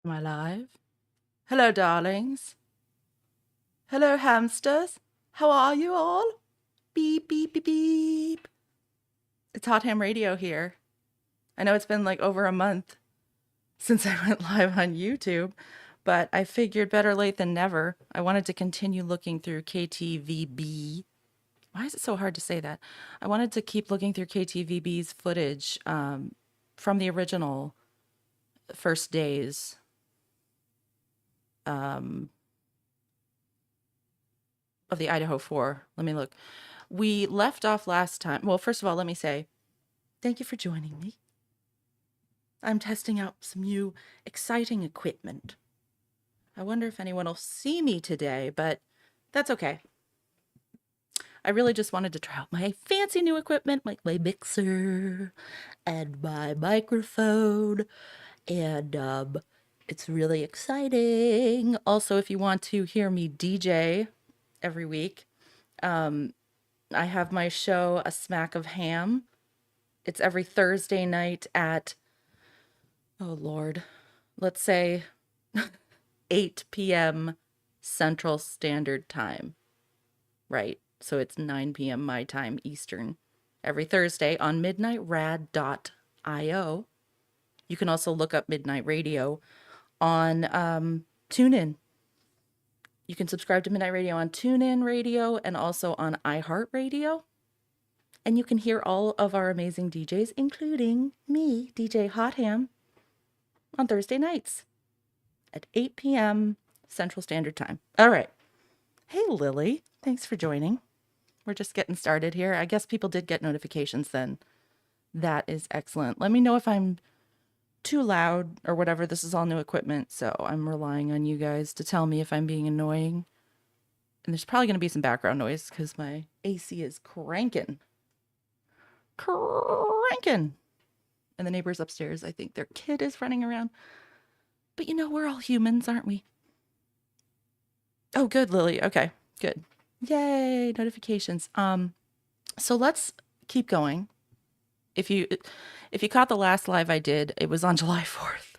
Am I live? Hello, darlings. Hello, hamsters. How are you all? Beep, beep, beep, beep. It's Hot Ham Radio here. I know it's been like over a month since I went live on YouTube, but I figured better late than never. I wanted to continue looking through KTVB. Why is it so hard to say that? I wanted to keep looking through KTVB's footage from the original first days of the Idaho 4. Let me look. We left off last time. Well, first of all, let me say thank you for joining me. I'm testing out some new exciting equipment. I wonder if anyone will see me today, but that's okay. I really just wanted to try out my fancy new equipment, like my mixer and my microphone, and it's really exciting. Also, if you want to hear me DJ every week, I have my show, A Smack of Ham. It's every Thursday night at, oh Lord, let's say 8 p.m. Central Standard Time. Right. So it's 9 p.m. my time Eastern every Thursday on midnightrad.io. You can also look up Midnight Radio on TuneIn. You can subscribe to Midnight Radio on TuneIn Radio and also on iHeartRadio. And you can hear all of our amazing DJs, including me, DJ Hot Ham, on Thursday nights at 8 p.m. Central Standard Time. All right. Hey, Lily. Thanks for joining. We're just getting started here. I guess people did get notifications then. That is excellent. Let me know if I'm too loud or whatever. This is all new equipment, so I'm relying on you guys to tell me if I'm being annoying. And there's probably going to be some background noise because my AC is cranking. And the neighbors upstairs, I think their kid is running around. But you know, we're all humans, aren't we? Oh, good, Lily. Okay, good. Yay, notifications. So let's keep going. If you caught the last live I did, it was on July 4th.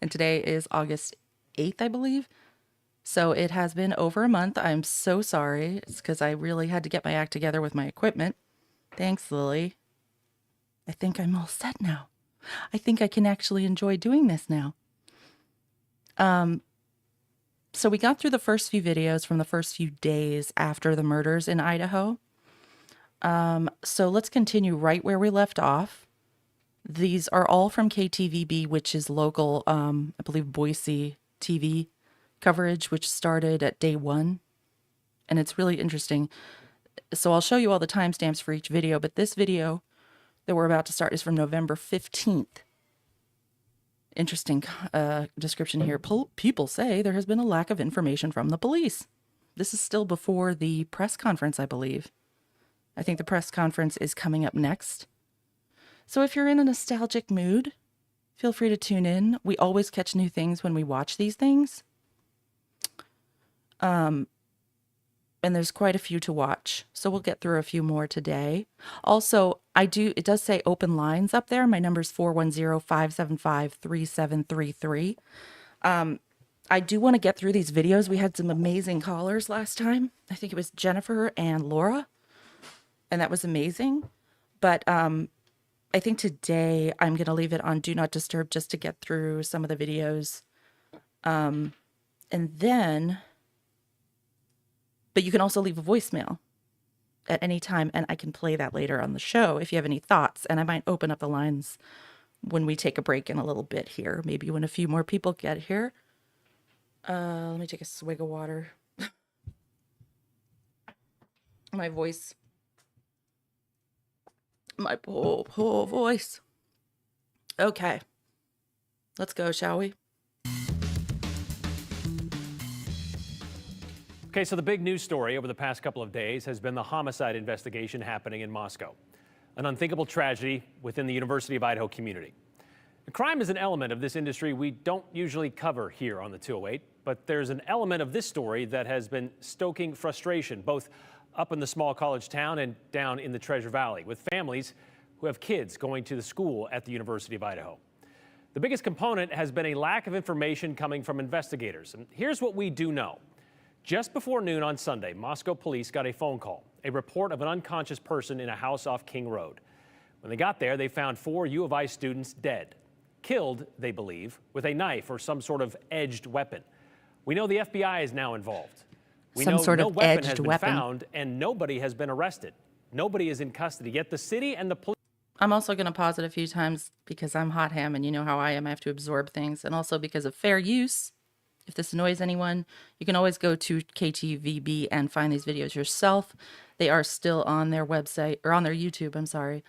And today is August 8th, I believe. So it has been over a month. I'm so sorry. It's because I really had to get my act together with my equipment. Thanks, Lily. I think I'm all set now. I think I can actually enjoy doing this now. So we got through the first few videos from the first few days after the murders in Idaho. So let's continue right where we left off. These are all from KTVB, which is local, I believe, Boise TV coverage, which started at day 1. And it's really interesting. So I'll show you all the timestamps for each video, but this video that we're about to start is from November 15th. Interesting description here. People say there has been a lack of information from the police. This is still before the press conference, I believe. I think the press conference is coming up next. So if you're in a nostalgic mood, feel free to tune in. We always catch new things when we watch these things. And there's quite a few to watch. So we'll get through a few more today. Also, it does say open lines up there. My number is 410-575-3733. I do want to get through these videos. We had some amazing callers last time. I think it was Jennifer and Laura. And that was amazing. But I think today I'm going to leave it on Do Not Disturb just to get through some of the videos. And then... But you can also leave a voicemail at any time, and I can play that later on the show if you have any thoughts. And I might open up the lines when we take a break in a little bit here, maybe when a few more people get here. Let me take a swig of water. My voice. My poor voice. Okay. Let's go, shall we? Okay, so the big news story over the past couple of days has been the homicide investigation happening in Moscow. An unthinkable tragedy within the University of Idaho community. Crime is an element of this industry we don't usually cover here on the 208, but there's an element of this story that has been stoking frustration, both up in the small college town and down in the Treasure Valley, with families who have kids going to the school at the University of Idaho. The biggest component has been a lack of information coming from investigators. And here's what we do know. Just before noon on Sunday, Moscow police got a phone call, a report of an unconscious person in a house off King Road. When they got there, they found 4 U of I students dead, killed, they believe, with a knife or some sort of edged weapon. We know the FBI is now involved. We know no weapon has been found and nobody has been arrested. Nobody is in custody, yet the city and the police. I'm also going to pause it a few times because I'm hot ham and you know how I am. I have to absorb things. And also because of fair use. If this annoys anyone, you can always go to KTVB and find these videos yourself. They are still on their website, or on their YouTube, I'm sorry.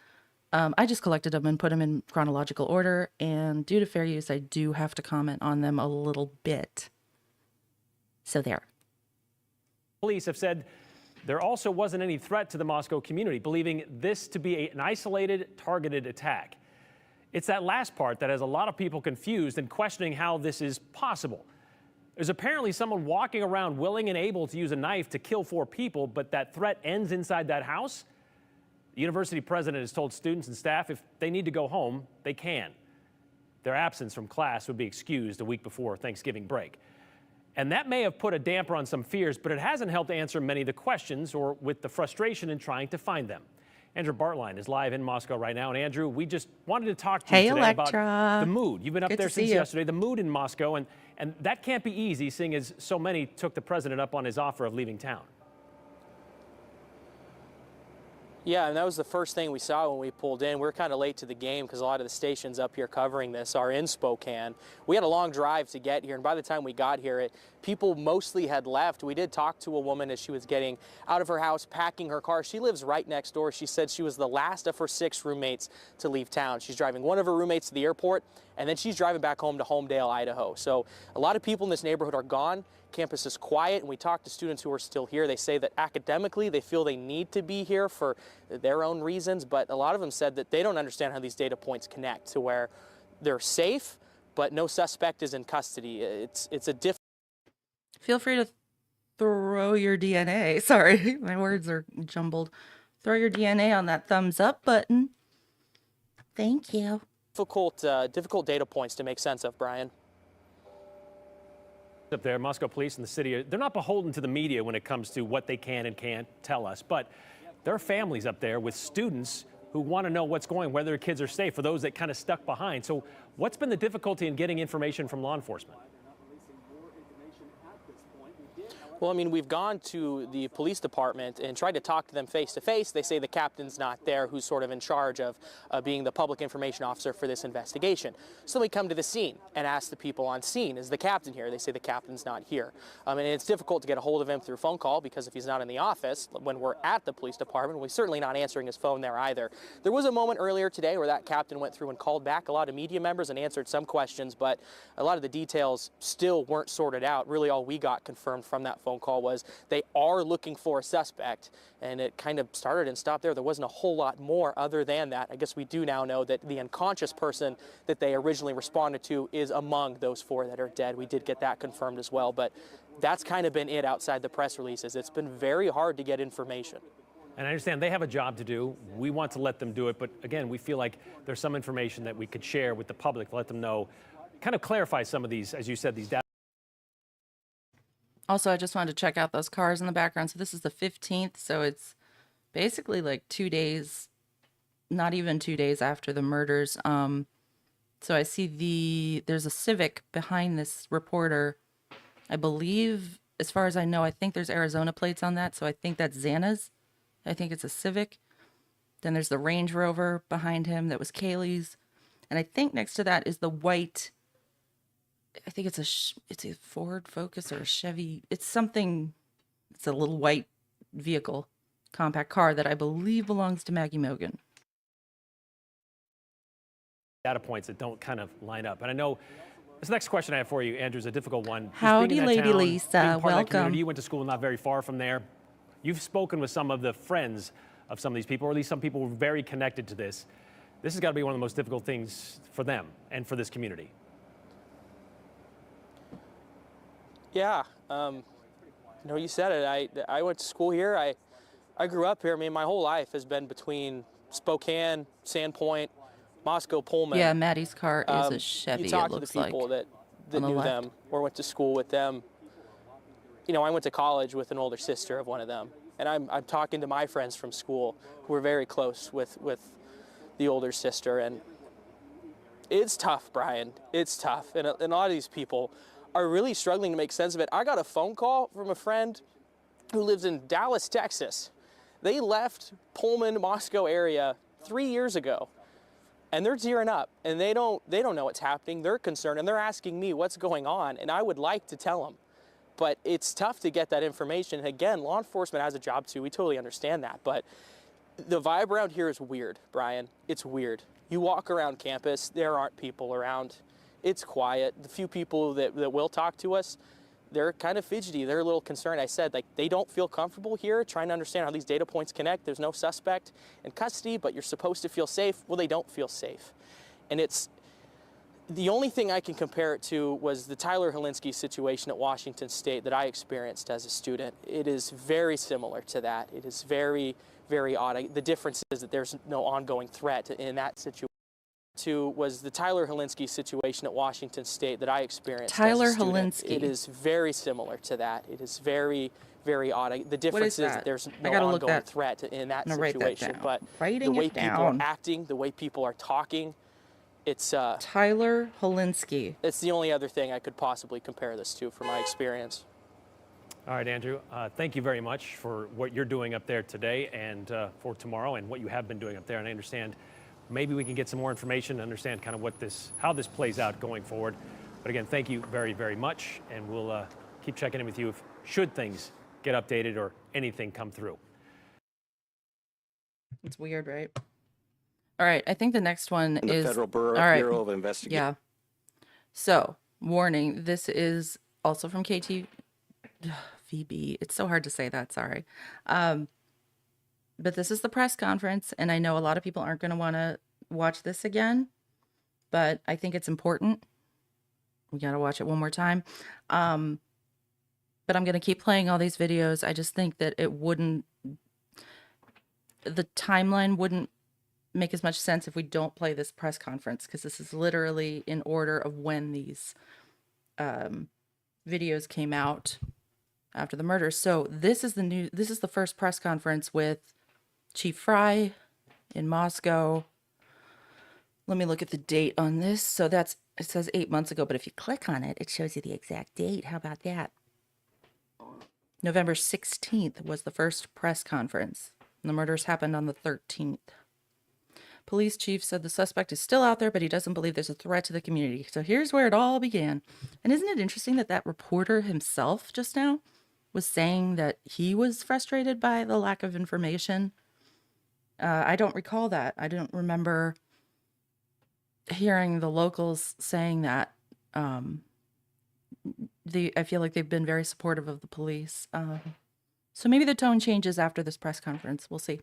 I just collected them and put them in chronological order. And due to fair use, I do have to comment on them a little bit. So there. Police have said there also wasn't any threat to the Moscow community, believing this to be an isolated, targeted attack. It's that last part that has a lot of people confused and questioning how this is possible. There's apparently someone walking around willing and able to use a knife to kill 4 people, but that threat ends inside that house? The university president has told students and staff if they need to go home, they can. Their absence from class would be excused a week before Thanksgiving break. And that may have put a damper on some fears, but it hasn't helped answer many of the questions or with the frustration in trying to find them. Andrew Bartline is live in Moscow right now. And Andrew, we just wanted to talk to you today about the mood. You've been up there since yesterday, the mood in Moscow, and that can't be easy, seeing as so many took the president up on his offer of leaving town. Yeah, and that was the first thing we saw when we pulled in. We were kind of late to the game because a lot of the stations up here covering this are in Spokane. We had a long drive to get here, and by the time we got here, people mostly had left. We did talk to a woman as she was getting out of her house, packing her car. She lives right next door. She said she was the last of her 6 roommates to leave town. She's driving one of her roommates to the airport, and then she's driving back home to Homedale, Idaho. So a lot of people in this neighborhood are gone. Campus is quiet, and we talked to students who are still here. They say that academically they feel they need to be here for their own reasons, but a lot of them said that they don't understand how these data points connect to where they're safe, but no suspect is in custody. It's a different. Feel free to throw your DNA. Sorry, my words are jumbled. Throw your DNA on that thumbs up button. Thank you. Difficult data points to make sense of, Brian. Up there, Moscow police and the city, they're not beholden to the media when it comes to what they can and can't tell us, but there are families up there with students who want to know what's going, whether their kids are safe, for those that kind of stuck behind. So what's been the difficulty in getting information from law enforcement? Well, I mean, we've gone to the police department and tried to talk to them face to face. They say the captain's not there, who's sort of in charge of being the public information officer for this investigation. So we come to the scene and ask the people on scene, is the captain here? They say the captain's not here. And it's difficult to get a hold of him through phone call because if he's not in the office, when we're at the police department, we're certainly not answering his phone there either. There was a moment earlier today where that captain went through and called back a lot of media members and answered some questions, but a lot of the details still weren't sorted out. Really, all we got confirmed from that phone call was they are looking for a suspect, and it kind of started and stopped there. There wasn't a whole lot more other than that. I guess we do now know that the unconscious person that they originally responded to is among those 4 that are dead. We did get that confirmed as well, but that's kind of been it outside the press releases. It's been very hard to get information. And I understand they have a job to do. We want to let them do it, but again, we feel like there's some information that we could share with the public to let them know, kind of clarify some of these, as you said, these data. Also, I just wanted to check out those cars in the background. So this is the 15th, so it's basically like 2 days, not even 2 days after the murders. So I see there's a Civic behind this reporter. I believe, as far as I know, I think there's Arizona plates on that, so I think that's Xana's. I think it's a Civic. Then there's the Range Rover behind him that was Kaylee's. And I think next to that is the white, I think it's a Ford Focus or a Chevy. It's something, it's a little white vehicle, compact car that I believe belongs to Maggie Mogan. Data points that don't kind of line up. And I know this next question I have for you, Andrew, is a difficult one. Howdy, Lady Lisa. Welcome. You went to school not very far from there. You've spoken with some of the friends of some of these people, or at least some people who are very connected to this. This has got to be one of the most difficult things for them and for this community. Yeah, you said it. I went to school here. I grew up here. I mean, my whole life has been between Spokane, Sandpoint, Moscow Pullman. Yeah, Maddie's car is a You Chevy, talk it to the looks like, people that on the knew left. them or went to school with them. You know, I went to college with an older sister of one of them, and I'm talking to my friends from school who were very close with the older sister, and it's tough, Brian. It's tough, and a lot of these people are really struggling to make sense of it. I got a phone call from a friend who lives in Dallas, Texas. They left Pullman, Moscow area 3 years ago, and they're tearing up, and they don't know what's happening. They're concerned, and they're asking me what's going on, and I would like to tell them, but it's tough to get that information. And again, law enforcement has a job too. We totally understand that, but the vibe around here is weird, Brian. It's weird. You walk around campus, there aren't people around. It's quiet. The few people that will talk to us, they're kind of fidgety. They're a little concerned. I said, like, they don't feel comfortable here trying to understand how these data points connect. There's no suspect in custody, but you're supposed to feel safe. Well, they don't feel safe. And it's the only thing I can compare it to was the Tyler Helinski situation at Washington State that I experienced as a student. It is very similar to that. It is very, very odd. The difference is that there's no ongoing threat in that situation. Was the Tyler Helinski situation at Washington State that I experienced Tyler as a student. Helinski. It is very similar to that. It is very, very odd. The difference is that there's no ongoing threat in that situation. But the way people are acting, the way people are talking, it's Tyler Helinski. it's the only other thing I could possibly compare this to from my experience. All right, Andrew, thank you very much for what you're doing up there today and for tomorrow and what you have been doing up there. And I understand maybe we can get some more information and understand kind of how this plays out going forward. But again, thank you very, very much. And we'll keep checking in with you should things get updated or anything come through. It's weird, right? All right, I think the next one The is Federal Bureau of Investigation. Yeah. So, warning, this is also from KT VB. It's so hard to say that, sorry. But this is the press conference, and I know a lot of people aren't going to want to watch this again, but I think it's important. We got to watch it one more time. But I'm going to keep playing all these videos. I just think that the timeline wouldn't make as much sense if we don't play this press conference, because this is literally in order of when these videos came out after the murder. So this is the first press conference with Chief Fry in Moscow. Let me look at the date on this. So it says 8 months ago, but if you click on it, it shows you the exact date. How about that? November 16th was the first press conference. The murders happened on the 13th. Police chief said the suspect is still out there, but he doesn't believe there's a threat to the community. So here's where it all began. And isn't it interesting that reporter himself just now was saying that he was frustrated by the lack of information? I don't recall that. I don't remember hearing the locals saying that. I feel like they've been very supportive of the police. So maybe the tone changes after this press conference. We'll see.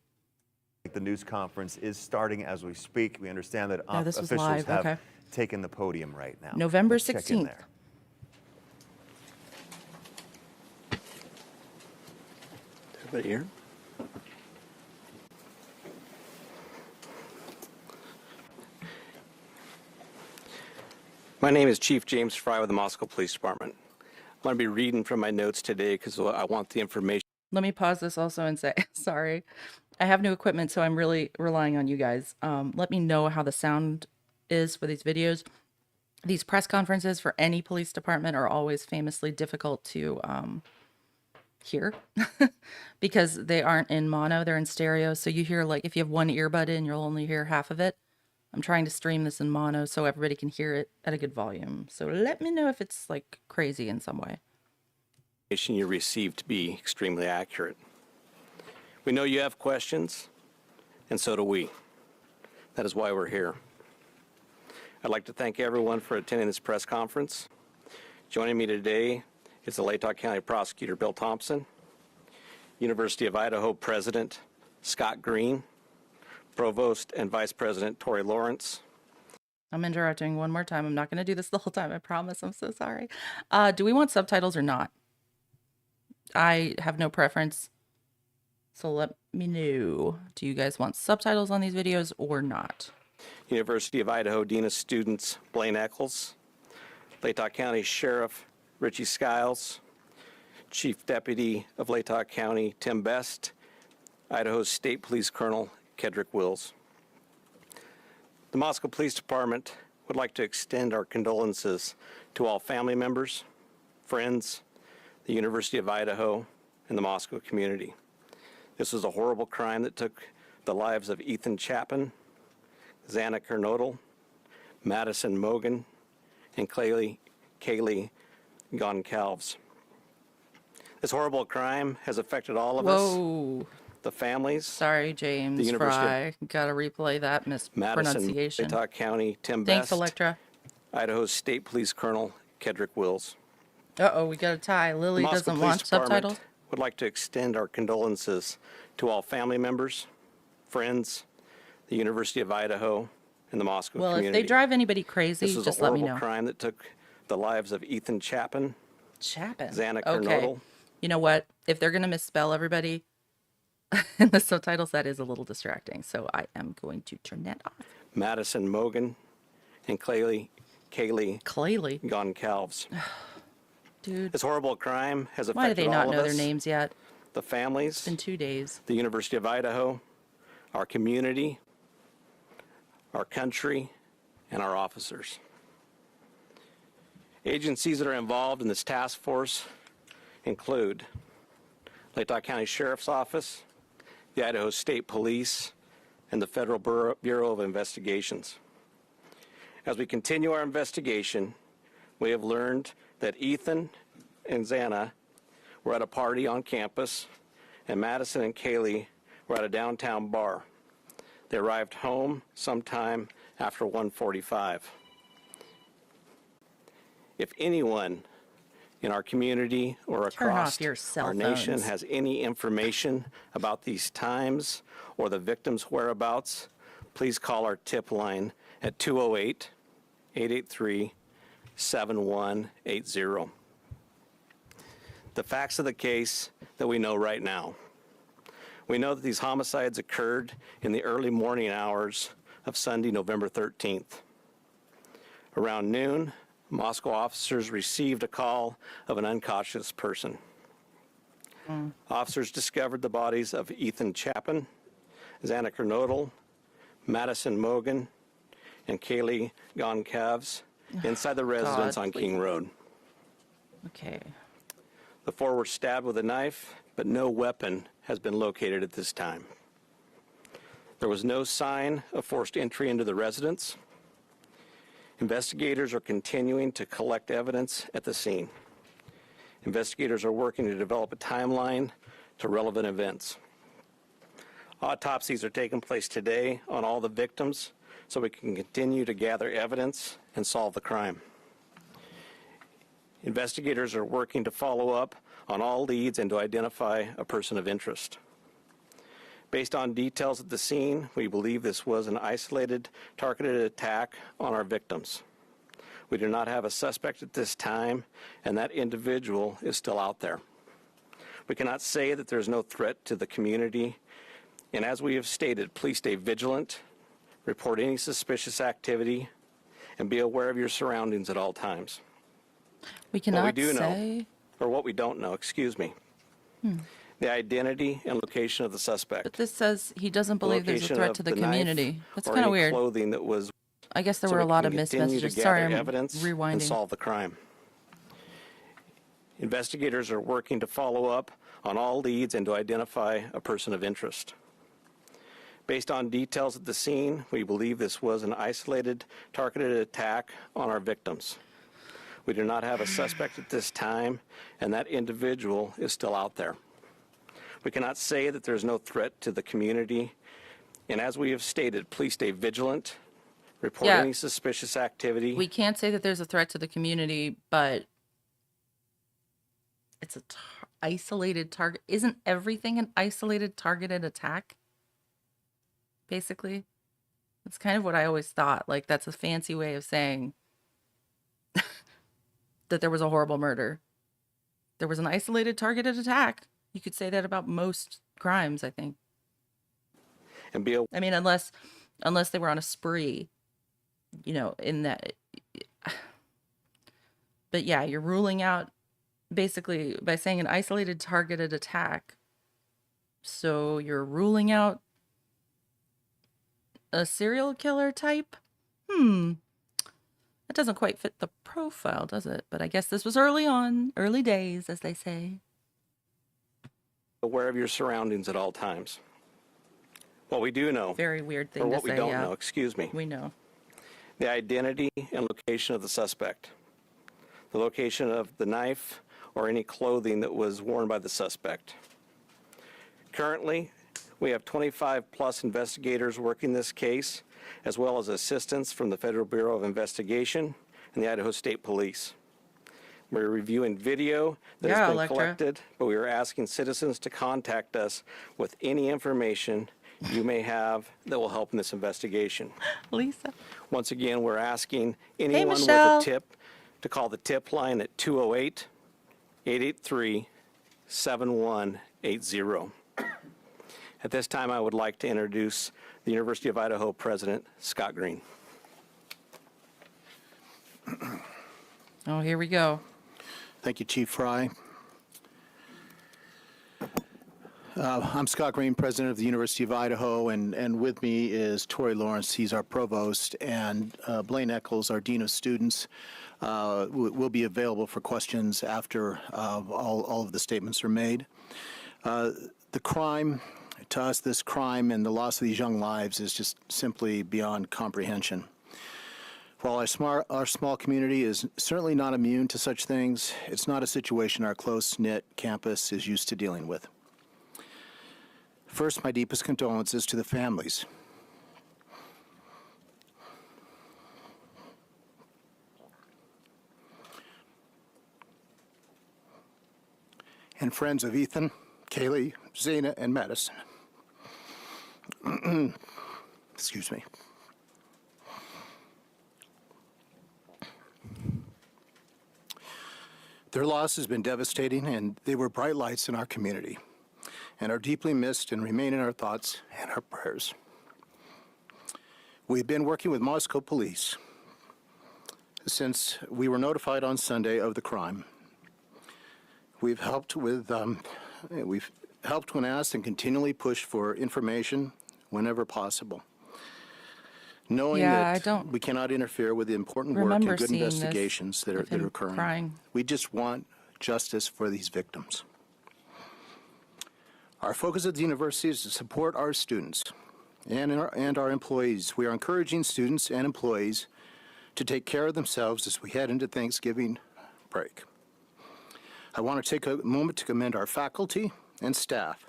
The news conference is starting as we speak. We understand that this was officials live. have Okay. taken the podium right now. November Let's check in 16th. there. Everybody here? My name is Chief James Fry with the Moscow Police Department. I'm going to be reading from my notes today because I want the information. Let me pause this also and say, sorry, I have new equipment, so I'm really relying on you guys. Let me know how the sound is for these videos. These press conferences for any police department are always famously difficult to hear because they aren't in mono, they're in stereo. So you hear, like, if you have one earbud in, you'll only hear half of it. I'm trying to stream this in mono so everybody can hear it at a good volume. So let me know if it's, like, crazy in some way. You received to be extremely accurate. We know you have questions, and so do we. That is why we're here. I'd like to thank everyone for attending this press conference. Joining me today is the Latah County Prosecutor Bill Thompson, University of Idaho President Scott Green, Provost and Vice President Tori Lawrence. I'm interrupting one more time. I'm not going to do this the whole time. I promise. I'm so sorry. Do we want subtitles or not? I have no preference. So let me know. Do you guys want subtitles on these videos or not? University of Idaho Dean of Students Blaine Eccles, Latah County Sheriff Richie Skiles, Chief Deputy of Latah County Tim Best, Idaho State Police Colonel Kedrick Wills. The Moscow Police Department would like to extend our condolences to all family members, friends, the University of Idaho, and the Moscow community. This was a horrible crime that took the lives of Ethan Chapin, Xana Kernodle, Madison Mogan, and Kaylee Goncalves. This horrible crime has affected all of us, Whoa. the families, Sorry, James The University Fry. Gotta replay that Madison, mispronunciation. Latah County, Tim Thanks, Best, Electra. Idaho State Police Colonel Kedrick Wills. Uh-oh, we got a tie. The Lily Moscow doesn't Police want Department subtitles. would like to extend our condolences to all family members, friends, the University of Idaho, and the Moscow Well, community. if they drive anybody crazy, This was just a let me horrible know. crime that took the lives of Ethan Chapin, Chapin. Xana Okay. Kernodle. You know what? If they're going to misspell everybody in the subtitles, that is a little distracting. So I am going to turn that off. Madison Mogan, and Kaylee Claylee. Goncalves. Dude, This horrible crime has why do affected they not all know of their us, names yet? the families, It's been 2 days. the University of Idaho, our community, our country, and our officers. Agencies that are involved in this task force include Latah County Sheriff's Office, the Idaho State Police, and the Federal Bureau of Investigations. As we continue our investigation, we have learned that Ethan and Xana were at a party on campus, and Madison and Kaylee were at a downtown bar. They arrived home sometime after 1:45. If anyone in our community or Turn across off your cell our nation phones. has any information about these times or the victim's whereabouts, please call our tip line at 208-883-7180. The facts of the case that we know right now. We know that these homicides occurred in the early morning hours of Sunday, November 13th. Around noon, Moscow officers received a call of an unconscious person. Officers discovered the bodies of Ethan Chapin, Xana Kernodle, Madison Mogan, and Kaylee Goncalves inside the residence on King Road. Okay. The four were stabbed with a knife, but no weapon has been located at this time. There was no sign of forced entry into the residence. Investigators are continuing to collect evidence at the scene. Investigators are working to develop a timeline to relevant events. Autopsies are taking place today on all the victims so we can continue to gather evidence and solve the crime. Investigators are working to follow up on all leads and to identify a person of interest. Based on details at the scene, we believe this was an isolated, targeted attack on our victims. We do not have a suspect at this time, and that individual is still out there. We cannot say that there's no threat to the community, and as we have stated, please stay vigilant, report any suspicious activity, and be aware of your surroundings at all times. We cannot do know- say. Or what we don't know, excuse me. The identity and location of the suspect. But this says he doesn't believe there's a Location threat of to the the knife community. That's or kind of any weird. clothing that was I guess there so were a we lot can of missed continue to messages. Sorry, gather I'm evidence rewinding. and solve the crime. Investigators are working to follow up on all leads and to identify a person of interest. Based on details at the scene, we believe this was an isolated, targeted attack on our victims. We do not have a suspect at this time, and that individual is still out there. We cannot say that there's no threat to the community, and as we have stated, please stay vigilant, report Yeah. any suspicious activity. We can't say that there's a threat to the community, but it's a isolated target. Isn't everything an isolated, targeted attack? Basically, that's kind of what I always thought. Like, that's a fancy way of saying that there was a horrible murder. There was an isolated, targeted attack. You could say that about most crimes, I think. And be I mean, unless unless they were on a spree, in that. But yeah, you're ruling out basically by saying an isolated targeted attack. So you're ruling out a serial killer type? That doesn't quite fit the profile, does it? But I guess this was early on, early days, as they say. Aware of your surroundings at all times. What we do know, Very weird thing or to what say. we don't Yeah, know, excuse me, we know. the identity and location of the suspect, the location of the knife or any clothing that was worn by the suspect. Currently, we have 25 plus investigators working this case, as well as assistance from the Federal Bureau of Investigation and the Idaho State Police. We're reviewing video that Yeah, has been Electra. collected, but we are asking citizens to contact us with any information you may have that will help in this investigation. Lisa. Once again, we're asking anyone with Michelle. a tip to call the tip line at 208-883-7180. At this time, I would like to introduce the University of Idaho President, Scott Green. Oh, here we go. Thank you, Chief Fry. I'm Scott Green, President of the University of Idaho, and with me is Tori Lawrence. He's our Provost, and Blaine Eccles, our Dean of Students, will be available for questions after all of the statements are made. The crime, to us, this crime and the loss of these young lives is just simply beyond comprehension. While our small community is certainly not immune to such things, it's not a situation our close-knit campus is used to dealing with. First, my deepest condolences to the families. And friends of Ethan, Kaylee, Zena, and Madison. Excuse me. Their loss has been devastating, and they were bright lights in our community, and are deeply missed and remain in our thoughts and our prayers. We've been working with Moscow police since we were notified on Sunday of the crime. We've helped when asked and continually pushed for information whenever possible, knowing that we cannot interfere with the important work and good investigations that are occurring. Crying. We just want justice for these victims. Our focus at the university is to support our students and our employees. We are encouraging students and employees to take care of themselves as we head into Thanksgiving break. I want to take a moment to commend our faculty and staff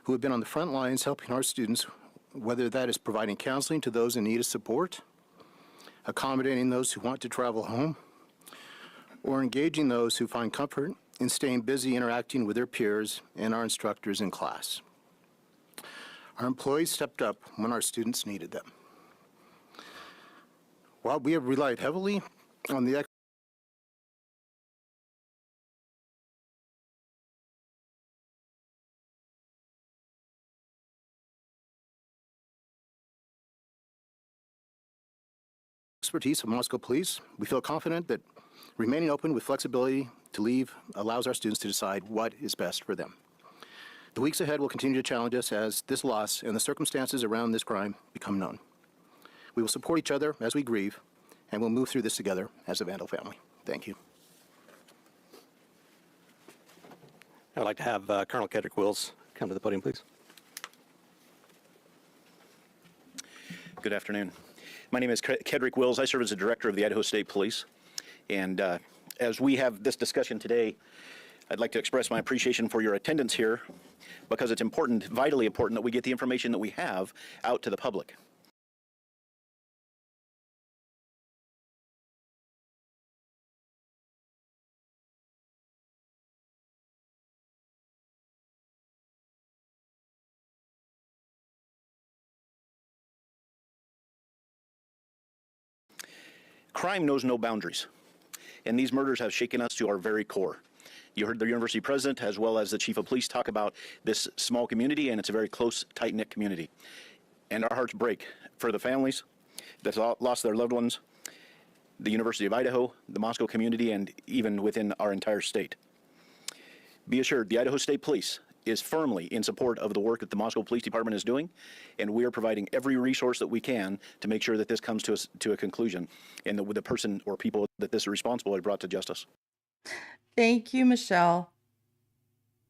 who have been on the front lines helping our students, whether that is providing counseling to those in need of support, accommodating those who want to travel home, or engaging those who find comfort in staying busy interacting with their peers and our instructors in class. Our employees stepped up when our students needed them. While we have relied heavily on the expertise of Moscow Police, we feel confident that remaining open with flexibility to leave allows our students to decide what is best for them. The weeks ahead will continue to challenge us as this loss and the circumstances around this crime become known. We will support each other as we grieve, and we'll move through this together as a Vandal family. Thank you. I'd like to have Colonel Kedrick Wills come to the podium, please. Good afternoon. My name is Kedrick Wills. I serve as the director of the Idaho State Police. And as we have this discussion today, I'd like to express my appreciation for your attendance here because it's important, vitally important, that we get the information that we have out to the public. Crime knows no boundaries, and these murders have shaken us to our very core. You heard the university president as well as the chief of police talk about this small community, and it's a very close, tight-knit community. and our hearts break for the families that lost their loved ones, the University of Idaho, the Moscow community, and even within our entire state. Be assured, the Idaho State Police is firmly in support of the work that the Moscow Police Department is doing, and we are providing every resource that we can to make sure that this comes to a conclusion, and that the person or people that this is responsible are brought to justice. Thank you, Michelle.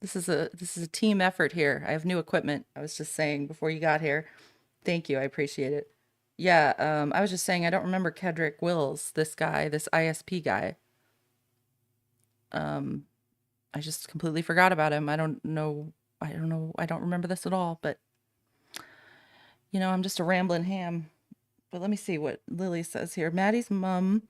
This is a team effort here. I have new equipment. I was just saying before you got here. Thank you. I appreciate it. Yeah, I was just saying I don't remember Kedrick Wills, this guy, this ISP guy. I just completely forgot about him. I don't know. I don't remember this at all, but I'm just a rambling ham. But let me see what Lily says here. Maddie's mom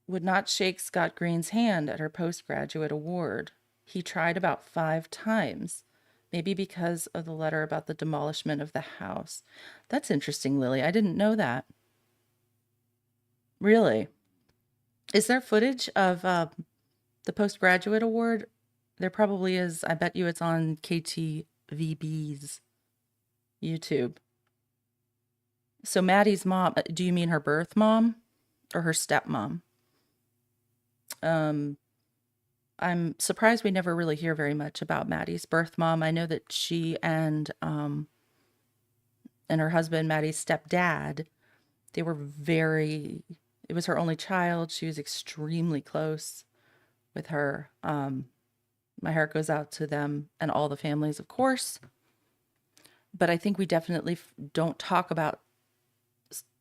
would not shake Scott Green's hand at her postgraduate award. He tried about 5 times, maybe because of the letter about the demolishment of the house. That's interesting, Lily. I didn't know that. Really? Is there footage of the postgraduate award? There probably is. I bet you it's on KTVB's YouTube. So Maddie's mom, do you mean her birth mom or her stepmom? I'm surprised we never really hear very much about Maddie's birth mom. I know that she and her husband, Maddie's stepdad, they were it was her only child. She was extremely close with her. My heart goes out to them and all the families, of course. But I think we definitely don't talk about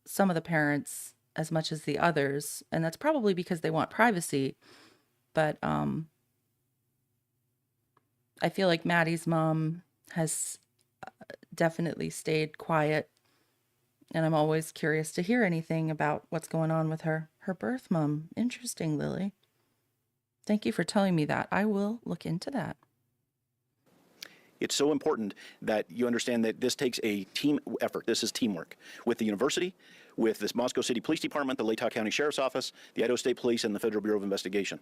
some of the parents as much as the others. And that's probably because they want privacy. But I feel like Maddie's mom has definitely stayed quiet. And I'm always curious to hear anything about what's going on with her birth mom. Interesting, Lily. Thank you for telling me that. I will look into that. It's so important that you understand that this takes a team effort. This is teamwork with the university, with this Moscow City Police Department, the Latah County Sheriff's Office, the Idaho State Police, and the Federal Bureau of Investigation.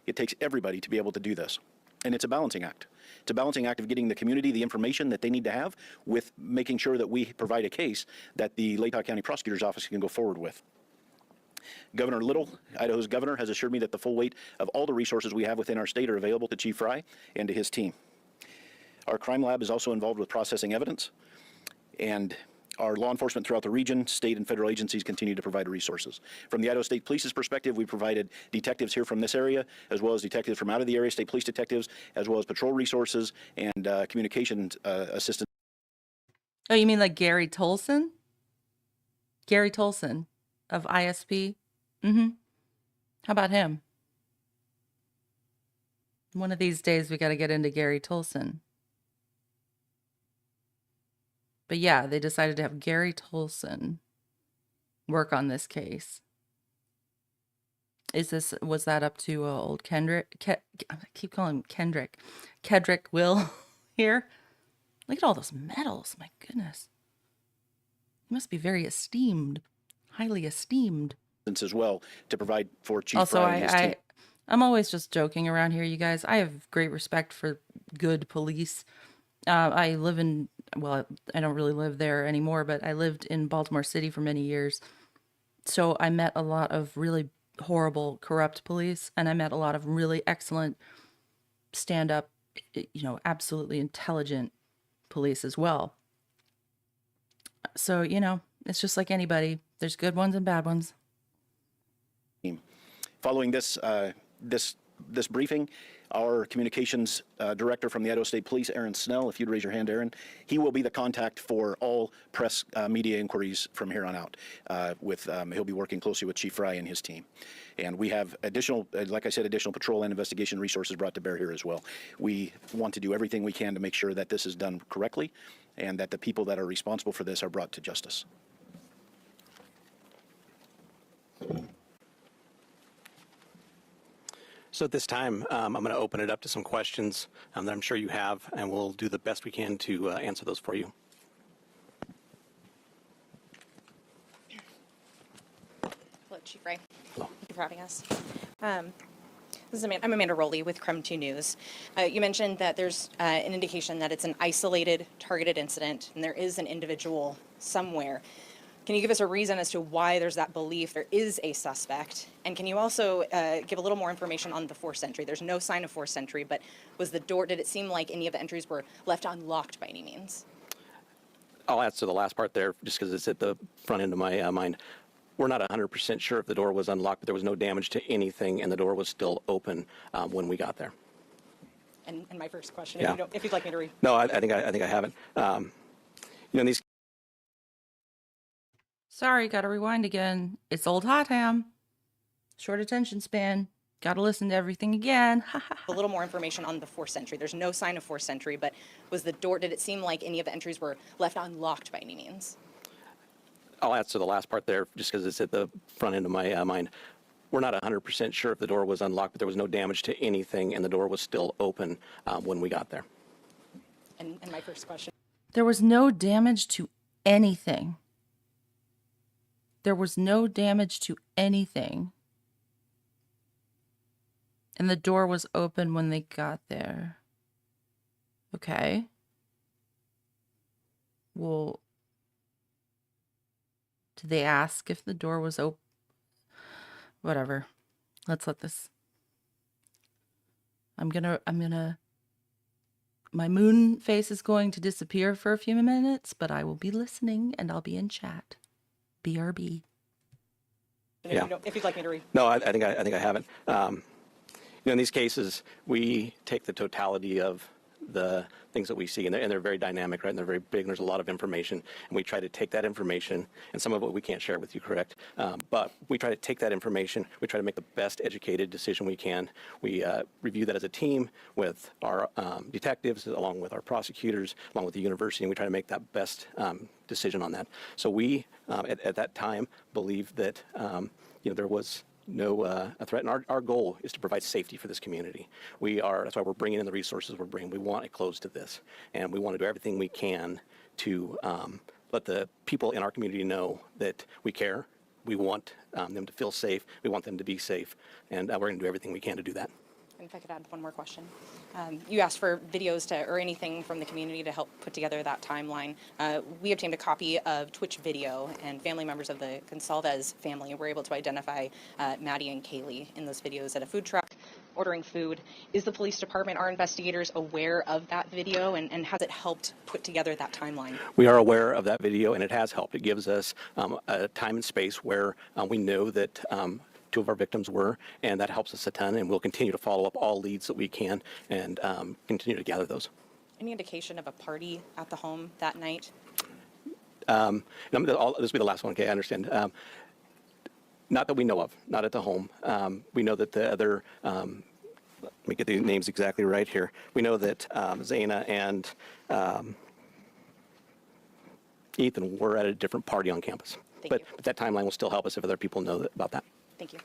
It takes everybody to be able to do this. And it's a balancing act. It's a balancing act of getting the community the information that they need to have with making sure that we provide a case that the Latah County Prosecutor's Office can go forward with. Governor Little, Idaho's governor, has assured me that the full weight of all the resources we have within our state are available to Chief Fry and to his team. Our crime lab is also involved with processing evidence, and our law enforcement throughout the region, state and federal agencies continue to provide resources. From the Idaho State Police's perspective, we provided detectives here from this area, as well as detectives from out of the area, state police detectives, as well as patrol resources and communications assistance. Oh, you mean like Gary Tolson? Gary Tolson of ISP? Mm-hmm. How about him? One of these days we got to get into Gary Tolson. But yeah, they decided to have Gary Tolson work on this case. Was that up to old Kendrick? I keep calling him Kendrick. Kedrick Will here. Look at all those medals. My goodness. He must be very esteemed, highly esteemed. As well to provide for Chief Also, Fry and his team. I'm always just joking around here, you guys. I have great respect for good police. I live in, well, I don't really live there anymore, but I lived in Baltimore City for many years. So I met a lot of really horrible, corrupt police, and I met a lot of really excellent stand-up, absolutely intelligent police as well. So, it's just like anybody. There's good ones and bad ones. Following this briefing, our communications director from the Idaho State Police, Aaron Snell, if you'd raise your hand, Aaron, he will be the contact for all press media inquiries from here on out. He'll be working closely with Chief Fry and his team. And we have additional, like I said, additional patrol and investigation resources brought to bear here as well. We want to do everything we can to make sure that this is done correctly and that the people that are responsible for this are brought to justice. So at this time, I'm going to open it up to some questions that I'm sure you have, and we'll do the best we can to answer those for you. Hello, Chief Ray. Hello. Thank you for having us. I'm Amanda Rowley with Creme 2 News. You mentioned that there's an indication that it's an isolated, targeted incident, and there is an individual somewhere. Can you give us a reason as to why there's that belief there is a suspect? And can you also give a little more information on the forced entry? There's no sign of forced entry, but was the door, did it seem like any of the entries were left unlocked by any means? I'll answer the last part there just because it's at the front end of my mind. We're not 100% sure if the door was unlocked, but there was no damage to anything, and the door was still open when we got there. And my first question, Yeah. if you'd like me to read. No, I think I haven't. In these Sorry, gotta rewind again. It's old hot ham. Short attention span. Gotta listen to everything again. A little more information on the forced entry. There's no sign of forced entry, but was the door, did it seem like any of the entries were left unlocked by any means? I'll answer the last part there just because it's at the front end of my mind. We're not 100% sure if the door was unlocked, but there was no damage to anything, and the door was still open when we got there. And my first question. There was no damage to anything. There was no damage to anything. And the door was open when they got there. Okay. Well, did they ask if the door was open? Whatever. Let's let this. My moon face is going to disappear for a few minutes, but I will be listening and I'll be in chat. BRB. Yeah. If you'd like me to read. No, I think I haven't. In these cases, we take the totality of the things that we see, and they're very dynamic, right? And they're very big, and there's a lot of information. And we try to take that information, and some of it we can't share with you, correct? But we try to take that information, we try to make the best educated decision we can. We review that as a team with our detectives, along with our prosecutors, along with the university, and we try to make that best decision on that. So we, at that time, believed that there was no a threat, and our goal is to provide safety for this community. That's why we're bringing in the resources we're bringing. We want to close to this, and we want to do everything we can to let the people in our community know that we care. We want them to feel safe. We want them to be safe, and we're going to do everything we can to do that. And if I could add one more question. You asked for videos or anything from the community to help put together that timeline. We obtained a copy of Twitch video, and family members of the Gonsalves family were able to identify Maddie and Kaylee in those videos at a food truck ordering food. Is the police department, our investigators, aware of that video, and has it helped put together that timeline? We are aware of that video, and it has helped. It gives us a time and space where we know that two of our victims were, and that helps us a ton, and we'll continue to follow up all leads that we can and continue to gather those. Any indication of a party at the home that night? This will be the last one, okay, I understand. Not that we know of, not at the home. We know that the other, let me get the names exactly right here. We know that Zaina and Ethan were at a different party on campus. But that timeline will still help us if other people know about that. Thank you.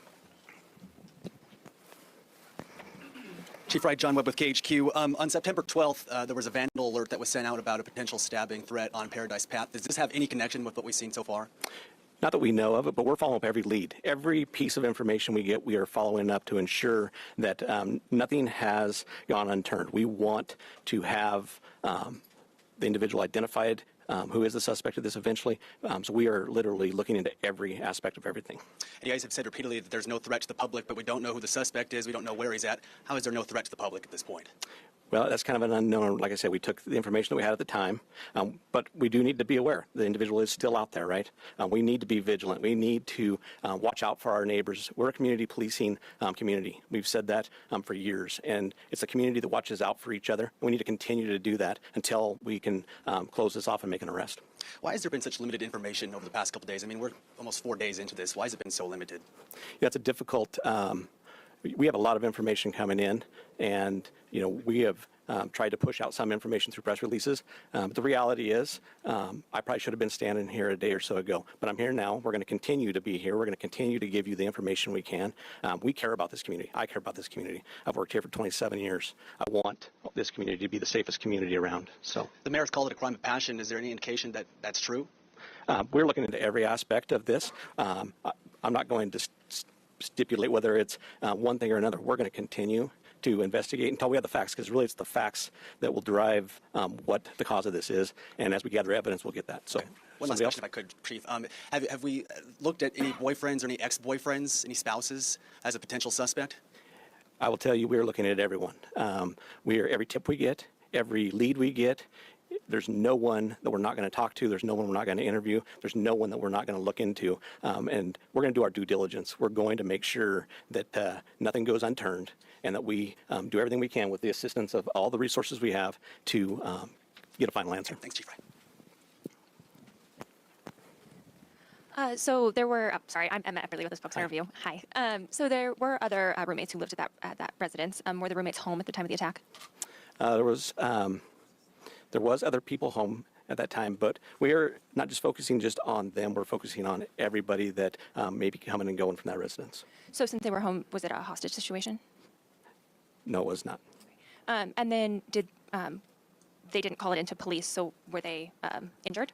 Chief Wright, John Webb with KHQ. On September 12th, there was a vandal alert that was sent out about a potential stabbing threat on Paradise Path. Does this have any connection with what we've seen so far? Not that we know of it, but we're following up every lead. Every piece of information we get, we are following up to ensure that nothing has gone unturned. We want to have the individual identified, who is the suspect of this eventually. So we are literally looking into every aspect of everything. And you guys have said repeatedly that there's no threat to the public, but we don't know who the suspect is. We don't know where he's at. How is there no threat to the public at this point? Well, that's kind of an unknown. Like I said, we took the information that we had at the time, but we do need to be aware. The individual is still out there, right? We need to be vigilant. We need to watch out for our neighbors. We're a community policing community. We've said that for years, and it's a community that watches out for each other. We need to continue to do that until we can close this off and make an arrest. Why has there been such limited information over the past couple days? I mean, we're almost 4 days into this. Why has it been so limited? Yeah, it's a difficult. We have a lot of information coming in, and we have tried to push out some information through press releases. But the reality is, I probably should have been standing here a day or so ago, but I'm here now. We're going to continue to be here. We're going to continue to give you the information we can. We care about this community. I care about this community. I've worked here for 27 years. I want this community to be the safest community around. So the mayor's called it a crime of passion. Is there any indication that that's true? We're looking into every aspect of this. I'm not going to stipulate whether it's one thing or another. We're going to continue to investigate until we have the facts, because really it's the facts that will drive what the cause of this is. And as we gather evidence, we'll get that. So, One last question, if I could, Chief. Have we looked at any boyfriends or any ex-boyfriends, any spouses as a potential suspect? I will tell you, we are looking at everyone. Every tip we get, every lead we get, there's no one that we're not going to talk to. There's no one we're not going to interview. There's no one that we're not going to look into. And we're going to do our due diligence. We're going to make sure that nothing goes unturned, and that we do everything we can with the assistance of all the resources we have to get a final answer. Thanks, Chief. So there were, sorry, I'm Emma Epperly with the Spokesman Review. Hi. So there were other roommates who lived at that residence. Were the roommates home at the time of the attack? There was other people home at that time, but we are not just focusing just on them. We're focusing on everybody that may be coming and going from that residence. So since they were home, was it a hostage situation? No, it was not. And then they didn't call it into police, so were they injured?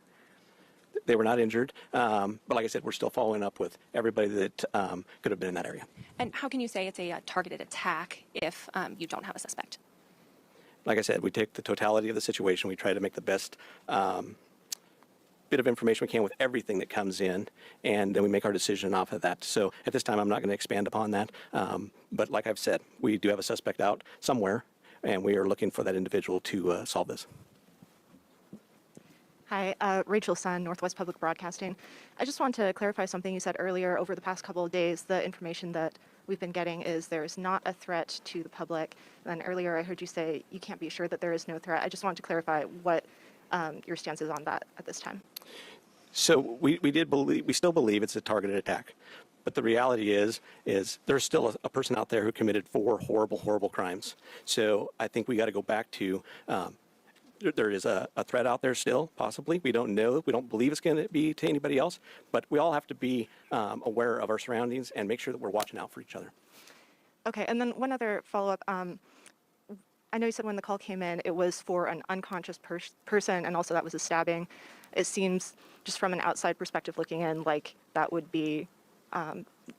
They were not injured, but like I said, we're still following up with everybody that could have been in that area. And how can you say it's a targeted attack if you don't have a suspect? Like I said, we take the totality of the situation. We try to make the best bit of information we can with everything that comes in, and then we make our decision off of that. So at this time, I'm not going to expand upon that. But like I've said, we do have a suspect out somewhere, and we are looking for that individual to solve this. Hi, Rachel Sun, Northwest Public Broadcasting. I just want to clarify something you said earlier. Over the past couple of days, the information that we've been getting is there's not a threat to the public. And then earlier I heard you say you can't be sure that there is no threat. I just wanted to clarify what your stance is on that at this time. So we still believe it's a targeted attack. But the reality is there's still a person out there who committed 4 horrible, horrible crimes. So I think we got to go back to there is a threat out there still, possibly. We don't know. We don't believe it's going to be to anybody else. But we all have to be aware of our surroundings and make sure that we're watching out for each other. Okay, and then one other follow-up. I know you said when the call came in, it was for an unconscious person, and also that was a stabbing. It seems, just from an outside perspective looking in, like that would be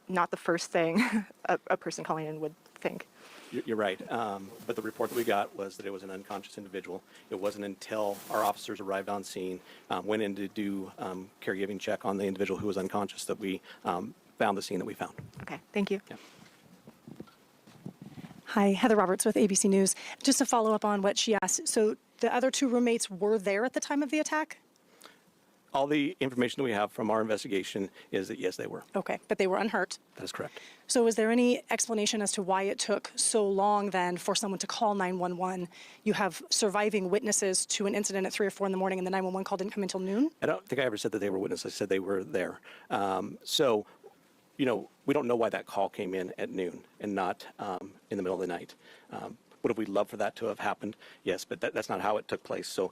not the first thing a person calling in would think. You're right. But the report that we got was that it was an unconscious individual. It wasn't until our officers arrived on scene, went in to do caregiving check on the individual who was unconscious, that we found the scene that we found. Okay, thank you. Yeah. Hi, Heather Roberts with ABC News. Just to follow up on what she asked, so the other 2 roommates were there at the time of the attack? All the information that we have from our investigation is that, yes, they were. Okay, but they were unhurt? That is correct. So is there any explanation as to why it took so long then for someone to call 911? You have surviving witnesses to an incident at 3 or 4 in the morning, and the 911 call didn't come until noon? I don't think I ever said that they were witnesses. I said they were there. So, you know, we don't know why that call came in at noon and not in the middle of the night. Would have we loved for that to have happened? Yes, but that's not how it took place. So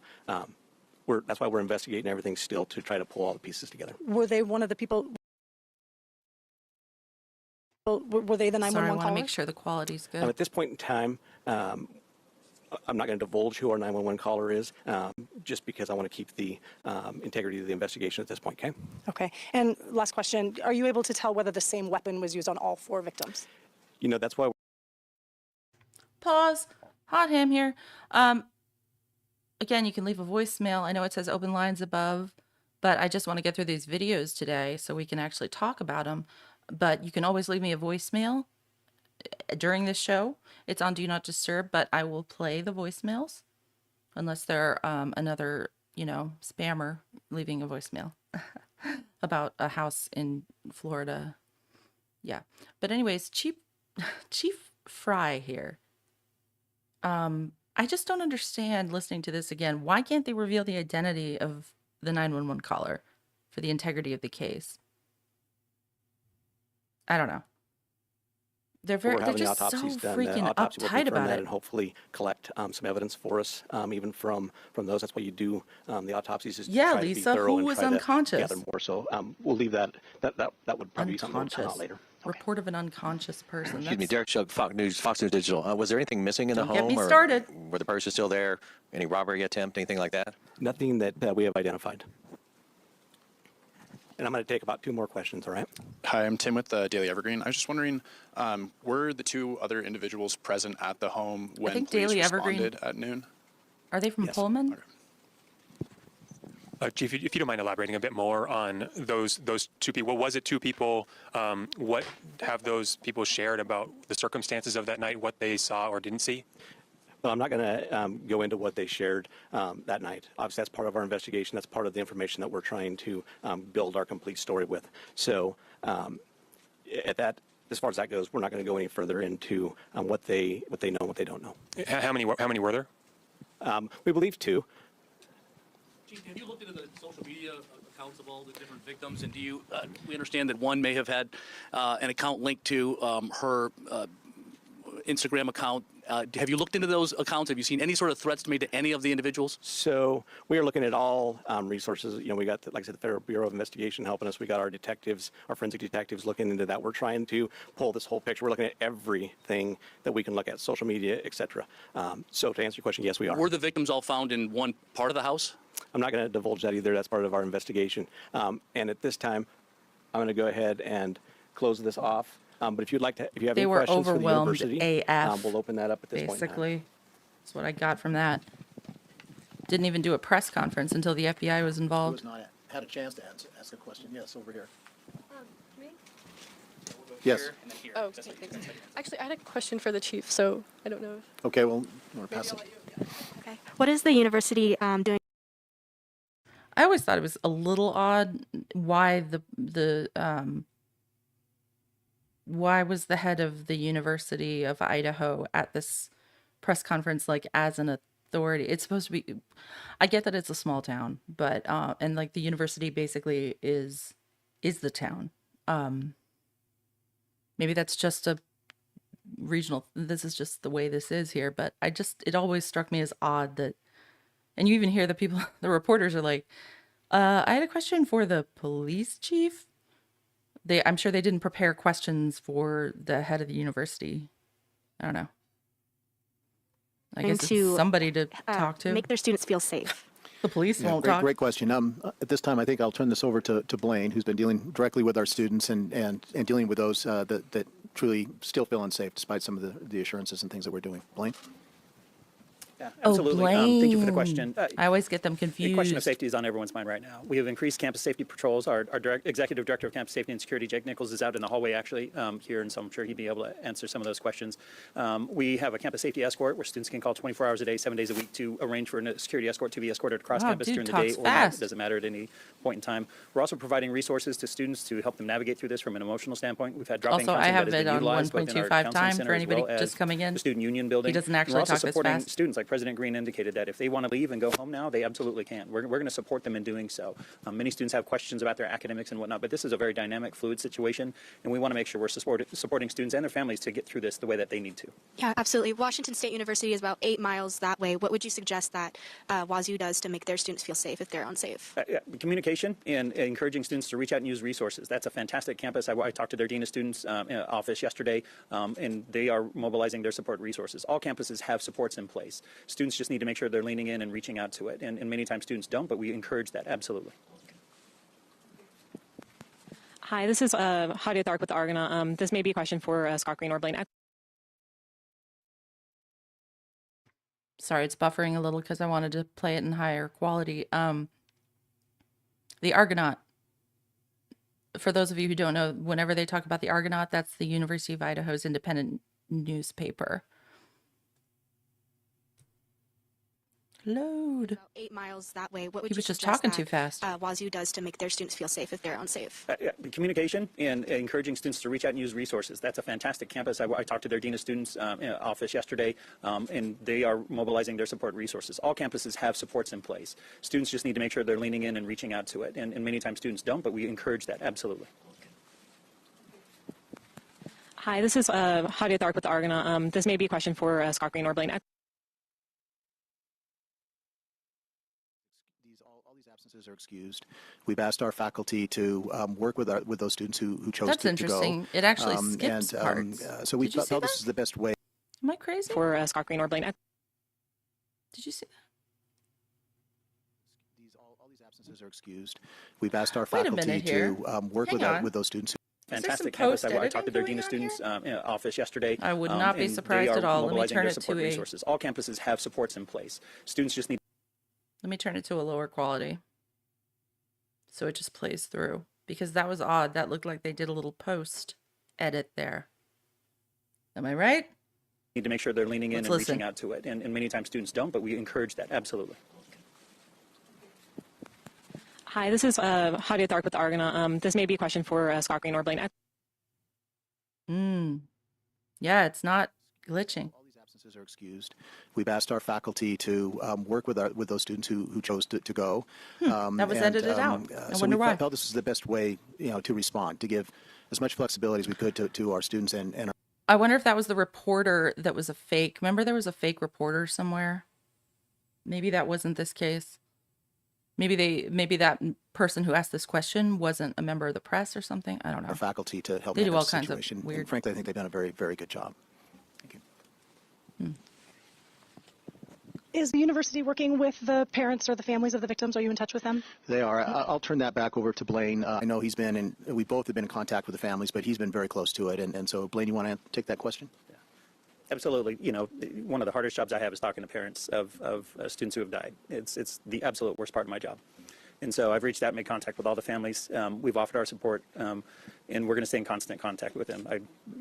that's why we're investigating everything still, to try to pull all the pieces together. Were they one of the people? Were they the 911 Sorry, I want to caller? make sure the quality's good. At this point in time, I'm not going to divulge who our 911 caller is, just because I want to keep the integrity of the investigation at this point, okay? Okay. And last question, are you able to tell whether the same weapon was used on all 4 victims? You know, that's why. Pause. Hot ham here. Again, you can leave a voicemail. I know it says open lines above, but I just want to get through these videos today so we can actually talk about them. But you can always leave me a voicemail during this show. It's on Do Not Disturb, but I will play the voicemails unless they're another, spammer leaving a voicemail about a house in Florida. Yeah. But anyways, Chief Fry here. I just don't understand listening to this again. Why can't they reveal the identity of the 911 caller for the integrity of the case? I don't know. They're just so freaking uptight about it. And hopefully collect some evidence for us, even from those. That's why you do the autopsies. Is to try Lisa, to be thorough who and was try unconscious? To gather more. So we'll leave that. That would probably be something that will come out later. Report of an unconscious person. Excuse me, Derek Shug, Fox News Digital. Was there anything missing in the home? Don't get me started. Were the purses still there? Any robbery attempt, anything like that? Nothing that we have identified. And I'm going to take about 2 more questions, all right? Hi, I'm Tim with the Daily Evergreen. I was just wondering, were the 2 other individuals present at the home when think police Daily Evergreen- responded at noon? Are they from Yes. Pullman? Chief, if you don't mind elaborating a bit more on those 2 people. Was it 2 people? What have those people shared about the circumstances of that night, what they saw or didn't see? Well, I'm not going to go into what they shared that night. Obviously, that's part of our investigation. That's part of the information that we're trying to build our complete story with. So at that, as far as that goes, we're not going to go any further into what they know and what they don't know. How many were there? We believe 2. Chief, have you looked into the social media accounts of all the different victims? And do you, we understand that one may have had an account linked to her Instagram account. Have you looked into those accounts? Have you seen any sort of threats made to any of the individuals? So we are looking at all resources. You know, we got, like I said, the Federal Bureau of Investigation helping us. We got our detectives, our forensic detectives looking into that. We're trying to pull this whole picture. We're looking at everything that we can look at, social media, et cetera. So to answer your question, yes, we are. Were the victims all found in one part of the house? I'm not going to divulge that either. That's part of our investigation. And at this time, I'm going to go ahead and close this off. But if you'd like to, if you have They any were questions for the overwhelmed university, AF. we'll open that up at this point in time. Basically, that's what I got from that. Didn't even do a press conference until the FBI was Who involved. has not had a chance to ask a question? Yes, over here. Me? Yes. Oh, okay, thanks. Actually, I had a question for the chief, so I don't know if... Okay, well, you want to pass it? Okay. What is the university doing? I always thought it was a little odd why why was the head of the University of Idaho at this press conference, like, as an authority? It's supposed to be, I get that it's a small town, but and like the university basically is the town. Maybe that's just a regional, this is just the way this is here, but it always struck me as odd that, and you even hear the people, the reporters are like, I had a question for the police chief. I'm sure they didn't prepare questions for the head of the university. I don't know. I guess it's somebody to talk to. Make their students feel safe. The police won't talk. Great question. At this time, I think I'll turn this over to Blaine, who's been dealing directly with our students and dealing with those that truly still feel unsafe despite some of the assurances and things that we're doing. Blaine? Yeah, absolutely. Thank you for the question. I always get them confused. The question of safety is on everyone's mind right now. We have increased campus safety patrols. Our Executive Director of Campus Safety and Security, Jake Nichols, is out in the hallway actually here, and so I'm sure he'd be able to answer some of those questions. We have a campus safety escort where students can call 24 hours a day, 7 days a week to arrange for a security escort to be escorted across campus during the day or night. It doesn't matter at any point in time. We're also providing resources to students to help them navigate through this from an emotional standpoint. We've had drop-in Also, I counseling have that has it been on utilized both in our 1.25 counseling time center for as anybody well as just coming in. the student union building. He doesn't actually We're also talk this supporting fast. students, like President Green indicated, that if they want to leave and go home now, they absolutely can. We're going to support them in doing so. Many students have questions about their academics and whatnot, but this is a very dynamic, fluid situation, and we want to make sure we're supporting students and their families to get through this the way that they need to. Yeah, absolutely. Washington State University is about 8 miles that way. What would you suggest that WazU does to make their students feel safe if they're unsafe? Communication and encouraging students to reach out and use resources. That's a fantastic campus. I talked to their Dean of Students office yesterday, and they are mobilizing their support resources. All campuses have supports in place. Students just need to make sure they're leaning in and reaching out to it, and many times students don't, but we encourage that, absolutely. Hi, this is Hadia Thark with the Argonaut. This may be a question for Scott Green or Blaine. Sorry, it's buffering a little because I wanted to play it in higher quality. The Argonaut, for those of you who don't know, whenever they talk about the Argonaut, that's the University of Idaho's independent newspaper. Load. About 8 miles that way. What would He you was just suggest talking that, too fast. WazU does to make their students feel safe if they're unsafe? Communication and encouraging students to reach out and use resources. That's a fantastic campus. I talked to their Dean of Students office yesterday, and they are mobilizing their support resources. All campuses have supports in place. Students just need to make sure they're leaning in and reaching out to it, and many times students don't, but we encourage that, absolutely. Hi, this is Hadia Thark with the Argonaut. This may be a question for Scott Green or Blaine. All these absences are excused. We've asked our faculty to work with those students who chose That's to go. interesting. It actually skips parts. So we Did you felt see this that? is the best way. Am I crazy? For Scott Green or Blaine. Did you see that? All these absences absences are excused. We've asked our Wait a faculty minute here. to work Hang on. with those students. Fantastic campus. I talked to their dean of students office yesterday. I would not be and surprised they at are all. Let me mobilizing turn their it support to resources. All campuses have supports in place. Students just need. Let me turn it to a lower quality so it just plays through, because that was odd. That looked like they did a little post edit there. Am I right? Need to make sure they're leaning in Let's and listen. reaching out to it. And many times students don't, but we encourage that. Absolutely. Hi, this is Hadia Thark with Argona. This may be a question for Scott Green or Blaine. Yeah, it's not glitching. All these absences are excused. We've asked our faculty to work with those students who chose to go. That was edited out. I So wonder we why. felt this is the best way, to respond, to give as much flexibility as we could to our students and our. I wonder if that was the reporter that was a fake. Remember there was a fake reporter somewhere? Maybe that wasn't this case. Maybe that person who asked this question wasn't a member of the press or something. I don't know. Our faculty to help They do manage all the kinds of situation. weird. And frankly, I think they've done a very, very good job. Thank you. Is the university working with the parents or the families of the victims? Are you in touch with them? They are. I'll turn that back over to Blaine. I know he's been in. We both have been in contact with the families, but he's been very close to it. And so, Blaine, you want to take that question? Absolutely. One of the hardest jobs I have is talking to parents of students who have died. It's the absolute worst part of my job. And so I've reached out and made contact with all the families. We've offered our support, and we're going to stay in constant contact with them. I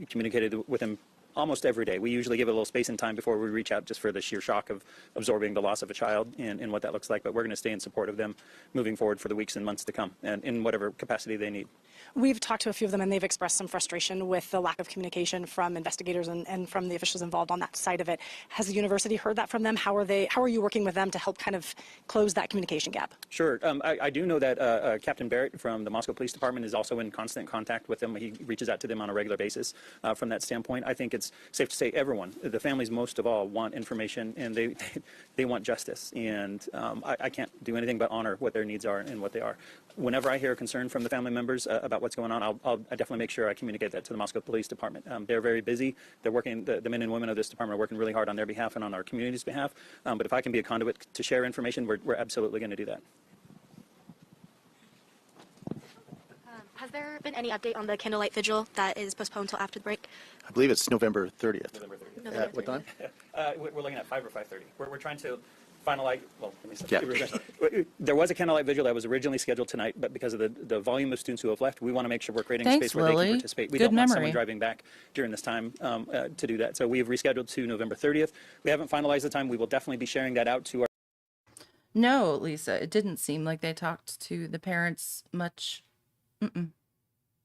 communicated with them almost every day. We usually give it a little space and time before we reach out, just for the sheer shock of absorbing the loss of a child and what that looks like. But we're going to stay in support of them moving forward for the weeks and months to come, and in whatever capacity they need. We've talked to a few of them, and they've expressed some frustration with the lack of communication from investigators and from the officials involved on that side of it. Has the university heard that from them? How are you working with them to help kind of close that communication gap? Sure. I do know that Captain Barrett from the Moscow Police Department is also in constant contact with them. He reaches out to them on a regular basis from that standpoint. I think it's safe to say everyone, the families most of all, want information, and they want justice. And I can't do anything but honor what their needs are and what they are. Whenever I hear a concern from the family members about what's going on, I definitely make sure I communicate that to the Moscow Police Department. They're very busy. They're working, the men and women of this department are working really hard on their behalf and on our community's behalf. But if I can be a conduit to share information, we're absolutely going to do that. Has there been any update on the candlelight vigil that is postponed until after the break? I believe it's November 30th. November 30th. November At what time? We're looking at 5 or 5:30. We're trying to finalize. Well, let me say. Yeah. There was a candlelight vigil that was originally scheduled tonight, but because of the volume of students who have left, we want to make sure we're creating a Thanks, space where Lily. they can participate. We Good don't want someone memory. driving back during this time to do that. So we have rescheduled to November 30th. We haven't finalized the time. We will definitely be sharing that out to our. No, Lisa, it didn't seem like they talked to the parents much.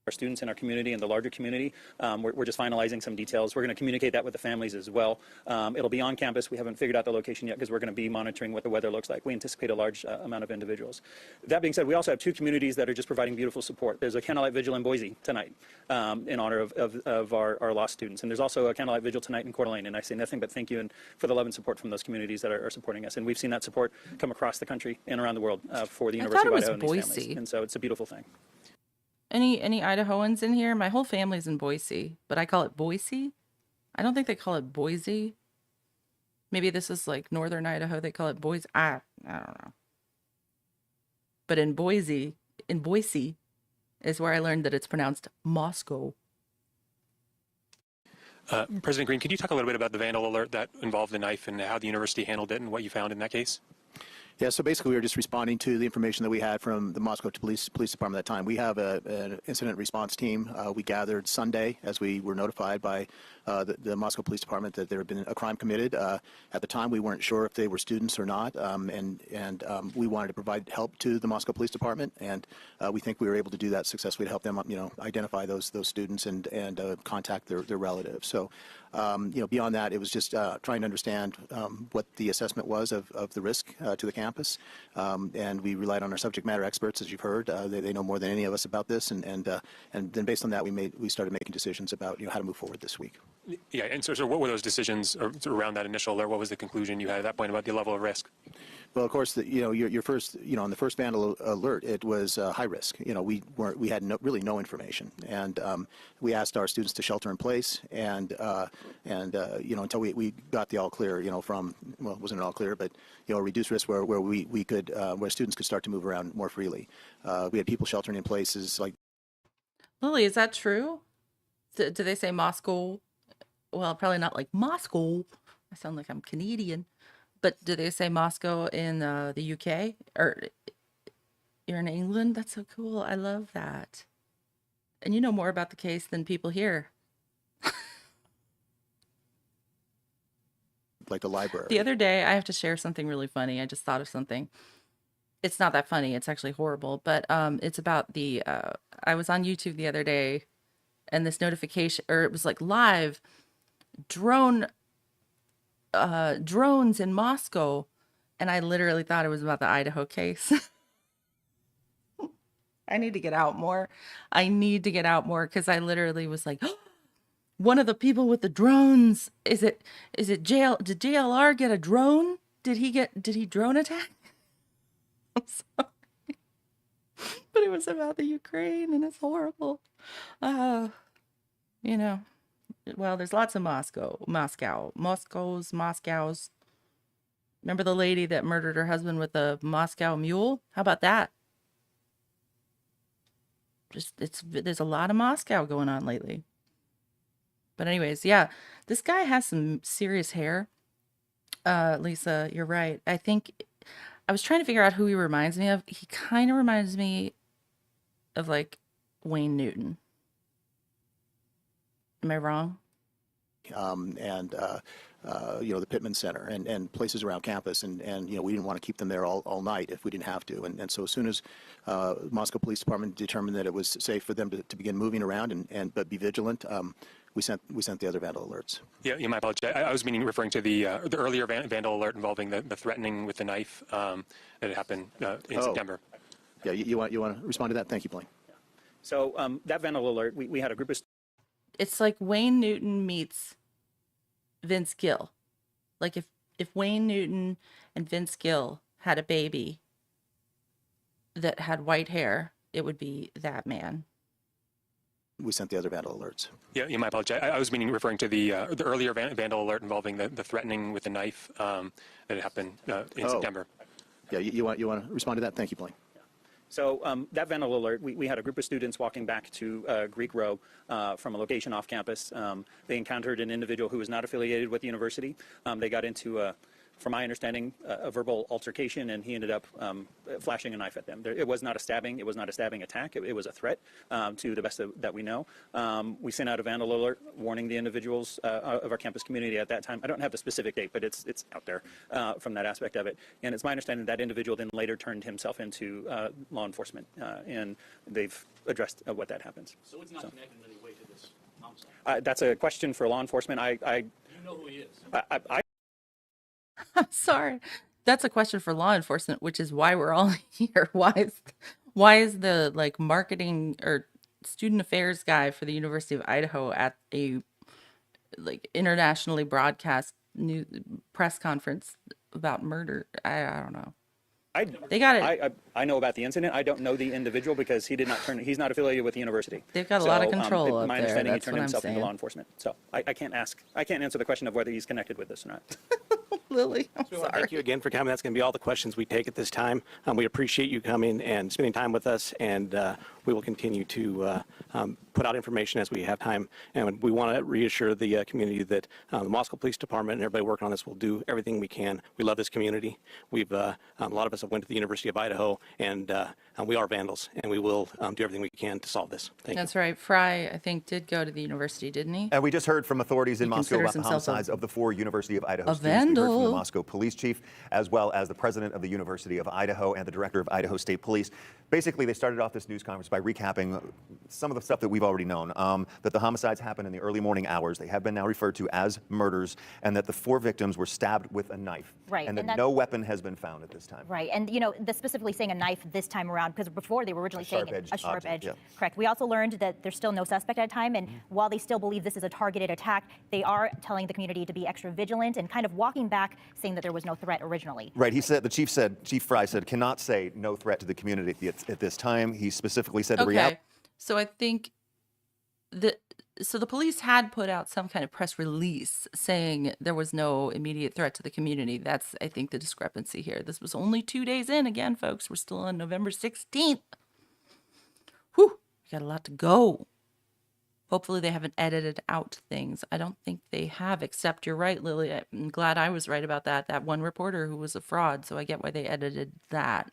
Our students in our community and the larger community. We're just finalizing some details. We're going to communicate that with the families as well. It'll be on campus. We haven't figured out the location yet because we're going to be monitoring what the weather looks like. We anticipate a large amount of individuals. That being said, we also have two communities that are just providing beautiful support. There's a candlelight vigil in Boise tonight in honor of our lost students. And there's also a candlelight vigil tonight in Coeur d'Alene. And I say nothing but thank you and for the love and support from those communities that are supporting us. And we've seen that support come across the country and around the world for the University of Idaho and these families. Boise. And so it's a beautiful thing. Any Idahoans in here? My whole family's in Boise, but I call it Boise. I don't think they call it Boise. Maybe this is like northern Idaho. They call it Boise. I don't know. But in Boise is where I learned that it's pronounced Moscow. President Green, could you talk a little bit about the vandal alert that involved the knife and how the university handled it and what you found in that case? Yeah, so basically we were just responding to the information that we had from the Moscow Police Department at that time. We have an incident response team. We gathered Sunday as we were notified by the Moscow Police Department that there had been a crime committed. At the time, we weren't sure if they were students or not, and we wanted to provide help to the Moscow Police Department, and we think we were able to do that successfully to help them, identify those students and contact their relatives. So, beyond that, it was just trying to understand what the assessment was of the risk to the campus, and we relied on our subject matter experts, as you've heard. They know more than any of us about this, and then based on that, we started making decisions about how to move forward this week. Yeah, and so what were those decisions around that initial alert? What was the conclusion you had at that point about the level of risk? Well, of course, your first, on the first vandal alert, it was high risk. We had really no information, and we asked our students to shelter in place, and until we got the all clear, from, well, it wasn't an all clear, but reduced risk where we could where students could start to move around more freely. We had people sheltering in places like. Lily, is that true? Do they say Moscow? Well, probably not like Moscow. I sound like I'm Canadian. But do they say Moscow in the UK? Or you're in England? That's so cool. I love that. And you know more about the case than people here. Like the library. The other day, I have to share something really funny. I just thought of something. It's not that funny. It's actually horrible. But it's about the, I was on YouTube the other day, and this notification, or it was like live, drones in Moscow, and I literally thought it was about the Idaho case. I need to get out more. I need to get out more because I literally was like, oh, one of the people with the drones, is it did JLR get a drone? Did he drone attack? I'm sorry. But it was about the Ukraine, and it's horrible. Well, there's lots of Moscows. Remember the lady that murdered her husband with a Moscow mule? How about that? There's a lot of Moscow going on lately. But anyways, yeah, this guy has some serious hair. Lisa, you're right. I think I was trying to figure out who he reminds me of. He kind of reminds me of like Wayne Newton. Am I wrong? The Pittman Center and places around campus, and we didn't want to keep them there all night if we didn't have to. And so as soon as Moscow Police Department determined that it was safe for them to begin moving around but be vigilant, we sent the other vandal alerts. Yeah, my apologies. I was referring to the earlier vandal alert involving the threatening with the knife that had happened in September. Yeah, you want to respond to that? Thank you, Blaine. So that vandal alert, we had a group of. It's like Wayne Newton meets Vince Gill. Like if Wayne Newton and Vince Gill had a baby that had white hair, it would be that man. We sent the other vandal alerts. Yeah, my apologies. I was referring to the earlier vandal alert involving the threatening with the knife that had happened in September. Yeah, you want to respond to that? Thank you, Blaine. So that vandal alert, we had a group of students walking back to Greek Row from a location off campus. They encountered an individual who was not affiliated with the university. They got into, from my understanding, a verbal altercation, and he ended up flashing a knife at them. It was not a stabbing. It was not a stabbing attack. It was a threat, to the best that we know. We sent out a vandal alert warning the individuals of our campus community at that time. I don't have the specific date, but it's out there from that aspect of it. And it's my understanding that individual then later turned himself into law enforcement, and they've addressed what that happens. So it's not connected in any way to this homicide? That's a question for law enforcement. You know who he is? I'm sorry. That's a question for law enforcement, which is why we're all here. Why is the like marketing or student affairs guy for the University of Idaho at a like internationally broadcast news press conference about murder? I don't know. They got it. I know about the incident. I don't know the individual because he did not turn. He's not affiliated with the university. They've got a lot of control up my there. understanding, That's he turned what I'm himself into saying. law enforcement. So I can't answer the question of whether he's connected with this or not. Lily, I'm So sorry. thank you again for coming. That's going to be all the questions we take at this time. We appreciate you coming and spending time with us, and we will continue to put out information as we have time. And we want to reassure the community that the Moscow Police Department and everybody working on this will do everything we can. We love this community. We've a lot of us have went to the University of Idaho, and we are vandals, and we will do everything we can to solve this. Thank you. That's right. Fry, I think, did go to the university, didn't he? And we just heard from authorities in He Moscow about considers the himself homicides of the 4 University of Idaho a students. We heard from the vandal. Moscow police chief, as well as the president of the University of Idaho and the director of Idaho State Police. Basically, they started off this news conference by recapping some of the stuff that we've already known, that the homicides happened in the early morning hours. They have been now referred to as murders, and that the 4 victims were stabbed with a knife. Right, And that and no weapon has been found at this time. Right, and the specifically saying a knife this time around, because before they were originally saying a sharp object, edge. yeah. Correct. We also learned that there's still no suspect at a time, and while they still believe this is a targeted attack, they are telling the community to be extra vigilant and kind of walking back, saying that there was no threat originally. Right, Chief Fry said, cannot say no threat to the community at this time. He specifically said the reality. So I think the police had put out some kind of press release saying there was no immediate threat to the community. That's, I think, the discrepancy here. This was only 2 days in. Again, folks, we're still on November 16th. Whew, we got a lot to go. Hopefully they haven't edited out things. I don't think they have, except you're right, Lily. I'm glad I was right about that. That one reporter who was a fraud, so I get why they edited that.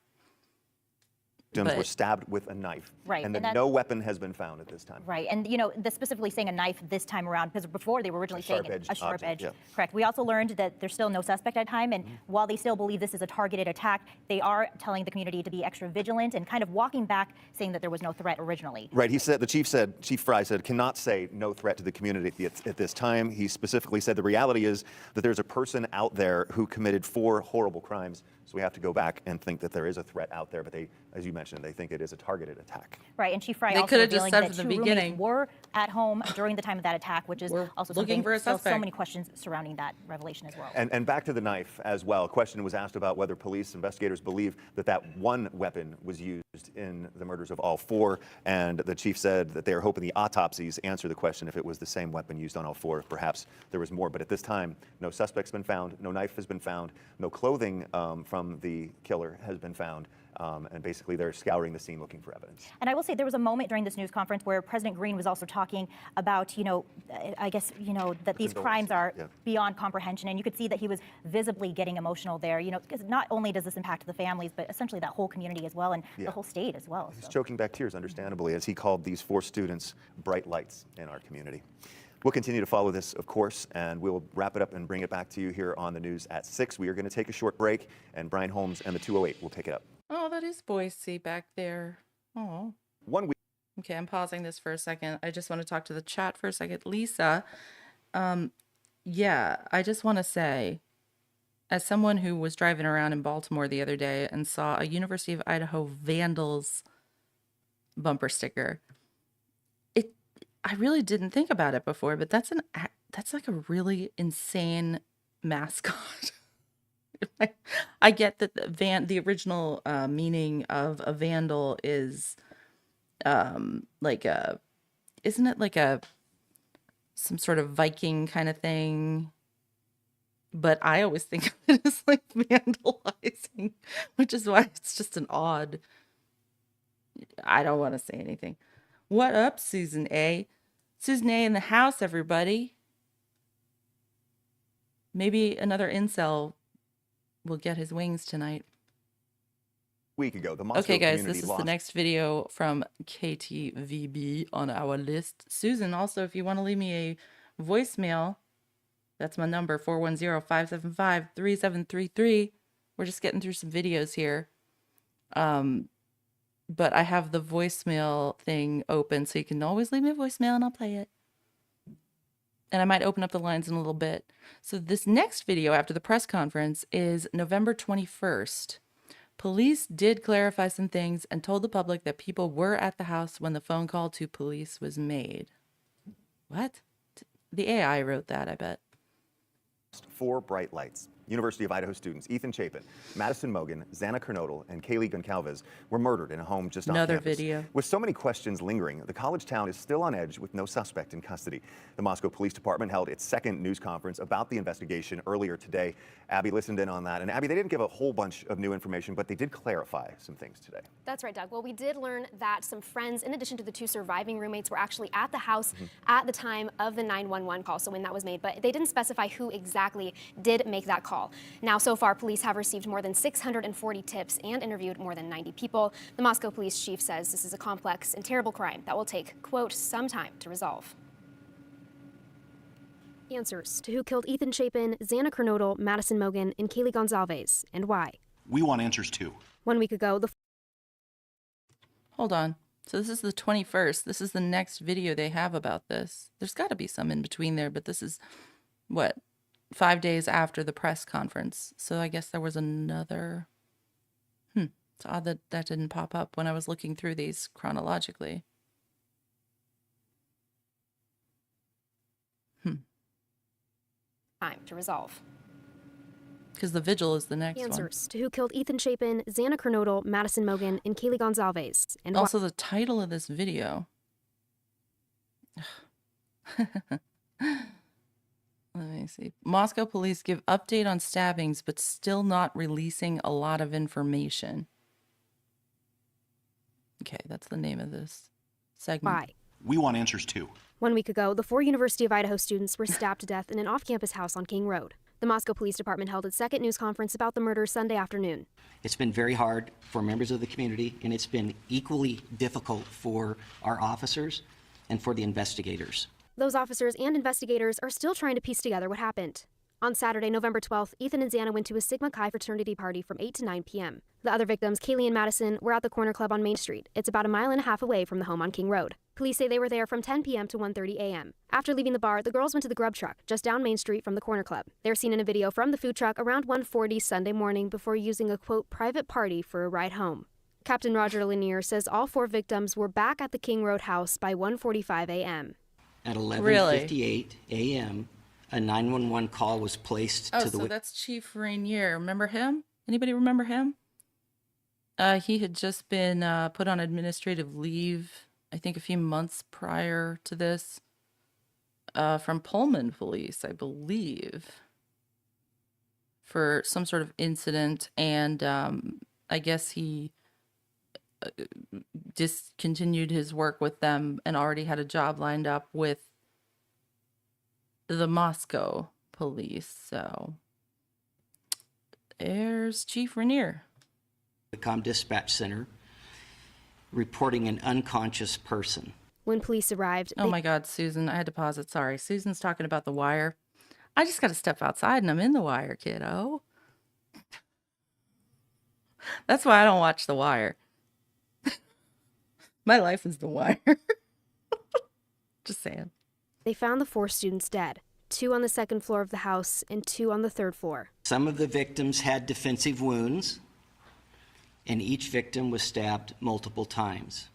Victims were stabbed with a knife. Right, And and that that- no weapon has been found at this time. Right, and the specifically saying a knife this time around, because before they were originally saying a sharp object, edge. yeah. Correct. We also learned that there's still no suspect at a time, and while they still believe this is a targeted attack, they are telling the community to be extra vigilant and kind of walking back, saying that there was no threat originally. Right, Chief Fry said, cannot say no threat to the community at this time. He specifically said the reality is that there's a person out there who committed 4 horrible crimes. So we have to go back and think that there is a threat out there, but they, as you mentioned, they think it is a targeted attack. Right, and Chief Fry They also could have just revealing said that from 2 the roommates beginning. were at home during the time of that attack, which is We're also looking something, for a still so suspect. many questions surrounding that revelation as well. And back to the knife as well. A question was asked about whether police investigators believe that one weapon was used in the murders of all 4, and the chief said that they are hoping the autopsies answer the question if it was the same weapon used on all 4. Perhaps there was more, but at this time, no suspect's been found, no knife has been found, no clothing from the killer has been found, and basically they're scouring the scene looking for evidence. And I will say there was a moment during this news conference where President Green was also talking about, I guess, that these crimes are beyond comprehension. And you could see that he was visibly getting emotional there, because not only does this impact the families, but essentially that whole community as well and the whole state as well. He's choking back tears, understandably, as he called these 4 students bright lights in our community. We'll continue to follow this, of course, and we'll wrap it up and bring it back to you here on the news at 6. We are going to take a short break, and Brian Holmes and the 208 will pick it up. Oh, that is Boise back there. Oh. 1 week. Okay, I'm pausing this for a second. I just want to talk to the chat for a second. Lisa, yeah, I just want to say, as someone who was driving around in Baltimore the other day and saw a University of Idaho Vandals bumper sticker, I really didn't think about it before, but that's like a really insane mascot. I get that the original meaning of a vandal is isn't it like some sort of Viking kind of thing? But I always think of it as like vandalizing, which is why it's just an odd. I don't want to say anything. What up, Susan A? Susan A in the house, everybody. Maybe another incel will get his wings tonight. Week ago, the Moscow Okay, guys, community this is lost. the next video from KTVB on our list. Susan, also, if you want to leave me a voicemail, that's my number, 410-575-3733. We're just getting through some videos here. But I have the voicemail thing open, so you can always leave me a voicemail and I'll play it. And I might open up the lines in a little bit. So this next video after the press conference is November 21st. Police did clarify some things and told the public that people were at the house when the phone call to police was made. What? The AI wrote that, I bet. 4 bright lights. University of Idaho students Ethan Chapin, Madison Mogan, Xana Kernodle, and Kaylee Goncalves were murdered in a home just off Another campus. video. With so many questions lingering, the college town is still on edge with no suspect in custody. The Moscow Police Department held its second news conference about the investigation earlier today. Abby listened in on that. And Abby, they didn't give a whole bunch of new information, but they did clarify some things today. That's right, Doug. Well, we did learn that some friends, in addition to the 2 surviving roommates, were actually at the house at the time of the 911 call, so when that was made, but they didn't specify who exactly did make that call. Now, so far, police have received more than 640 tips and interviewed more than 90 people. The Moscow police chief says this is a complex and terrible crime that will take, quote, some time to resolve. Answers to who killed Ethan Chapin, Xana Kernodle, Madison Mogan, and Kaylee Goncalves, and why. We want answers too. 1 week ago, the Hold on. So this is the 21st. This is the next video they have about this. There's got to be some in between there, but this is, what, 5 days after the press conference. So I guess there was another. It's odd that that didn't pop up when I was looking through these chronologically. Time to resolve. Because the vigil is the next Answers to who killed Ethan Chapin, Xana Kernodle, Madison Mogen, and Kaylee Gonzalez. And one. Also, the title of this video. Let me see. Moscow police give update on stabbings, but still not releasing a lot of information. Okay, that's the name of this segment. Why? We want answers too. 1 week ago, the 4 University of Idaho students were stabbed to death in an off-campus house on King Road. The Moscow Police Department held its second news conference about the murder Sunday afternoon. It's been very hard for members of the community, and it's been equally difficult for our officers and for the investigators. Those officers and investigators are still trying to piece together what happened. On Saturday, November 12th, Ethan and Xana went to a Sigma Chi fraternity party from 8 to 9 p.m. The other victims, Kaylee and Madison, were at the Corner Club on Main Street. It's about 1.5 miles away from the home on King Road. Police say they were there from 10 p.m. to 1:30 a.m. After leaving the bar, the girls went to the Grub Truck, just down Main Street from the Corner Club. They're seen in a video from the food truck around 1:40 Sunday morning before using a, quote, private party for a ride home. Captain Roger Lanier says all 4 victims were back at the King Road house by 1:45 a.m. At 11:58 a.m., a 911 call was placed to the... Oh, so that's Chief Rainier. Remember him? Anybody remember him? He had just been put on administrative leave, I think a few months prior to this, from Pullman Police, I believe, for some sort of incident. And I guess he discontinued his work with them and already had a job lined up with the Moscow police. So there's Chief Rainier. The Com Dispatch Center reporting an unconscious person. When police arrived... Oh my God, Susan, I had to pause it. Sorry. Susan's talking about The Wire. I just got to step outside and I'm in The Wire, kiddo. That's why I don't watch The Wire. My life is The Wire. Just saying. They found the 4 students dead, 2 on the second floor of the house and 2 on the third floor. Some of the victims had defensive wounds, and each victim was stabbed multiple times.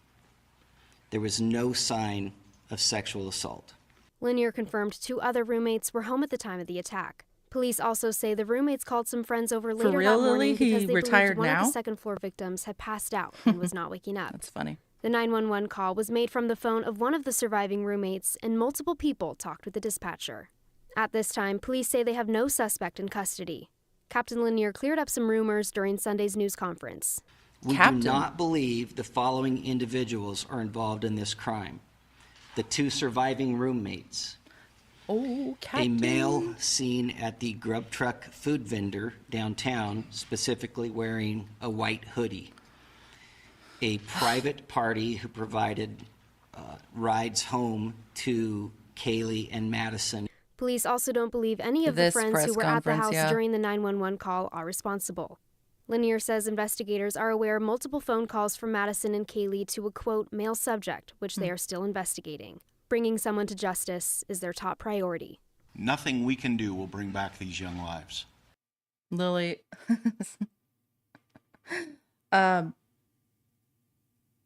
There was no sign of sexual assault. Lanier confirmed 2 other roommates were home at the time of the attack. Police also say the roommates called some friends over later real, that morning Lily? because He they retired believed one now? of the second floor victims had passed out and was not waking up. That's funny. The 911 call was made from the phone of one of the surviving roommates, and multiple people talked with the dispatcher. At this time, police say they have no suspect in custody. Captain Lanier cleared up some rumors during Sunday's news conference. We do not believe the following individuals are involved in this crime. The 2 surviving roommates. Oh, A male seen at the Grub Truck food vendor downtown, specifically wearing a white hoodie. A private party who provided rides home to Kaylee and Madison. Police also don't believe any of the This friends press who were at the conference, house yeah. during the 911 call are responsible. Lanier says investigators are aware of multiple phone calls from Madison and Kaylee to a, quote, male subject, which they are still investigating. Bringing someone to justice is their top priority. Nothing we can do will bring back these young lives. Lily.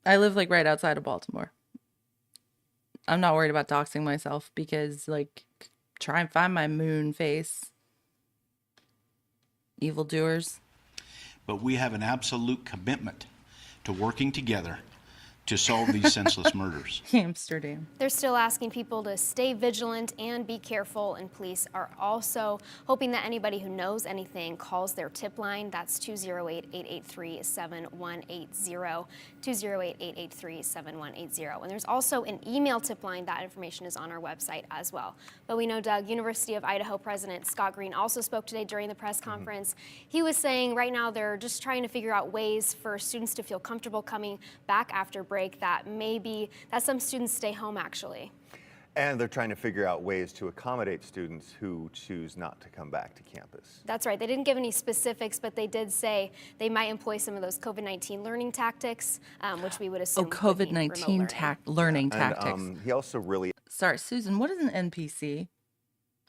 I live like right outside of Baltimore. I'm not worried about doxing myself because like try and find my moon face. Evildoers. But we have an absolute commitment to working together to solve these senseless murders. Amsterdam. They're still asking people to stay vigilant and be careful, and police are also hoping that anybody who knows anything calls their tip line. That's 208-883-7180, 208-883-7180. And there's also an email tip line. That information is on our website as well. But we know, Doug, University of Idaho President Scott Green also spoke today during the press conference. He was saying right now they're just trying to figure out ways for students to feel comfortable coming back after break, that maybe that some students stay home actually. And they're trying to figure out ways to accommodate students who choose not to come back to campus. That's right. They didn't give any specifics, but they did say they might employ some of those COVID-19 learning tactics, which we would assume. Oh, COVID-19 learning tactics. He also really. Sorry, Susan, what is an NPC?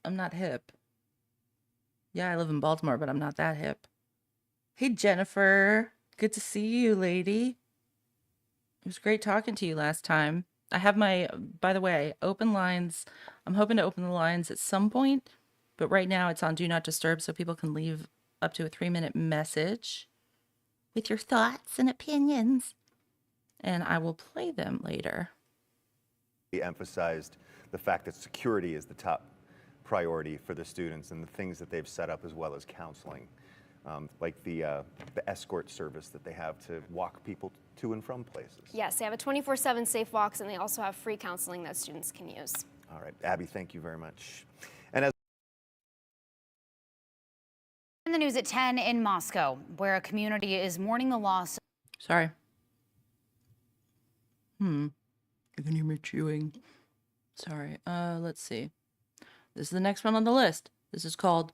I'm not hip. Yeah, I live in Baltimore, but I'm not that hip. Hey, Jennifer. Good to see you, lady. It was great talking to you last time. I have my, by the way, open lines. I'm hoping to open the lines at some point, but right now it's on Do Not Disturb, so people can leave up to a 3-minute message with your thoughts and opinions, and I will play them later. He emphasized the fact that security is the top priority for the students and the things that they've set up, as well as counseling, like the escort service that they have to walk people to and from places. Yes, they have a 24/7 Safe Walks, and they also have free counseling that students can use. All right, Abby, thank you very much. And as In the news at 10 in Moscow, where a community is mourning the loss. Sorry. You can hear me chewing. Sorry. Let's see. This is the next one on the list. This is called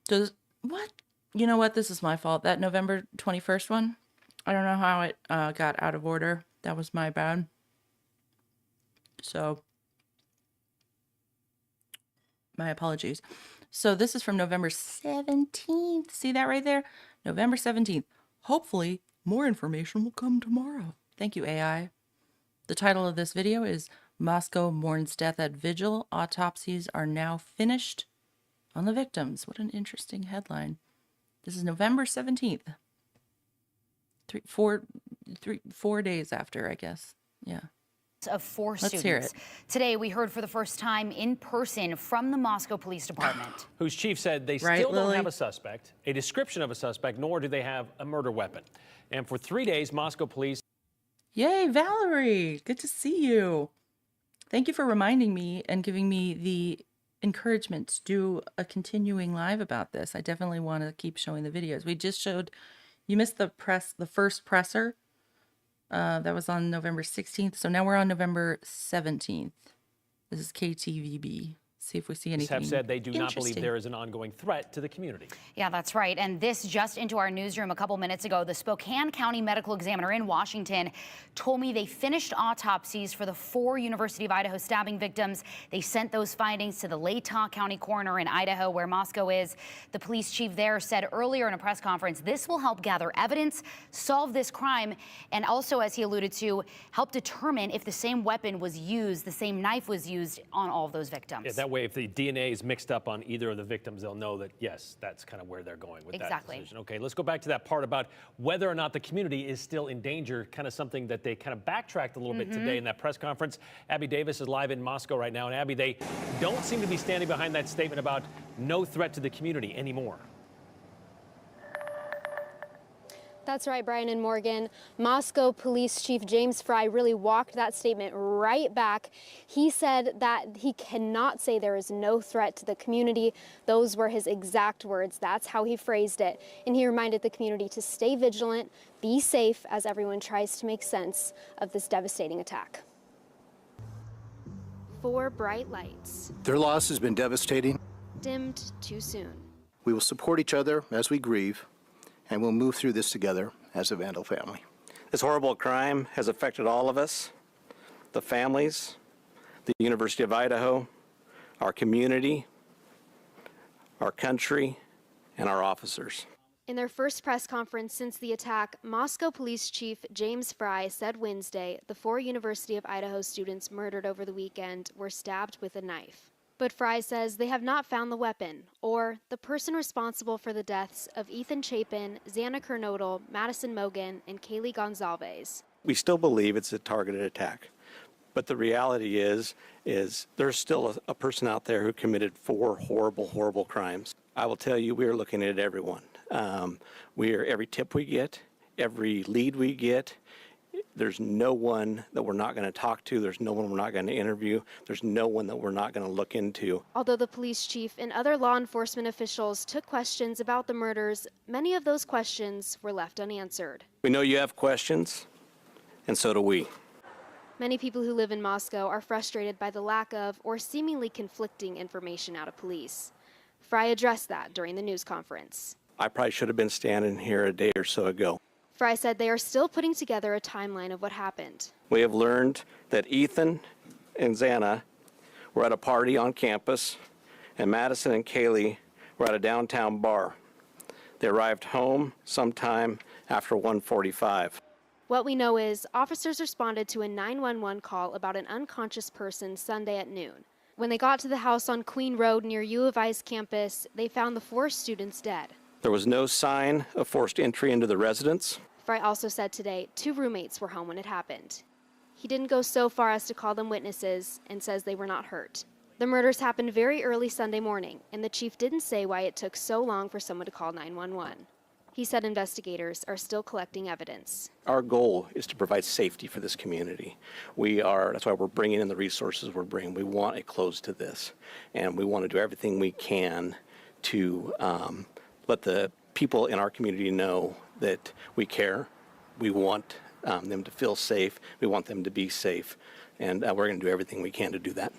What? You know what? This is my fault. That November 21st one, I don't know how it got out of order. That was my bad. So, my apologies. So, this is from November 17th. See that right there? November 17th. Hopefully, more information will come tomorrow. Thank you, AI. The title of this video is Moscow Mourns Death at Vigil. Autopsies are now finished on the victims. What an interesting headline. This is November 17th. 4 days after, I guess. Yeah. Of 4 Let's hear students. it. Today, we heard for the first time in person from the Moscow Police Department. Whose chief said they still don't have a suspect, a description of a suspect, nor do they have a murder weapon. And for 3 days, Moscow police. Yay, Valerie. Good to see you. Thank you for reminding me and giving me the encouragement to do a continuing live about this. I definitely want to keep showing the videos. We just showed, you missed the first presser. That was on November 16th. So now we're on November 17th. This is KTVB. See if we see anything. Have said they do not believe interesting. there is an ongoing threat to the community. Yeah, that's right. And this just into our newsroom a couple minutes ago. The Spokane County Medical Examiner in Washington told me they finished autopsies for the 4 University of Idaho stabbing victims. They sent those findings to the Latah County coroner in Idaho, where Moscow is. The police chief there said earlier in a press conference, this will help gather evidence, solve this crime, and also, as he alluded to, help determine if the same weapon was used, the same knife was used on all of those victims. Yeah, that way, if the DNA is mixed up on either of the victims, they'll know that, yes, that's kind of where they're going with that decision. Okay, let's go back to that part about whether or not the community is still in danger, kind of something that they kind of backtracked a little bit today in that press conference. Abby Davis is live in Moscow right now. And Abby, they don't seem to be standing behind that statement about no threat to the community anymore. That's right, Brian and Morgan. Moscow Police Chief James Fry really walked that statement right back. He said that he cannot say there is no threat to the community. Those were his exact words. That's how he phrased it. And he reminded the community to stay vigilant, be safe as everyone tries to make sense of this devastating attack. 4 bright lights. Their loss has been devastating. Dimmed too soon. We will support each other as we grieve, and we'll move through this together as a Vandal family. This horrible crime has affected all of us, the families, the University of Idaho, our community, our country, and our officers. In their first press conference since the attack, Moscow Police Chief James Fry said Wednesday the 4 University of Idaho students murdered over the weekend were stabbed with a knife. But Fry says they have not found the weapon or the person responsible for the deaths of Ethan Chapin, Xana Kernodle, Madison Mogan, and Kaylee Gonzalez. We still believe it's a targeted attack, but the reality is there's still a person out there who committed 4 horrible, horrible crimes. I will tell you, we are looking at everyone. Every tip we get, every lead we get, there's no one that we're not going to talk to. There's no one we're not going to interview. There's no one that we're not going to look into. Although the police chief and other law enforcement officials took questions about the murders, many of those questions were left unanswered. We know you have questions, and so do we. Many people who live in Moscow are frustrated by the lack of or seemingly conflicting information out of police. Fry addressed that during the news conference. I probably should have been standing here a day or so ago. Fry said they are still putting together a timeline of what happened. We have learned that Ethan and Xana were at a party on campus, and Madison and Kaylee were at a downtown bar. They arrived home sometime after 1:45. What we know is officers responded to a 911 call about an unconscious person Sunday at noon. When they got to the house on Queen Road near U of I's campus, they found the 4 students dead. There was no sign of forced entry into the residence. Fry also said today 2 roommates were home when it happened. He didn't go so far as to call them witnesses and says they were not hurt. The murders happened very early Sunday morning, and the chief didn't say why it took so long for someone to call 911. He said investigators are still collecting evidence. Our goal is to provide safety for this community. That's why we're bringing in the resources we're bringing. We want a close to this, and we want to do everything we can to let the people in our community know that we care. We want them to feel safe. We want them to be safe, and we're going to do everything we can to do that.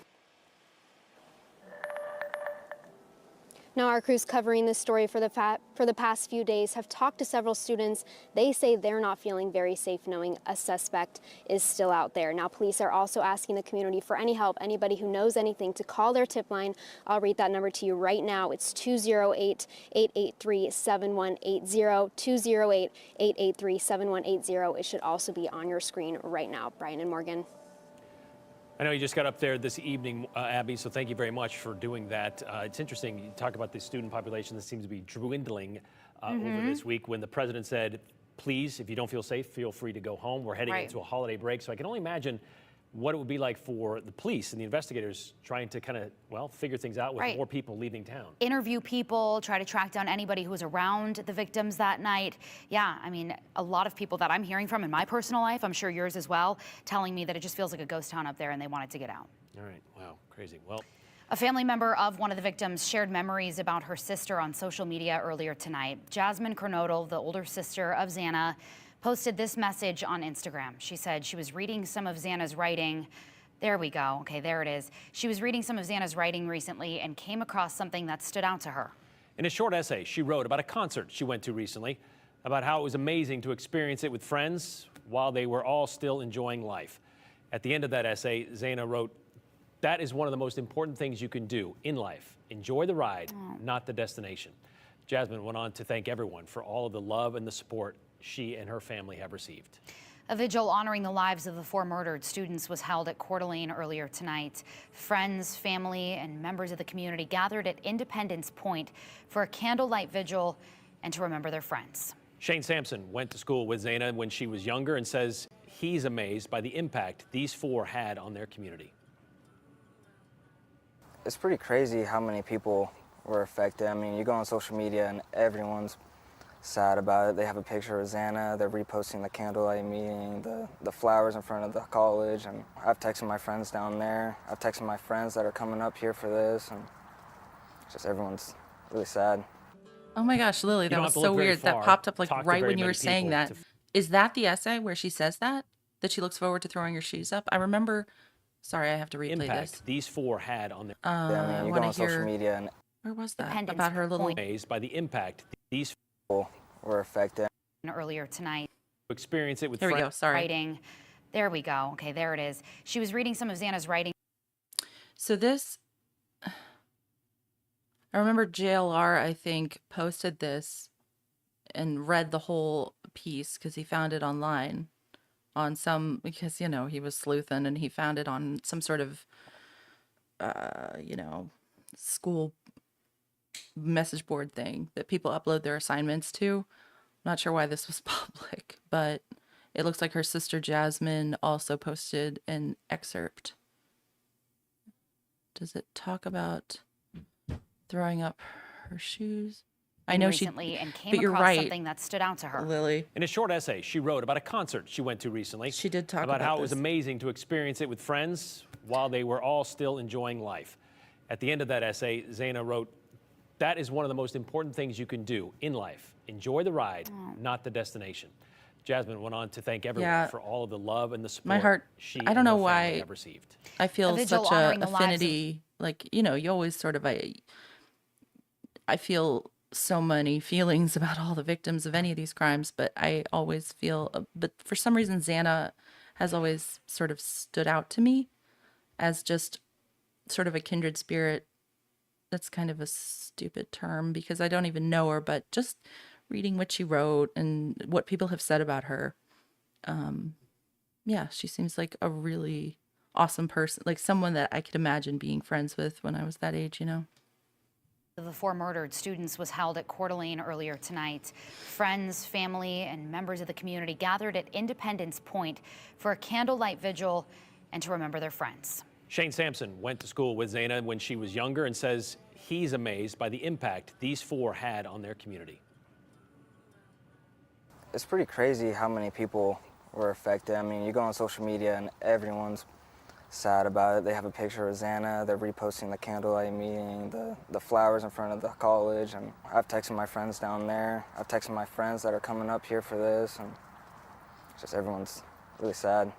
Now, our crews covering this story for the past few days have talked to several students. They say they're not feeling very safe knowing a suspect is still out there. Now, police are also asking the community for any help, anybody who knows anything, to call their tip line. I'll read that number to you right now. It's 208-883-7180, 208-883-7180. It should also be on your screen right now. Brian and Morgan. I know you just got up there this evening, Abby, so thank you very much for doing that. It's interesting, you talk about the student population that seems to be dwindling over this week when the president said, please, if you don't feel safe, feel free to go home. We're heading into a holiday break, so I can only imagine what it would be like for the police and the investigators trying to kind of, well, figure things out with more people leaving town. Interview people, try to track down anybody who was around the victims that night. Yeah, I mean, a lot of people that I'm hearing from in my personal life, I'm sure yours as well, telling me that it just feels like a ghost town up there and they wanted to get out. All right, wow, crazy. Well, a family member of one of the victims shared memories about her sister on social media earlier tonight. Jasmine Kernodle, the older sister of Xana, posted this message on Instagram. She said she was reading some of Xana's writing. There we go. Okay, there it is. She was reading some of Xana's writing recently and came across something that stood out to her. In a short essay, she wrote about a concert she went to recently, about how it was amazing to experience it with friends while they were all still enjoying life. At the end of that essay, Xana wrote, "That is one of the most important things you can do in life. Enjoy the ride, not the destination." Jasmine went on to thank everyone for all of the love and the support she and her family have received. A vigil honoring the lives of the 4 murdered students was held at Coeur d'Alene earlier tonight. Friends, family, and members of the community gathered at Independence Point for a candlelight vigil and to remember their friends. Shane Sampson went to school with Xana when she was younger and says he's amazed by the impact these 4 had on their community. It's pretty crazy how many people were affected. I mean, you go on social media and everyone's sad about it. They have a picture of Xana, they're reposting the candlelight meeting, the flowers in front of the college, and I've texted my friends down there. I've texted my friends that are coming up here for this, and just everyone's really sad. Oh my gosh, Lily, that was so weird. That popped up like right when you were saying that. Is that the essay where she says that she looks forward to throwing her shoes up? I remember, sorry, I have to replay this. These 4 had on their I mean, you go on social media and where was that? About her little amazed by the impact these people were affected. Earlier tonight. Experience it with There we go, sorry. Writing. There we go. Okay, there it is. She was reading some of Xana's writing. So this, I remember JLR, I think, posted this and read the whole piece because he found it online on because, you know, he was sleuthing and he found it on some sort of, you know, school message board thing that people upload their assignments to. Not sure why this was public, but it looks like her sister Jasmine also posted an excerpt. Does it talk about throwing up her shoes? I know recently and came but you're across right, something that stood out to her. Lily. In a short essay, she wrote about a concert she went to recently. She did talk about how it this. was amazing to experience it with friends while they were all still enjoying life. At the end of that essay, Xana wrote, "That is one of the most important things you can do in life. Enjoy the ride, not the destination." Jasmine went on to thank everyone Yeah. for all of the love and the support My heart, she I and don't know her family why have received. I feel vigil such a honoring the lives of- affinity. Like, you know, you always sort of, I feel so many feelings about all the victims of any of these crimes, but I always feel, but for some reason, Xana has always sort of stood out to me as just sort of a kindred spirit. That's kind of a stupid term because I don't even know her, but just reading what she wrote and what people have said about her. Yeah, she seems like a really awesome person, like someone that I could imagine being friends with when I was that age, you know? The 4 murdered students was held at Coeur d'Alene earlier tonight. Friends, family, and members of the community gathered at Independence Point for a candlelight vigil and to remember their friends. Shane Sampson went to school with Xana when she was younger and says he's amazed by the impact these 4 had on their community. It's pretty crazy how many people were affected. I mean, you go on social media and everyone's sad about it. They have a picture of Xana, they're reposting the candlelight meeting, the flowers in front of the college, and I've texted my friends down there. I've texted my friends that are coming up here for this, and just everyone's really sad.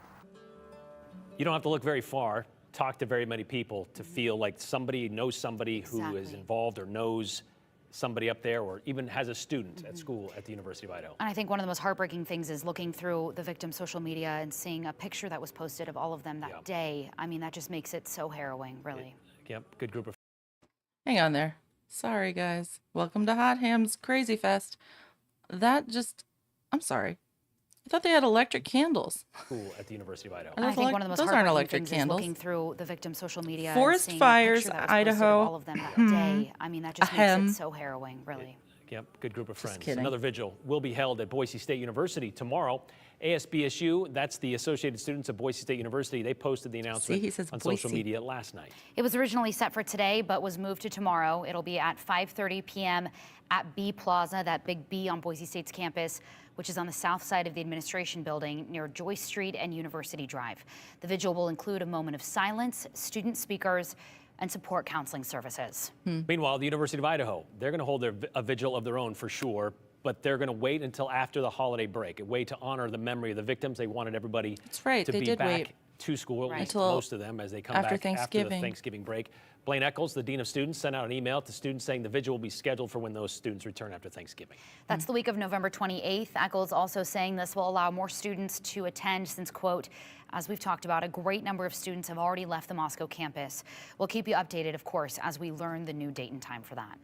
You don't have to look very far, talk to very many people to feel like somebody knows somebody who is involved or knows somebody up there or even has a student at school at the University of Idaho. And I think one of the most heartbreaking things is looking through the victim's social media and seeing a picture that was posted of all of them that day. I mean, that just makes it so harrowing, really. Yep, good group of. Hang on there. Sorry, guys. Welcome to Hot Ham's Crazy Fest. I'm sorry. I thought they had electric candles. School at the University of Idaho. And I think one of the most those aren't heartbreaking electric things candles. is looking through the victim's social media Forest and seeing fires, a picture that was posted Idaho. of all of them that day. I mean, that just makes it so harrowing, really. Yep, good group of friends. kidding. Another vigil will be held at Boise State University tomorrow. ASBSU, that's the Associated Students of Boise State University, they posted the announcement he says on social Boise. media last night. It was originally set for today, but was moved to tomorrow. It'll be at 5:30 p.m. at B Plaza, that big B on Boise State's campus, which is on the south side of the administration building near Joyce Street and University Drive. The vigil will include a moment of silence, student speakers, and support counseling services. Meanwhile, the University of Idaho, they're going to hold a vigil of their own for sure, but they're going to wait until after the holiday break, a way to honor the memory of the victims. They wanted everybody right, to they be did back wait to school, at least until most of them, as they come after back after the Thanksgiving. Thanksgiving break. Blaine Eccles, the Dean of Students, sent out an email to students saying the vigil will be scheduled for when those students return after Thanksgiving. That's the week of November 28th. Eccles also saying this will allow more students to attend since, quote, as we've talked about, a great number of students have already left the Moscow campus. We'll keep you updated, of course, as we learn the new date and time for that.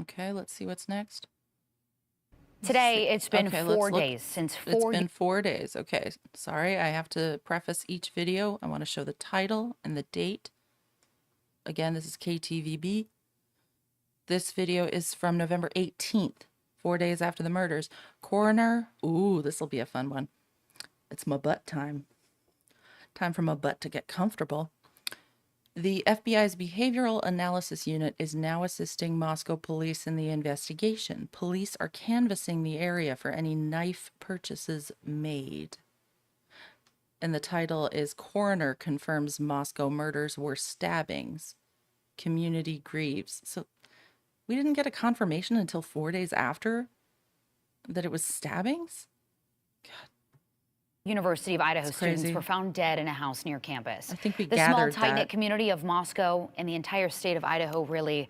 Okay, let's see what's next. Today, it's been Okay, 4 let's look. days since It's been 4 days. Okay, sorry, I have to preface each video. I want to show the title and the date. Again, this is KTVB. This video is from November 18th, 4 days after the murders. Coroner, ooh, this will be a fun one. It's my butt time. Time for my butt to get comfortable. The FBI's Behavioral Analysis Unit is now assisting Moscow police in the investigation. Police are canvassing the area for any knife purchases made. And the title is Coroner Confirms Moscow Murders Were Stabbings. Community Grieves. So we didn't get a confirmation until 4 days after that it was stabbings? University of Idaho That's students crazy. were found dead in a house near campus. I think we The small, gathered tight-knit that. community of Moscow and the entire state of Idaho really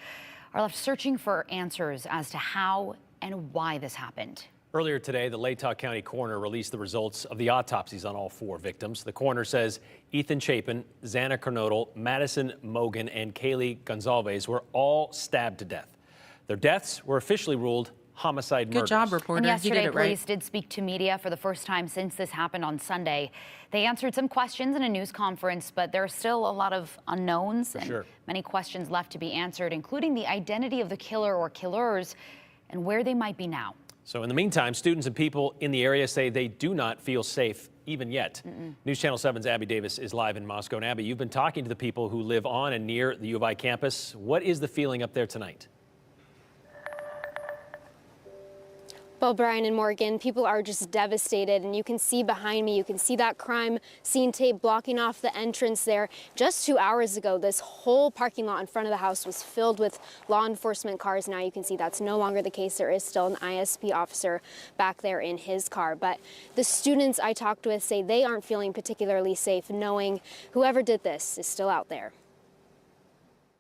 are left searching for answers as to how and why this happened. Earlier today, the Latah County coroner released the results of the autopsies on all 4 victims. The coroner says Ethan Chapin, Xana Kernodle, Madison Mogan, and Kaylee Gonzalez were all stabbed to death. Their deaths were officially ruled homicide murders. Good job, reporter. And You yesterday, did it right. police did speak to media for the first time since this happened on Sunday. They answered some questions in a news conference, but there are still a lot of unknowns and many questions left to be answered, including the identity of the killer or killers and where they might be now. So in the meantime, students and people in the area say they do not feel safe even yet. News Channel 7's Abby Davis is live in Moscow. And Abby, you've been talking to the people who live on and near the U of I campus. What is the feeling up there tonight? Well, Brian and Morgan, people are just devastated, and you can see behind me, you can see that crime scene tape blocking off the entrance there. Just 2 hours ago, this whole parking lot in front of the house was filled with law enforcement cars. Now you can see that's no longer the case. There is still an ISP officer back there in his car. But the students I talked with say they aren't feeling particularly safe knowing whoever did this is still out there.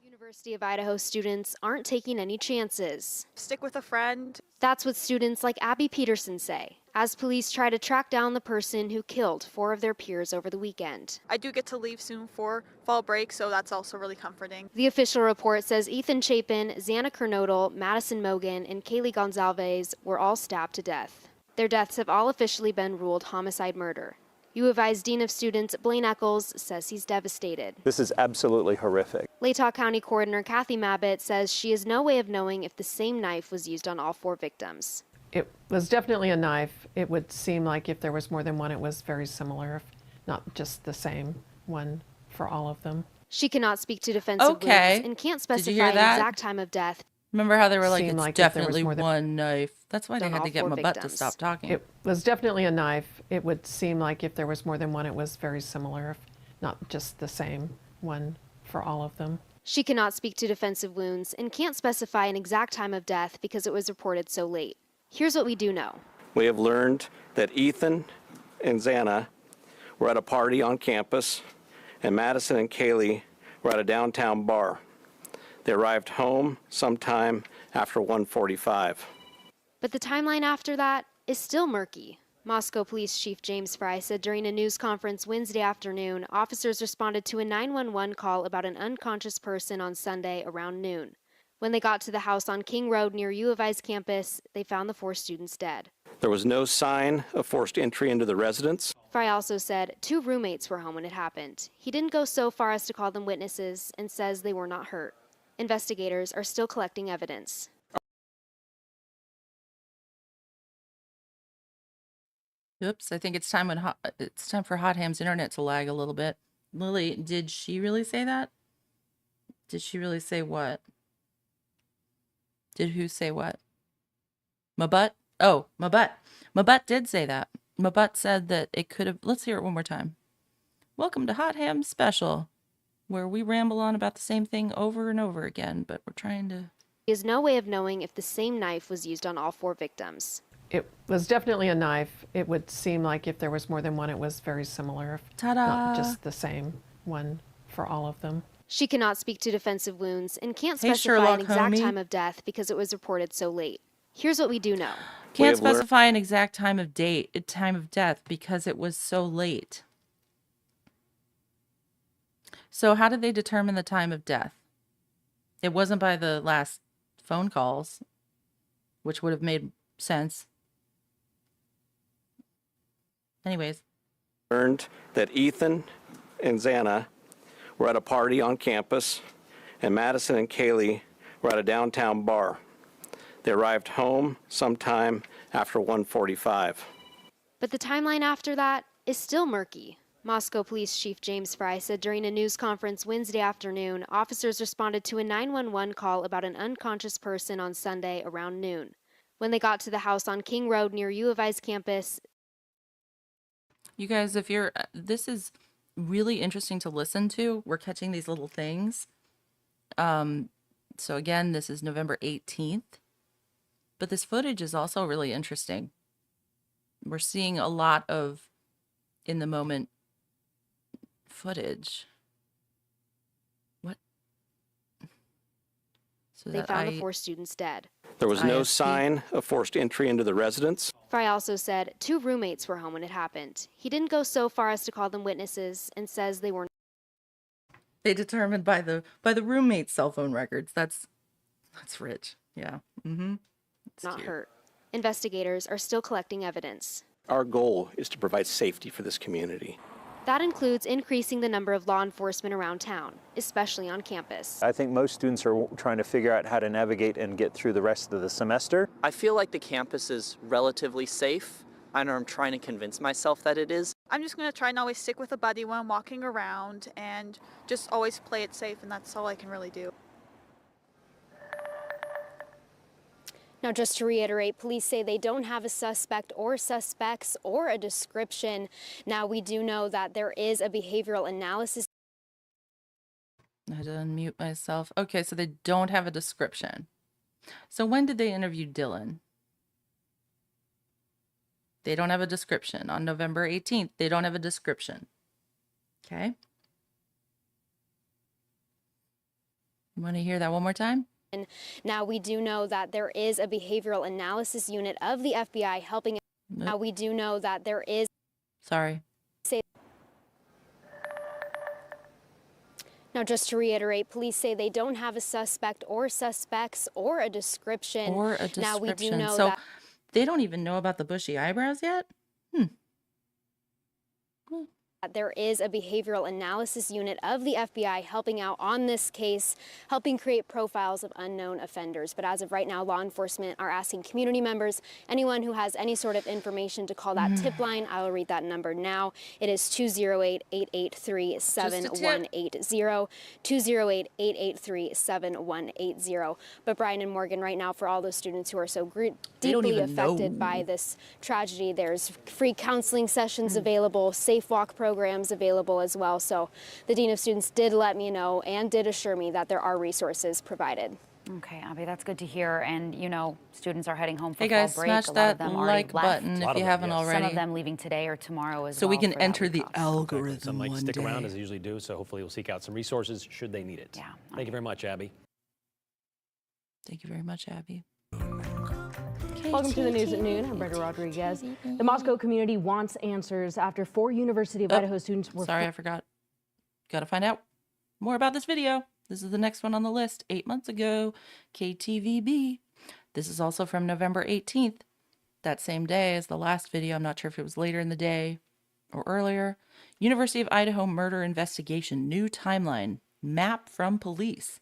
University of Idaho students aren't taking any chances. Stick with a friend. That's what students like Abby Peterson say, as police try to track down the person who killed 4 of their peers over the weekend. I do get to leave soon for fall break, so that's also really comforting. The official report says Ethan Chapin, Xana Kernodle, Madison Mogan, and Kaylee Gonzalez were all stabbed to death. Their deaths have all officially been ruled homicide murder. U of I's Dean of Students, Blaine Eccles, says he's devastated. This is absolutely horrific. Latah County Coroner Kathy Mabbitt says she has no way of knowing if the same knife was used on all 4 victims. It was definitely a knife. It would seem like if there was more than one, it was very similar, if not just the same one for all of them. She cannot speak to defensive wounds and can't specify an exact time of death. Remember how they were like, Seemed it's like if there was definitely more than one knife. That's why they on had all to get 4 my butt to victims. stop talking. It was definitely a knife. It would seem like if there was more than one, it was very similar, if not just the same one for all of them. She cannot speak to defensive wounds and can't specify an exact time of death because it was reported so late. Here's what we do know. We have learned that Ethan and Xana were at a party on campus, and Madison and Kaylee were at a downtown bar. They arrived home sometime after 1:45. But the timeline after that is still murky. Moscow Police Chief James Fry said during a news conference Wednesday afternoon, officers responded to a 911 call about an unconscious person on Sunday around noon. When they got to the house on King Road near U of I's campus, they found the 4 students dead. There was no sign of forced entry into the residence. Fry also said 2 roommates were home when it happened. He didn't go so far as to call them witnesses and says they were not hurt. Investigators are still collecting evidence. Oops, I think it's time for Hot Ham's internet to lag a little bit. Lily, did she really say that? Did she really say what? Did who say what? My butt? Oh, my butt. My butt did say that. My butt said that it could have. Let's hear it one more time. Welcome to Hot Ham's Special, where we ramble on about the same thing over and over again, but we're trying to... There is no way of knowing if the same knife was used on all 4 victims. It was definitely a knife. It would seem like if there was more than one, it was very similar, if Ta-da! not just the same one for all of them. She cannot speak to defensive wounds and can't Hey, specify Sherlock, an exact homie. time of death because it was reported so late. Here's what we do know. Can't specify an exact time of death because it was so late. So how did they determine the time of death? It wasn't by the last phone calls, which would have made sense. Anyways. Learned that Ethan and Xana were at a party on campus, and Madison and Kaylee were at a downtown bar. They arrived home sometime after 1:45. But the timeline after that is still murky. Moscow Police Chief James Fry said during a news conference Wednesday afternoon, officers responded to a 911 call about an unconscious person on Sunday around noon. When they got to the house on King Road near U of I's campus... You guys, if you're... this is really interesting to listen to. We're catching these little things. So again, this is November 18th. But this footage is also really interesting. We're seeing a lot of in-the-moment footage. What? So They that found the 4 students dead. There was no ISP. sign of forced entry into the residence. Fry also said 2 roommates were home when it happened. He didn't go so far as to call them witnesses and says they were They determined by the roommate's cell phone records. That's rich. Yeah. Mm-hmm. not hurt. Investigators are still collecting evidence. Our goal is to provide safety for this community. That includes increasing the number of law enforcement around town, especially on campus. I think most students are trying to figure out how to navigate and get through the rest of the semester. I feel like the campus is relatively safe. I know I'm trying to convince myself that it is. I'm just going to try and always stick with a buddy when I'm walking around and just always play it safe, and that's all I can really do. Now, just to reiterate, police say they don't have a suspect or suspects or a description. Now, we do know that there is a behavioral analysis. I had to unmute myself. Okay, so they don't have a description. So when did they interview Dylan? They don't have a description. On November 18th, they don't have a description. Okay. You want to hear that one more time? Now, we do know that there is a behavioral analysis unit of the FBI helping. Now, we do know that there is. Sorry. Now, just to reiterate, police say they don't have a suspect or suspects or a description. Or a description. Now, we do know so that they don't even know about the bushy eyebrows yet? there is a behavioral analysis unit of the FBI helping out on this case, helping create profiles of unknown offenders. But as of right now, law enforcement are asking community members, anyone who has any sort of information, to call that tip line. I will read that number now. It is 208-883-7180. 208-883-7180. But Brian and Morgan, right now, for all those students who are so deeply affected by this tragedy, there's free counseling sessions available, safe walk programs available as well. So the Dean of Students did let me know and did assure me that there are resources provided. Okay, Abby, that's good to hear. And, you know, students are heading home for Hey fall guys, break. smash A lot that of them already like left. button if you haven't already. Some of them leaving today or tomorrow as So well. we can for that enter week the off. algorithm Some might one stick day. around as they usually do, so hopefully we'll seek out some resources should they need it. Yeah. Thank you very much, Abby. Thank you very much, Abby. Welcome to the news at noon. I'm Brenda Rodriguez. The Moscow community wants answers after 4 University of Idaho students were. Sorry, I forgot. Got to find out more about this video. This is the next one on the list. 8 months ago, KTVB. This is also from November 18th. That same day as the last video. I'm not sure if it was later in the day or earlier. University of Idaho murder investigation. New timeline. Map from police.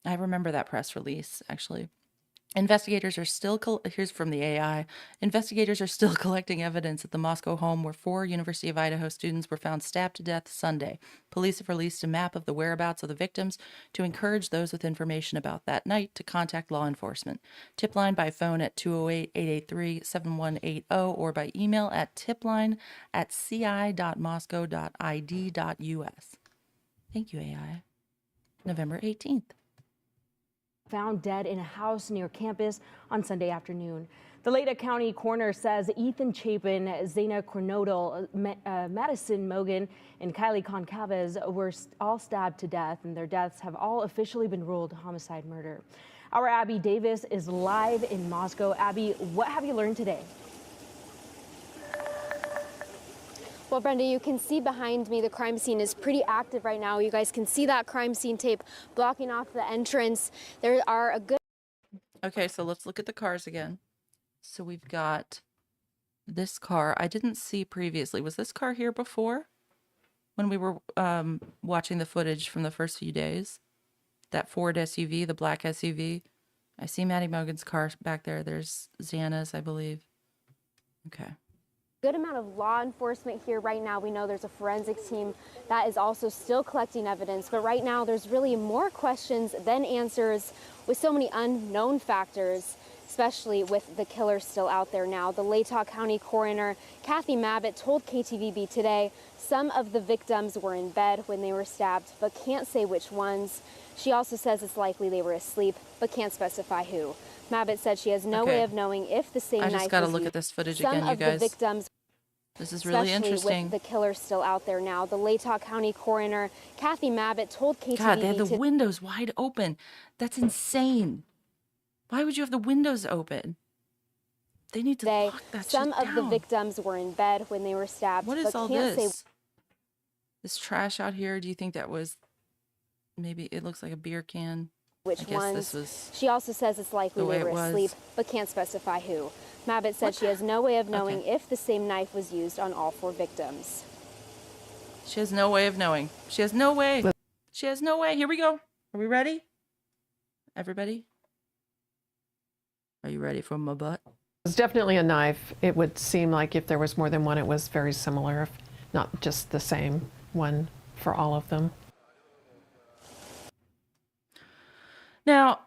I remember that press release, actually. Investigators are still, here's from the AI, investigators are still collecting evidence at the Moscow home where 4 University of Idaho students were found stabbed to death Sunday. Police have released a map of the whereabouts of the victims to encourage those with information about that night to contact law enforcement. Tip line by phone at 208-883-7180 or by email at tipline@ci.moscow.id.us. Thank you, AI. November 18th. Found dead in a house near campus on Sunday afternoon. The Leda County coroner says Ethan Chapin, Zayna Cornodal, Madison Mogan, and Kylie Concavez were all stabbed to death, and their deaths have all officially been ruled homicide murder. Our Abby Davis is live in Moscow. Abby, what have you learned today? Well, Brenda, you can see behind me the crime scene is pretty active right now. You guys can see that crime scene tape blocking off the entrance. There are a good... Okay, so let's look at the cars again. So we've got this car. I didn't see previously. Was this car here before when we were watching the footage from the first few days? That Ford SUV, the black SUV. I see Maddie Mogan's car back there. There's Xana's, I believe. Okay. Good amount of law enforcement here right now. We know there's a forensics team that is also still collecting evidence, but right now there's really more questions than answers with so many unknown factors, especially with the killer still out there now. The Latah County coroner, Kathy Mabbitt, told KTVB today some of the victims were in bed when they were stabbed, but can't say which ones. She also says it's likely they were asleep, but can't specify who. Mabbitt said she has no way of knowing if the same knife was used. I just got to look at this footage again, you guys. The victims, this is really interesting. With the killer still out there now. The Latah County coroner, Kathy Mabbitt, told KTVB God, they have the windows wide open. That's insane. Why would you have the windows open? They need to lock that shit down. Some of the victims were in bed when they were stabbed. What is but all can't this? Say this trash out here, do you think that was, maybe it looks like a beer can? which I guess ones. This was she also says it's likely the way they were it was. asleep, but can't specify who. Mabbitt said she has no way of knowing if the same knife was used on all 4 victims. She has no way of knowing. She has no way. She has no way. Here we go. Are we ready? Everybody? Are you ready for my butt? It's definitely a knife. It would seem like if there was more than one, it was very similar, if not just the same one for all of them. Now,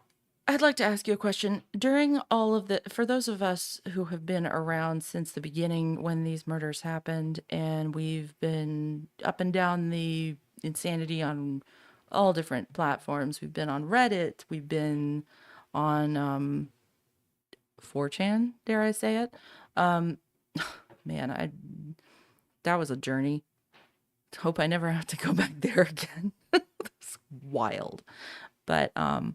I'd like to ask you a question. During all of for those of us who have been around since the beginning when these murders happened, and we've been up and down the insanity on all different platforms. We've been on Reddit, we've been on 4chan, dare I say it. Man, that was a journey. Hope I never have to go back there again. It's wild. But I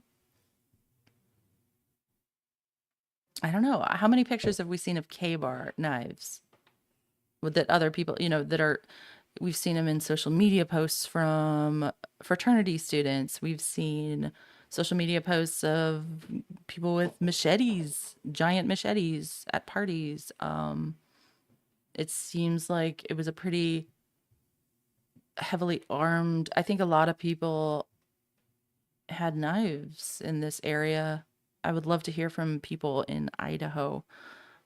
don't know. How many pictures have we seen of K-bar knives? That other people, we've seen them in social media posts from fraternity students. We've seen social media posts of people with machetes, giant machetes at parties. It seems like it was a pretty heavily armed. I think a lot of people had knives in this area. I would love to hear from people in Idaho.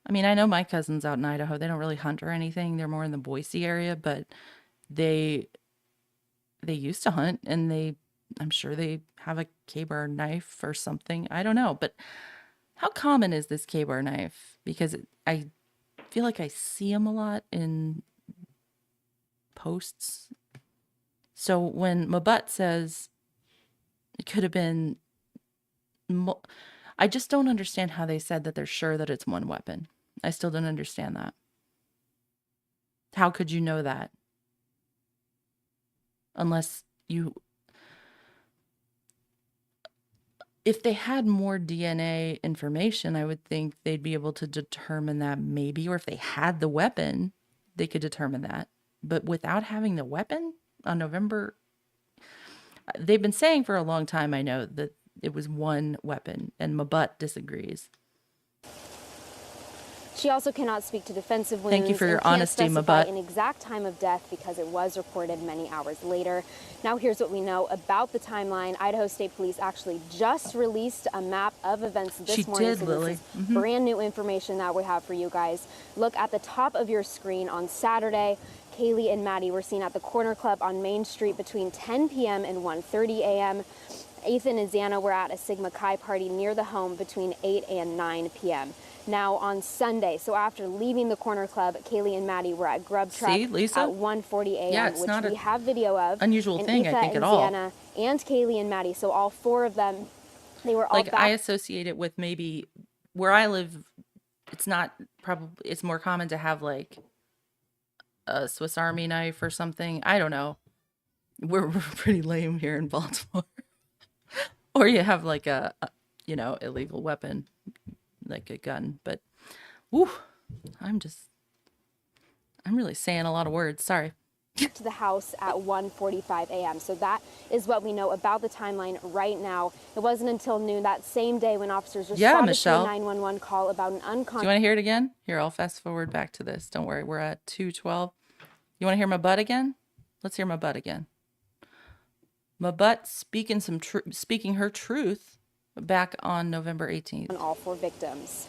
I mean, I know my cousins out in Idaho. They don't really hunt or anything. They're more in the Boise area, but they used to hunt, and I'm sure they have a K-bar knife or something. I don't know, but how common is this K-bar knife? Because I feel like I see them a lot in posts. So when Mabut says it could have been, I just don't understand how they said that they're sure that it's one weapon. I still don't understand that. How could you know that? Unless if they had more DNA information, I would think they'd be able to determine that maybe, or if they had the weapon, they could determine that. But without having the weapon on November, they've been saying for a long time, I know, that it was one weapon, and Mabut disagrees. She also cannot speak to defensive wounds. Thank you for your and can't honesty, specify Mabut. an exact time of death because it was reported many hours later. Now here's what we know about the timeline. Idaho State Police actually just released a map of events this morning. Did, so Lily. This is brand new information that we have for you guys. Look at the top of your screen on Saturday. Kaylee and Maddie were seen at the Corner Club on Main Street between 10 p.m. and 1:30 a.m. Ethan and Xana were at a Sigma Chi party near the home between 8 and 9 p.m. Now on Sunday, so after leaving the Corner Club, Kaylee and Maddie were at Grub Truck See, Lisa? at 1:40 a.m., Yeah, it's which not we an have video of. unusual and thing, I Ethan think, and at all. Xana and Kaylee and Maddie, so all four of them, they were all Like, back. I associate it with maybe where I live. It's not probably, it's more common to have like a Swiss Army knife or something. I don't know. We're pretty lame here in Baltimore. Or you have like a illegal weapon, like a gun. But, whew, I'm really saying a lot of words. Sorry. To the house at 1:45 a.m. So that is what we know about the timeline right now. It wasn't until noon that same day when officers responded Michelle. to a 911 call about an Do you unconscious. want to hear it again? Here, I'll fast forward back to this. Don't worry. We're at 2:12. You want to hear my butt again? Let's hear my butt again. My butt speaking her truth back on November 18th. On all four victims.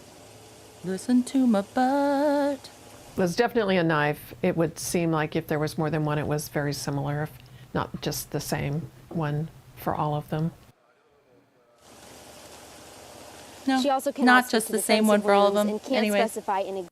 Listen to my butt. It was definitely a knife. It would seem like if there was more than one, it was very similar, if not just the same one for all of them. No, she also not just the same one for all of them. And can't Anyway, specify an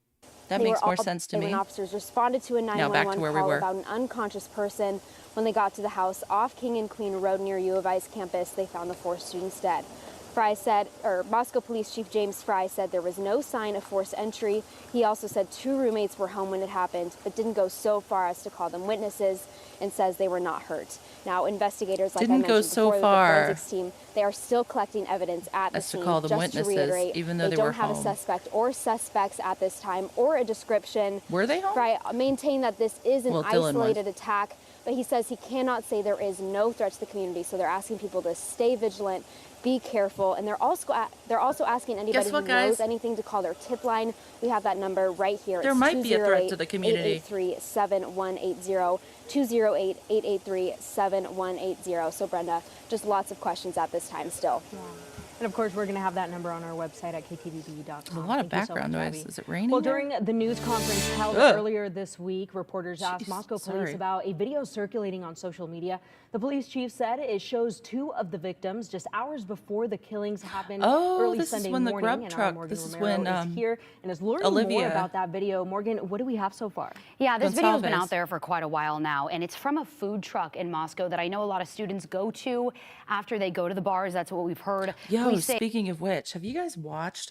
that makes more sense to me. When officers responded to a Now back to 911 where we call were. about an unconscious person, when they got to the house off King and Queen Road near U of I's campus, they found the four students dead. Moscow Police Chief James Fry said there was no sign of forced entry. He also said two roommates were home when it happened, but didn't go so far as to call them witnesses, and says they were not hurt. Now, investigators, like I Didn't go mentioned so before, the far forensics team, they are still collecting evidence at the as to scene. call them Just witnesses, to reiterate, even though they don't were have home. a suspect or suspects at this time, or a description. Were they home? Fry maintained that this is an Well, Dylan was. isolated attack, but he says he cannot say there is no threat to the community. So they're asking people to stay vigilant, be careful, and they're also asking anybody who knows anything to call their tip line. We have that number right here. There might be a threat to the community. 208-883-7180, 208-883-7180. So Brenda, just lots of questions at this time still. And of course, we're going to have that number on our website at ktvb.com. A lot of Thank you so background much, noise. Abby. Is it raining? Well, there? during the news conference held Ugh. earlier this week, reporters asked Moscow police sorry. about a video circulating on social media. The police chief said it shows 2 of the victims just hours before the killings happened early this Sunday is when the morning. grub And truck. our Morgan This is Romero when is here and is learning Olivia more about that video. Morgan, what do we have so far? Yeah, this video has been Gonçalves. out there for quite a while now, and it's from a food truck in Moscow that I know a lot of students go to after they go to the bars. That's what we've heard. Yo, Police say speaking of which, have you guys rewatched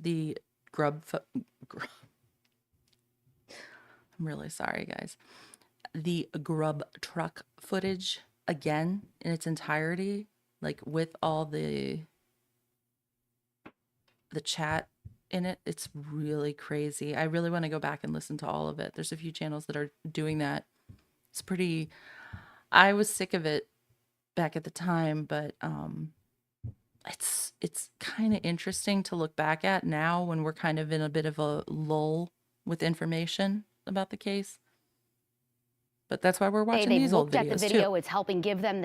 the I'm really sorry, guys. The grub truck footage again in its entirety, like with all the chat in it. It's really crazy. I really want to go back and listen to all of it. There's a few channels that are doing that. It's pretty, I was sick of it back at the time, but it's kind of interesting to look back at now when we're kind of in a bit of a lull with information about the case. But that's why we're watching they've these old looked at videos the video. too. It's helping give them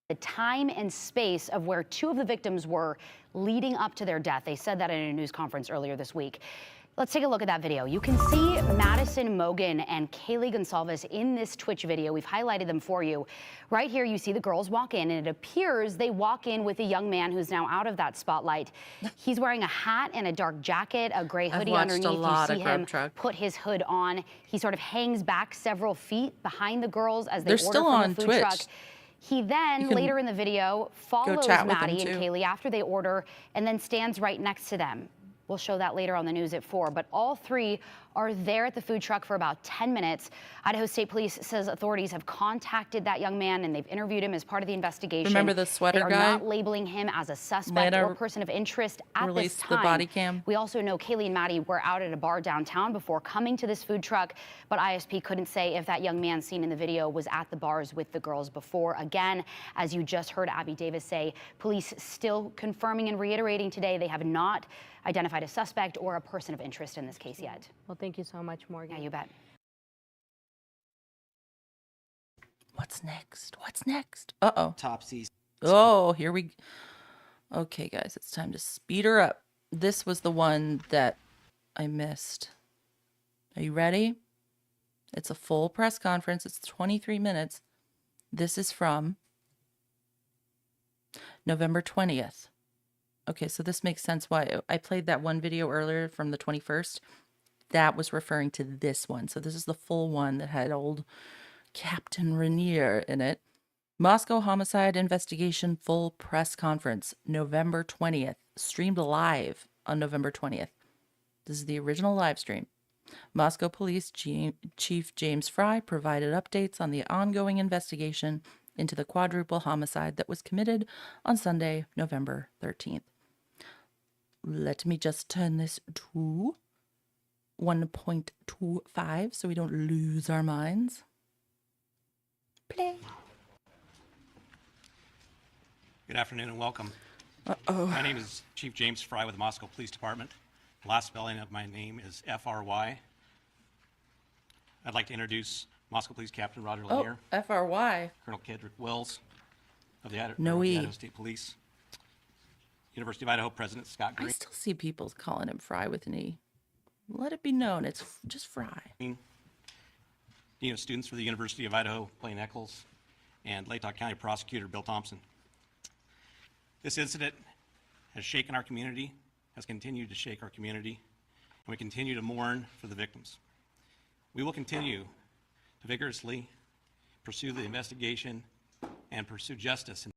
the time and space of where 2 of the victims were leading up to their death. They said that in a news conference earlier this week. Let's take a look at that video. You can see Madison Mogan and Kaylee Gonçalves in this Twitch video. We've highlighted them for you. Right here, you see the girls walk in, and it appears they walk in with a young man who's now out of that spotlight. He's wearing a hat and a dark jacket, a gray I've hoodie watched a underneath. lot You of see Grub him Truck. put his hood on. He sort of hangs back several feet behind the girls as they They're order still from on the food Twitch. truck. He then, You can later in the video, follows chat with them, Maddie and too. Kaylee after they order and then stands right next to them. We'll show that later on the news at 4. But all 3 are there at the food truck for about 10 minutes. Idaho State Police says authorities have contacted that young man and they've interviewed him as part of the investigation. Remember the sweater They are guy? not labeling him as a suspect Lana or person of interest at this released time. the body cam. We also know Kaylee and Maddie were out at a bar downtown before coming to this food truck, but ISP couldn't say if that young man seen in the video was at the bars with the girls before. Again, as you just heard Abby Davis say, police still confirming and reiterating today they have not identified a suspect or a person of interest in this case yet. Well, thank you so much, Morgan. Yeah, you bet. What's next? What's next? Uh-oh. Autopsies. Oh, here we... Okay, guys, it's time to speed her up. This was the one that I missed. Are you ready? It's a full press conference. It's 23 minutes. This is from November 20th. Okay, so this makes sense why I played that one video earlier from the 21st. That was referring to this one. So this is the full one that had old Captain Rainier in it. Moscow Homicide Investigation Full Press Conference, November 20th. Streamed live on November 20th. This is the original live stream. Moscow Police Chief James Fry provided updates on the ongoing investigation into the quadruple homicide that was committed on Sunday, November 13th. Let me just turn this to 1.25 so we don't lose our minds. Play. Good afternoon and welcome. Uh-oh. My name is Chief James Fry with the Moscow Police Department. The last spelling of my name is F-R-Y. I'd like to introduce Moscow Police Captain Roger Oh, Lanier, F-R-Y. Colonel Kedrick Wells of the No E. Idaho State Police, University of Idaho President Scott I Green. still see people calling him Fry with an E. Let it be known, it's just Fry. Dean of Students for the University of Idaho, Blaine Eccles, and Latah County Prosecutor Bill Thompson. This incident has shaken our community, has continued to shake our community, and we continue to mourn for the victims. We will continue to vigorously pursue the investigation and pursue justice.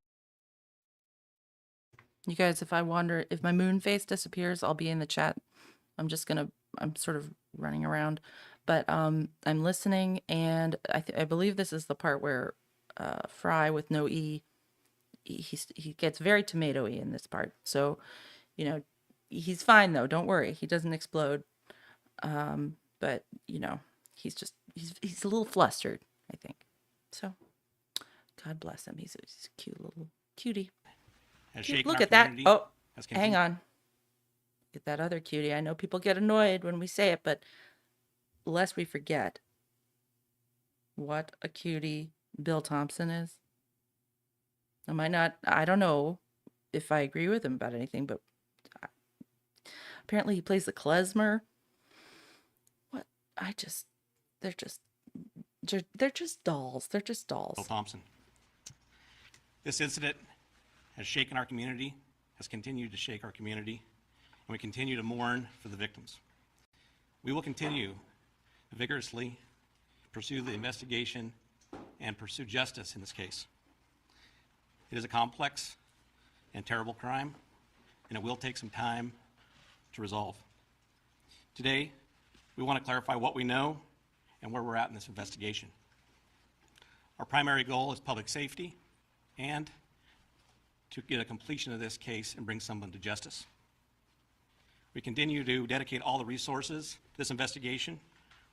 You guys, if my moon face disappears, I'll be in the chat. I'm sort of running around, but I'm listening, and I believe this is the part where Fry with no E, he gets very tomatoey in this part. So, he's fine though. Don't worry, he doesn't explode. But he's a little flustered, I think. So, God bless him. He's a cute little cutie. Look at that. Oh, hang on. Get that other cutie. I know people get annoyed when we say it, but lest we forget what a cutie Bill Thompson is. I don't know if I agree with him about anything, but apparently he plays the klezmer. What? They're just, they're just dolls. They're just dolls. Thompson. This incident has shaken our community, has continued to shake our community, and we continue to mourn for the victims. We will continue to vigorously pursue the investigation and pursue justice in this case. It is a complex and terrible crime, and it will take some time to resolve. Today, we want to clarify what we know and where we're at in this investigation. Our primary goal is public safety and to get a completion of this case and bring someone to justice. We continue to dedicate all the resources to this investigation.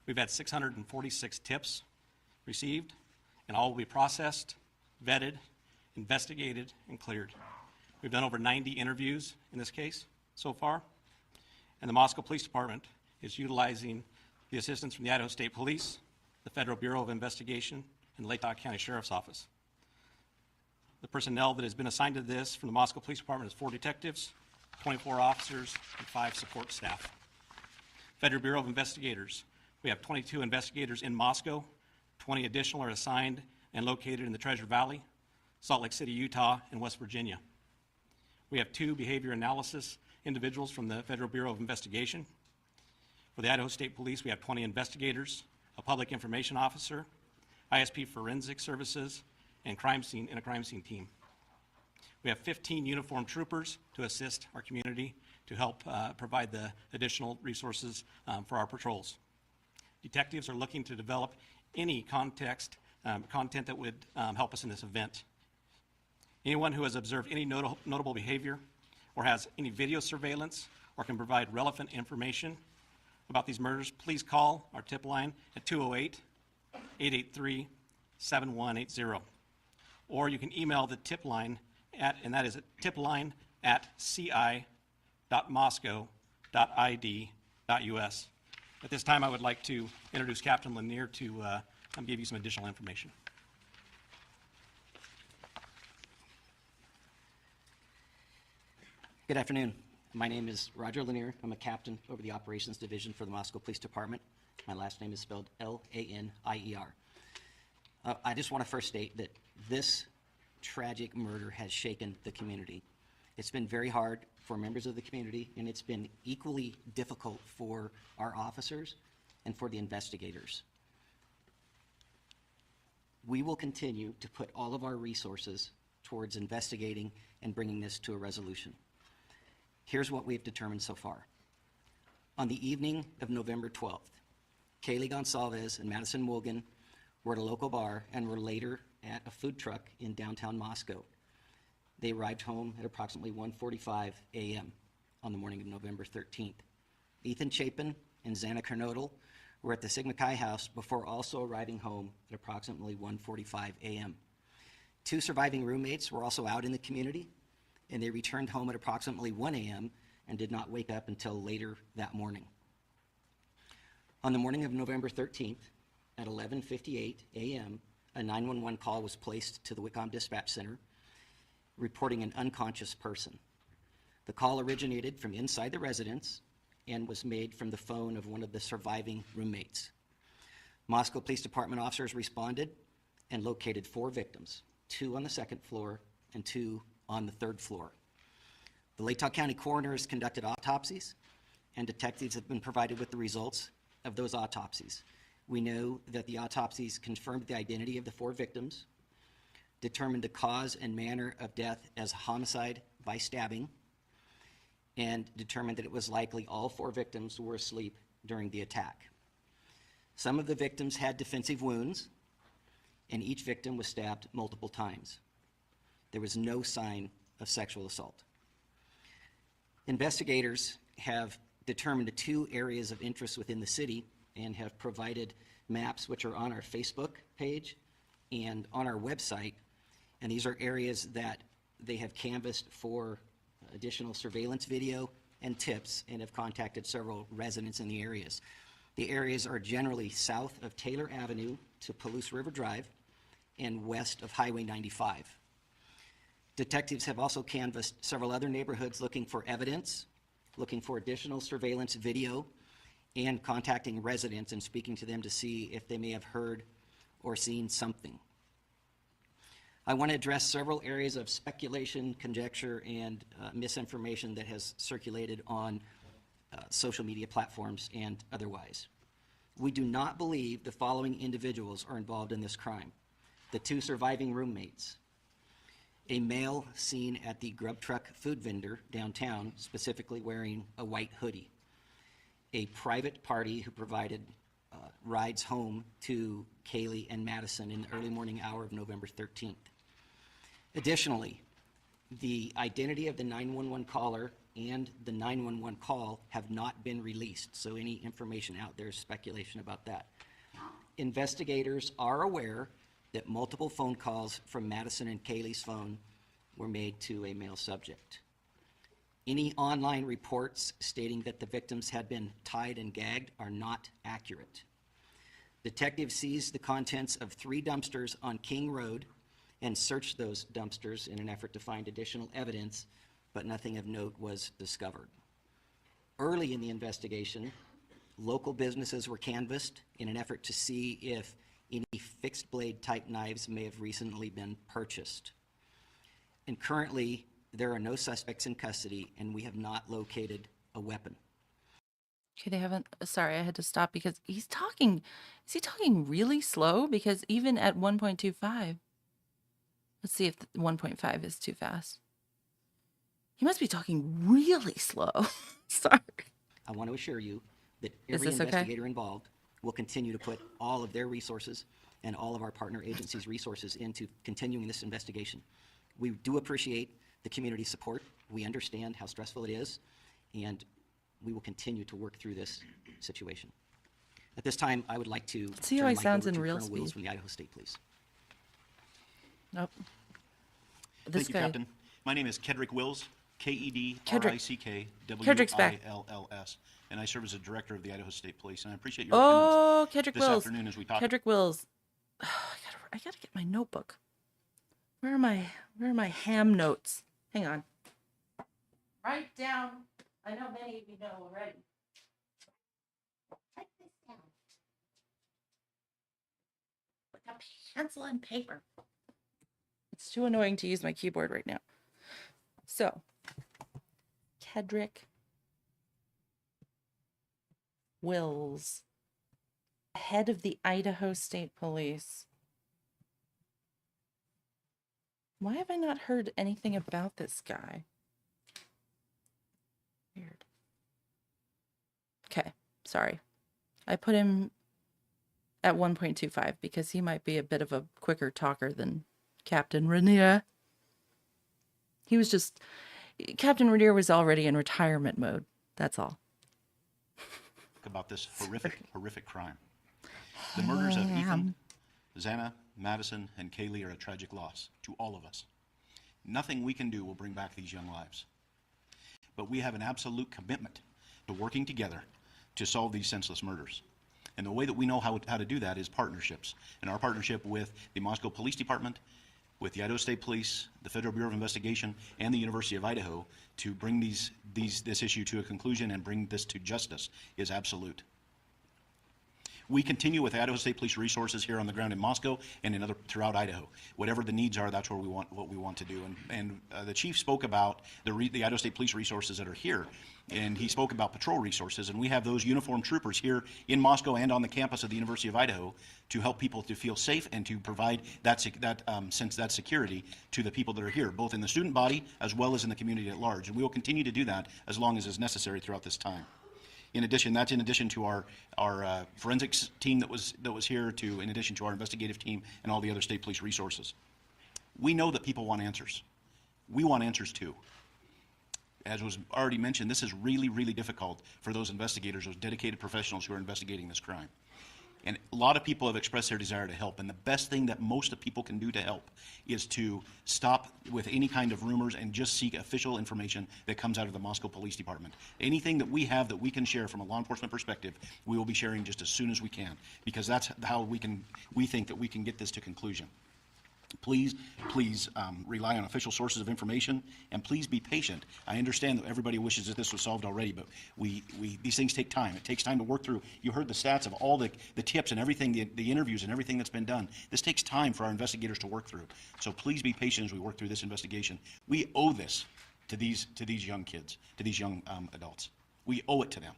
We've had 646 tips received, and all will be processed, vetted, investigated, and cleared. We've done over 90 interviews in this case so far, and the Moscow Police Department is utilizing the assistance from the Idaho State Police, the Federal Bureau of Investigation, and the Lake Tahoe County Sheriff's Office. The personnel that has been assigned to this from the Moscow Police Department is 4 detectives, 24 officers, and 5 support staff. Federal Bureau of Investigators, we have 22 investigators in Moscow, 20 additional are assigned and located in the Treasure Valley, Salt Lake City, Utah, and West Virginia. We have 2 behavior analysis individuals from the Federal Bureau of Investigation. For the Idaho State Police, we have 20 investigators, a public information officer, ISP forensic services, and a crime scene team. We have 15 uniformed troopers to assist our community to help provide the additional resources for our patrols. Detectives are looking to develop any content that would help us in this event. Anyone who has observed any notable behavior or has any video surveillance or can provide relevant information about these murders, please call our tip line at 208-883-7180. Or you can email the tip line and that is at tipline@ci.moscow.id.us. At this time, I would like to introduce Captain Lanier to give you some additional information. Good afternoon. My name is Roger Lanier. I'm a captain over the Operations Division for the Moscow Police Department. My last name is spelled Lanier. I just want to first state that this tragic murder has shaken the community. It's been very hard for members of the community, and it's been equally difficult for our officers and for the investigators. We will continue to put all of our resources towards investigating and bringing this to a resolution. Here's what we've determined so far. On the evening of November 12th, Kaylee Gonsalves and Madison Wogan were at a local bar and were later at a food truck in downtown Moscow. They arrived home at approximately 1:45 a.m. on the morning of November 13th. Ethan Chapin and Xana Kernodle were at the Sigma Chi house before also arriving home at approximately 1:45 a.m. 2 surviving roommates were also out in the community, and they returned home at approximately 1 a.m. and did not wake up until later that morning. On the morning of November 13th, at 11:58 a.m., a 911 call was placed to the Whitcomb Dispatch Center reporting an unconscious person. The call originated from inside the residence and was made from the phone of one of the surviving roommates. Moscow Police Department officers responded and located 4 victims, 2 on the 2nd floor and 2 on the 3rd floor. The Lake Tahoe County coroners conducted autopsies, and detectives have been provided with the results of those autopsies. We know that the autopsies confirmed the identity of the 4 victims, determined the cause and manner of death as homicide by stabbing, and determined that it was likely all 4 victims were asleep during the attack. Some of the victims had defensive wounds, and each victim was stabbed multiple times. There was no sign of sexual assault. Investigators have determined 2 areas of interest within the city and have provided maps which are on our Facebook page and on our website. And these are areas that they have canvassed for additional surveillance video and tips and have contacted several residents in the areas. The areas are generally south of Taylor Avenue to Palouse River Drive and west of Highway 95. Detectives have also canvassed several other neighborhoods looking for evidence, looking for additional surveillance video, and contacting residents and speaking to them to see if they may have heard or seen something. I want to address several areas of speculation, conjecture, and misinformation that has circulated on social media platforms and otherwise. We do not believe the following individuals are involved in this crime: the 2 surviving roommates, a male seen at the grub truck food vendor downtown, specifically wearing a white hoodie, a private party who provided rides home to Kaylee and Madison in the early morning hour of November 13th. Additionally, the identity of the 911 caller and the 911 call have not been released, so any information out there is speculation about that. Investigators are aware that multiple phone calls from Madison and Kaylee's phone were made to a male subject. Any online reports stating that the victims had been tied and gagged are not accurate. Detectives seized the contents of 3 dumpsters on King Road and searched those dumpsters in an effort to find additional evidence, but nothing of note was discovered. Early in the investigation, local businesses were canvassed in an effort to see if any fixed blade type knives may have recently been purchased. And currently, there are no suspects in custody, and we have not located a weapon. Okay, they haven't. Sorry, I had to stop because he's talking. Is he talking really slow? Because even at 1.25, let's see if 1.5 is too fast. He must be talking really slow. Sorry. I want to assure you that Is every this okay? investigator involved will continue to put all of their resources and all of our partner agencies' resources into continuing this investigation. We do appreciate the community support. We understand how stressful it is, and we will continue to work through this situation. At this time, I would like to See how turn he the mic sounds over in to real Colonel Wills speed. from the Idaho State Police. Nope. Thank you, Captain. My name is Kedrick Wills, Kedrick Kedrick's back. Wills, and I serve as a director of the Idaho State Police. And I appreciate your Oh, attendance Kedrick this Wills. afternoon as we talk. Kedrick Wills. I gotta get my notebook. Where are my ham notes? Hang on. Write down. I know many of you know already. Write this down. With a pencil and paper. It's too annoying to use my keyboard right now. So, Kedrick Wills, head of the Idaho State Police. Why have I not heard anything about this guy? Weird. Okay, sorry. I put him at 1.25 because he might be a bit of a quicker talker than Captain Rainier. He was just... Captain Rainier was already in retirement mode. That's all. About this horrific crime. The murders of Ethan, Xana, Madison, and Kaylee are a tragic loss to all of us. Nothing we can do will bring back these young lives. But we have an absolute commitment to working together to solve these senseless murders. And the way that we know how to do that is partnerships. And our partnership with the Moscow Police Department, with the Idaho State Police, the Federal Bureau of Investigation, and the University of Idaho to bring this issue to a conclusion and bring this to justice is absolute. We continue with Idaho State Police resources here on the ground in Moscow and throughout Idaho. Whatever the needs are, that's what we want to do. And the chief spoke about the Idaho State Police resources that are here, and he spoke about patrol resources. And we have those uniformed troopers here in Moscow and on the campus of the University of Idaho to help people to feel safe and to provide that security to the people that are here, both in the student body as well as in the community at large. And we will continue to do that as long as is necessary throughout this time. In addition, that's in addition to our forensics team that was here, in addition to our investigative team and all the other state police resources. We know that people want answers. We want answers too. As was already mentioned, this is really, really difficult for those investigators, those dedicated professionals who are investigating this crime. And a lot of people have expressed their desire to help, and the best thing that most of people can do to help is to stop with any kind of rumors and just seek official information that comes out of the Moscow Police Department. Anything that we have that we can share from a law enforcement perspective, we will be sharing just as soon as we can, because that's how we think that we can get this to conclusion. Please, please rely on official sources of information, and please be patient. I understand that everybody wishes that this was solved already, but these things take time. It takes time to work through. You heard the stats of all the tips and everything, the interviews and everything that's been done. This takes time for our investigators to work through. So please be patient as we work through this investigation. We owe this to these young kids, to these young adults. We owe it to them,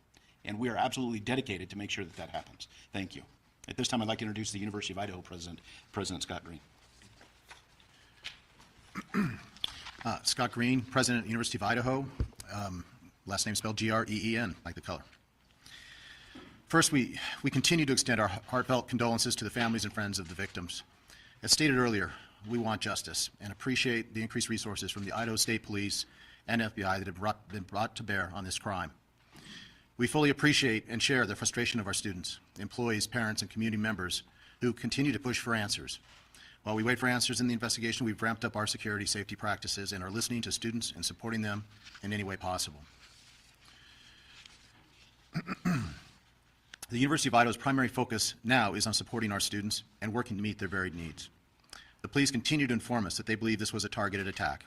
and we are absolutely dedicated to make sure that that happens. Thank you. At this time, I'd like to introduce the University of Idaho President Scott Green. Scott Green, President, University of Idaho. Last name spelled Green, like the color. First, we continue to extend our heartfelt condolences to the families and friends of the victims. As stated earlier, we want justice and appreciate the increased resources from the Idaho State Police and FBI that have been brought to bear on this crime. We fully appreciate and share the frustration of our students, employees, parents, and community members who continue to push for answers. While we wait for answers in the investigation, we've ramped up our security safety practices and are listening to students and supporting them in any way possible. The University of Idaho's primary focus now is on supporting our students and working to meet their varied needs. The police continue to inform us that they believe this was a targeted attack,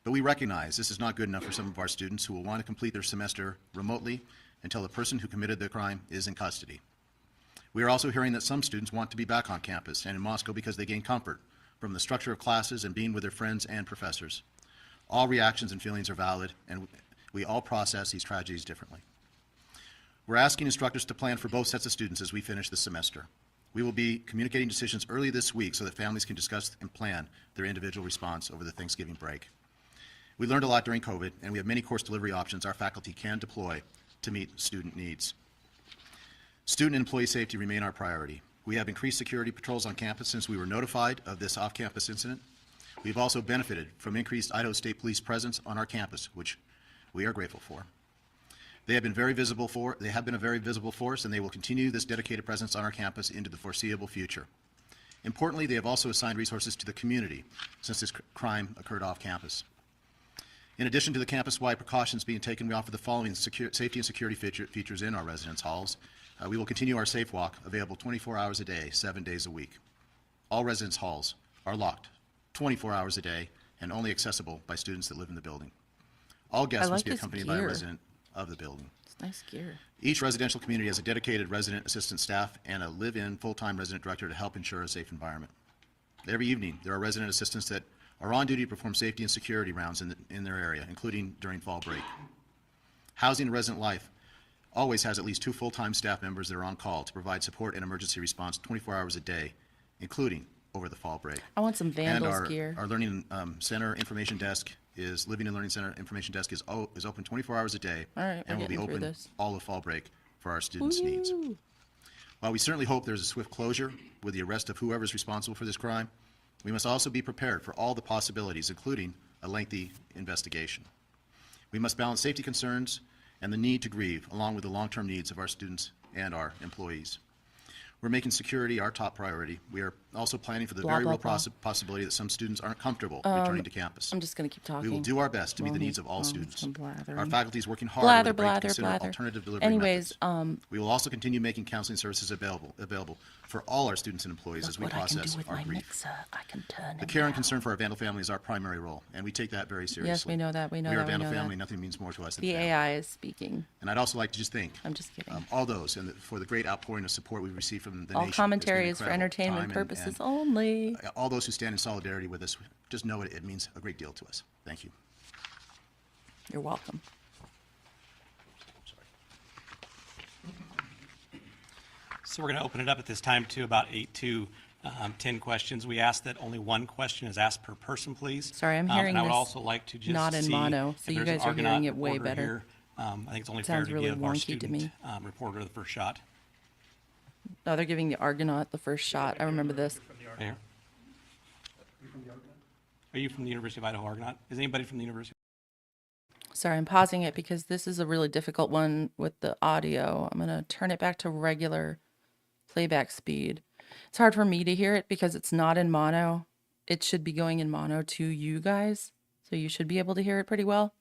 but we recognize this is not good enough for some of our students who will want to complete their semester remotely until the person who committed the crime is in custody. We are also hearing that some students want to be back on campus and in Moscow because they gain comfort from the structure of classes and being with their friends and professors. All reactions and feelings are valid, and we all process these tragedies differently. We're asking instructors to plan for both sets of students as we finish the semester. We will be communicating decisions early this week so that families can discuss and plan their individual response over the Thanksgiving break. We learned a lot during COVID, and we have many course delivery options our faculty can deploy to meet student needs. Student and employee safety remain our priority. We have increased security patrols on campus since we were notified of this off-campus incident. We've also benefited from increased Idaho State Police presence on our campus, which we are grateful for. They have been a very visible force, and they will continue this dedicated presence on our campus into the foreseeable future. Importantly, they have also assigned resources to the community since this crime occurred off campus. In addition to the campus-wide precautions being taken, we offer the following safety and security features in our residence halls. We will continue our Safe Walk, available 24 hours a day, 7 days a week. All residence halls are locked 24 hours a day and only accessible by students that live in the building. All guests must be accompanied by a resident of the building. It's nice gear. Each residential community has a dedicated resident assistant staff and a live-in full-time resident director to help ensure a safe environment. Every evening, there are resident assistants that are on duty to perform safety and security rounds in their area, including during fall break. Housing and Resident Life always has at least 2 full-time staff members that are on call to provide support and emergency response 24 hours a day, including over the fall break. I want some Vandals gear. Our Learning Center Information Desk Living and Learning Center Information Desk is open 24 hours a day. All right, and will be open all of fall break for our students' needs. While we certainly hope there's a swift closure with the arrest of whoever's responsible for this crime, we must also be prepared for all the possibilities, including a lengthy investigation. We must balance safety concerns and the need to grieve, along with the long-term needs of our students and our employees. We're making security our top priority. We are also planning for the very real possibility that some students aren't comfortable returning to campus. I'm just going to keep talking. We will do our best to meet the needs of all students. Our faculty is working hard to consider alternative delivery methods. We will also continue making counseling services available for all our students and employees as we process our grief. The care and concern for our Vandal family is our primary role, and we take that very seriously. Yes, we know that. We know we are that. a Vandal family. Nothing means more to us than the family. AI is speaking. And I'd also like to just thank all those for the great outpouring of support we've received from the nation. All commentary is for entertainment purposes only. All those who stand in solidarity with us, just know it means a great deal to us. Thank you. You're welcome. So we're going to open it up at this time to about 8 to 10 questions. We ask that only one question is asked per person, please. Sorry, I'm hearing and I would this also like to just not in mono, so you guys are hearing it way better. Here. I think it's only Sounds fair to really give our wonky student to me. Reporter the first shot. No, they're giving the Argonaut the first shot. I remember this. Here. Are you from the University of Idaho Argonaut? Is anybody from the University? Sorry, I'm pausing it because this is a really difficult one with the audio. I'm going to turn it back to regular playback speed. It's hard for me to hear it because it's not in mono. It should be going in mono to you guys, so you should be able to hear it pretty well.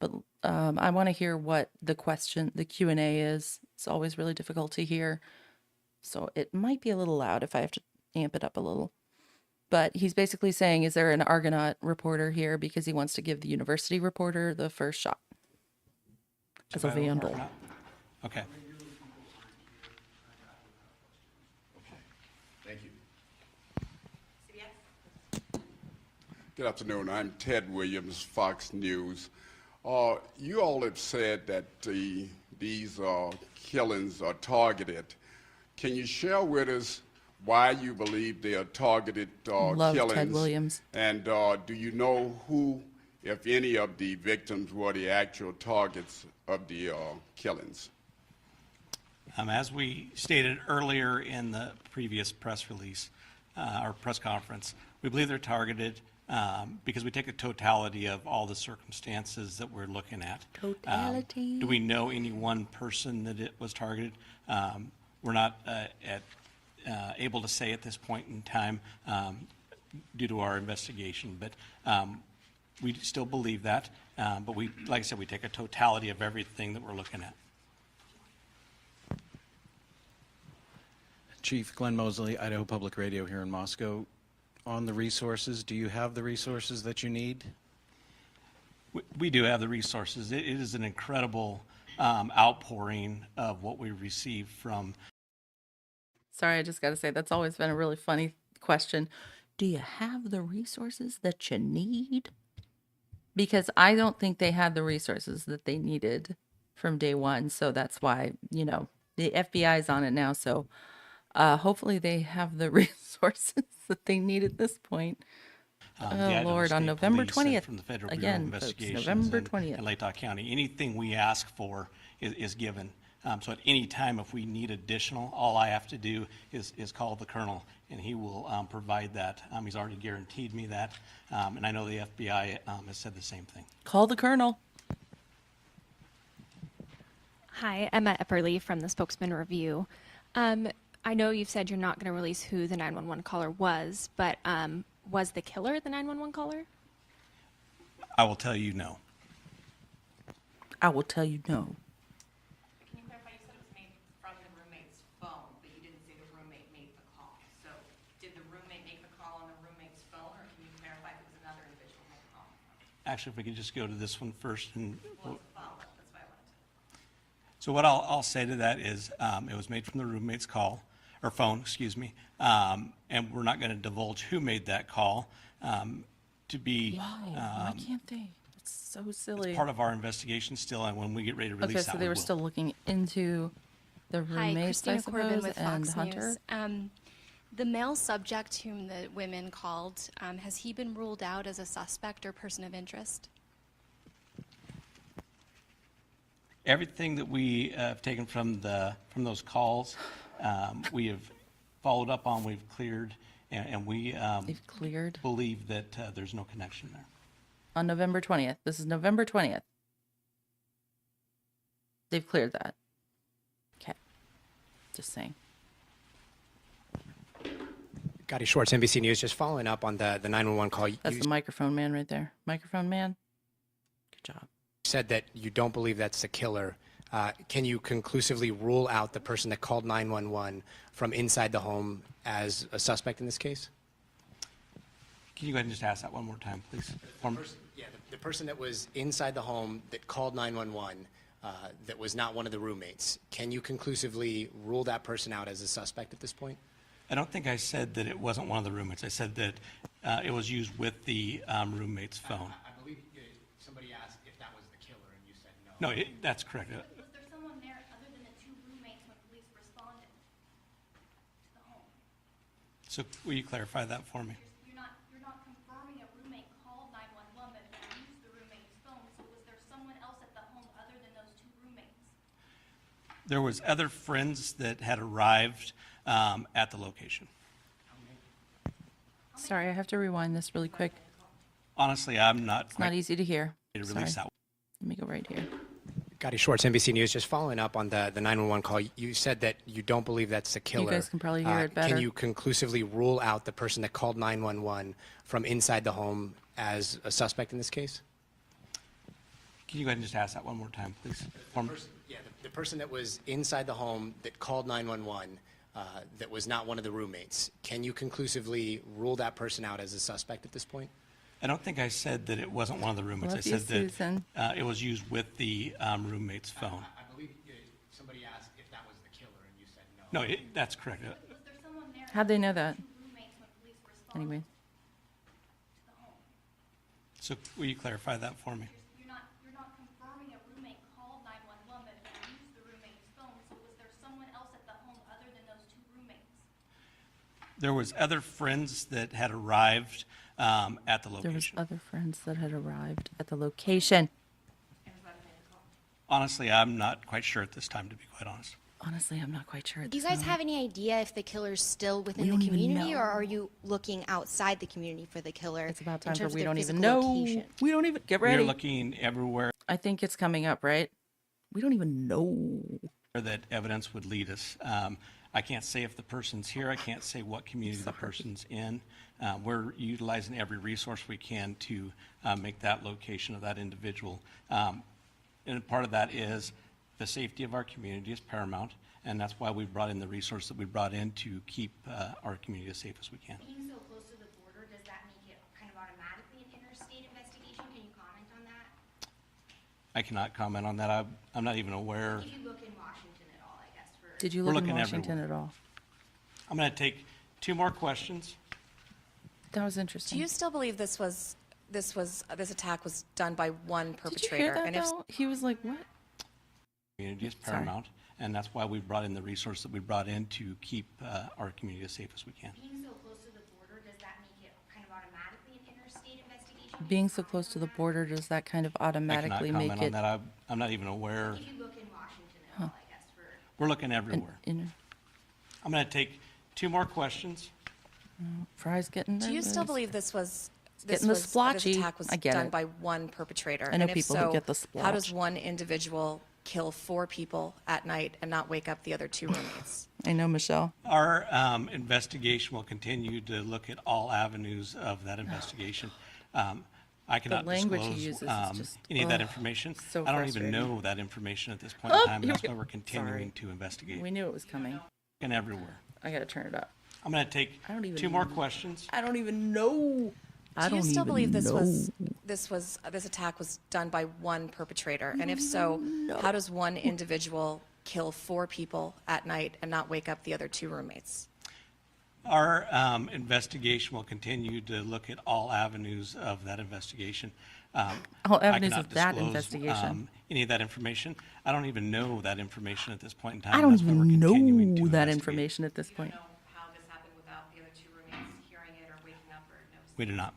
But I want to hear what the Q&A is. It's always really difficult to hear. So it might be a little loud if I have to amp it up a little. But he's basically saying, is there an Argonaut reporter here? Because he wants to give the university reporter the first shot as a vandal. Okay. Thank you. Good afternoon. I'm Ted Williams, Fox News. You all have said that these killings are targeted. Can you share with us why you believe they are targeted Love killings? Ted Williams. And do you know who, if any, of the victims were the actual targets of the killings? As we stated earlier in the previous press release, or press conference, we believe they're targeted because we take a totality of all the circumstances that we're looking at. Totality. Do we know any one person that it was targeted? We're not able to say at this point in time due to our investigation, but we still believe that. But we, like I said, we take a totality of everything that we're looking at. Chief Glenn Mosley, Idaho Public Radio here in Moscow. On the resources, do you have the resources that you need? We do have the resources. It is an incredible outpouring of what we receive from. Sorry, I just got to say, that's always been a really funny question. Do you have the resources that you need? Because I don't think they had the resources that they needed from day one. So that's why, you know, the FBI is on it now. So hopefully they have the resources that they need at this point. Oh, Lord, on November 20th. From the Federal Bureau of Again, folks, Investigations November in 20th. Latah County. Anything we ask for is given. So at any time, if we need additional, all I have to do is call the colonel, and he will provide that. He's already guaranteed me that, and I know the FBI has said the same thing. Call the colonel. Hi, Emma Epperly from the Spokesman Review. I know you've said you're not going to release who the 911 caller was, but was the killer the 911 caller? I will tell you no. I will tell you no. Can you clarify, you said it was made from the roommate's phone, but you didn't say the roommate made the call. So did the roommate make the call on the roommate's phone, or can you clarify if it was another individual who made the call? Actually, if we could just go to this one first. And Well, it's a follow-up, that's why I wanted to. so what I'll say to that is it was made from the roommate's call, or phone, excuse me, and we're not going to divulge who made that call to be. Why can't they? It's so silly. It's part of our investigation still, and when we get ready to release Okay, that, so they were still looking into the Hi, roommates, I Christina Corbin suppose, with and Fox Hunter. News. The male subject whom the women called, has he been ruled out as a suspect or person of interest? Everything that we have taken from those calls, we have followed up on, we've cleared, and we believe that there's no connection there. On November 20th. This is November 20th. They've cleared that. Okay. Just saying. Gotti Schwartz, NBC News. Just following up on the 911 call. That's the microphone man right there. Microphone man. Good job. Said that you don't believe that's the killer. Can you conclusively rule out the person that called 911 from inside the home as a suspect in this case? Can you go ahead and just ask that one more time, please? The person that was inside the home that called 911 that was not one of the roommates. Can you conclusively rule that person out as a suspect at this point? I don't think I said that it wasn't one of the roommates. I said that it was used with the roommate's phone. I believe somebody asked if that was the killer, and you said no. No, that's correct. Was there someone there other than the two roommates when police responded to the home? So will you clarify that for me? You're not confirming a roommate called 911, but you used the roommate's phone. So was there someone else at the home other than those two roommates? There was other friends that had arrived at the location. Sorry, I have to rewind this really quick. Honestly, I'm not. It's not easy to hear. To release Sorry. that. Let me go right here. Gotti Schwartz, NBC News. Just following up on the 911 call. You said that you don't believe that's the killer. You guys can probably hear it better. Can you conclusively rule out the person that called 911 from inside the home as a suspect in this case? Can you go ahead and just ask that one more time, please? The person that was inside the home that called 911 that was not one of the roommates. Can you conclusively rule that person out as a suspect at this point? I don't think I said that it wasn't one of the roommates. Love I you, said Susan. that it was used with the roommate's phone. I believe somebody asked if that was the killer, and you said no. No, that's correct. How'd they know that? Anyway. So will you clarify that for me? You're not confirming a roommate called 911, but they used the roommate's phone. So was there someone else at the home other than those two roommates? There was other friends that had arrived at the There was location. other friends that had arrived at the location. Honestly, I'm not quite sure at this time, to be quite honest. Honestly, I'm not quite sure. at Do you this guys moment. have any idea if the killer's still within the don't even community, know. or are you looking outside the community for the killer? It's about in time for terms of we their don't even physical know. location? We don't even get ready. We're looking everywhere I think it's coming up, right? We don't even know. that evidence would lead us. I can't say if the person's here. I can't say what community the person's in. We're utilizing every resource we can to make that location of that individual. And part of that is the safety of our community is paramount, and that's why we brought in the resource that we brought in to keep our community as safe as we can. Being so close to the border, does that make it kind of automatically an interstate investigation? Can you comment on that? I cannot comment on that. I'm not even aware. Did you look in Washington at all, I guess, for... Did you We're look in looking Washington everywhere. at all? I'm going to take 2 more questions. That was Do interesting. you still believe this attack was done by one Did you hear perpetrator? that, And if though? He was like, what? Community is Sorry. paramount, and that's why we brought in the resource that we brought in to keep our community as safe as we can. Being so close to the border, does that make it kind of automatically an interstate investigation? Being so close to the border, does that kind of I cannot automatically make comment on it? that. I'm not even aware. Did you look in Washington at all, I guess, for... We're looking everywhere. I'm going to take 2 more questions. Fry's getting do you still nervous. believe this getting the splotchy. attack was I get done it. by one perpetrator? I know And if people who so, get the how does splotch. one individual kill 4 people at night and not wake up the other 2 roommates? I know, Michelle. Our investigation will continue to look at all avenues of that investigation. I cannot language he disclose uses is just, any of that information. so I don't even frustrating. know that information at this point in time, and here that's we why go. we're continuing Sorry. to investigate. We knew it was coming. And everywhere. I gotta turn it up. I'm going to take I don't even 2 more know. questions. I don't even know. I Do you don't still even believe this know. this attack was done by one perpetrator? And if so, how does one individual kill 4 people at night and not wake up the other 2 roommates? Our investigation will continue to look at all avenues of that investigation. All I avenues cannot of that disclose, investigation. any of that information. I don't even know that information at this point in time. I and don't that's why we're even continuing to know that investigate. information at this point. How this happened without the other 2 roommates hearing it or waking up or noticing? We do not.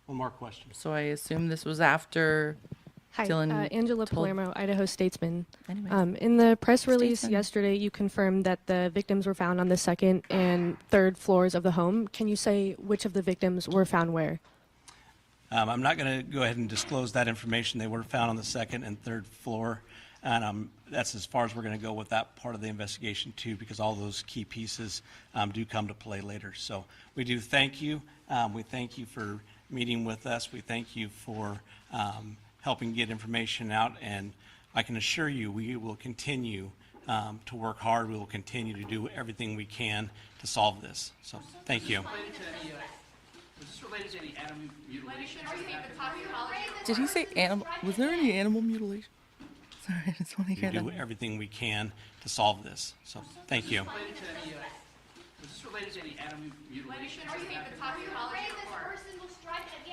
One more question. So I assume this was after Hi, Dylan Angela told- Palermo, Idaho Statesman. Anyways. In the press release Statesman. yesterday, you confirmed that the victims were found on the 2nd and 3rd floors of the home. Can you say which of the victims were found where? I'm not going to go ahead and disclose that information. They were found on the 2nd and 3rd floor, and that's as far as we're going to go with that part of the investigation too, because all those key pieces do come to play later. So we do thank you. We thank you for meeting with us. We thank you for helping get information out, and I can assure you we will continue to work hard. We will continue to do everything we can to solve this. So thank you. Was this related to any animal mutilation? Did he say animal? Was there any animal mutilation? Sorry, I just want to We hear do that. everything we can to solve this. So thank you. Was this related to any animal mutilation?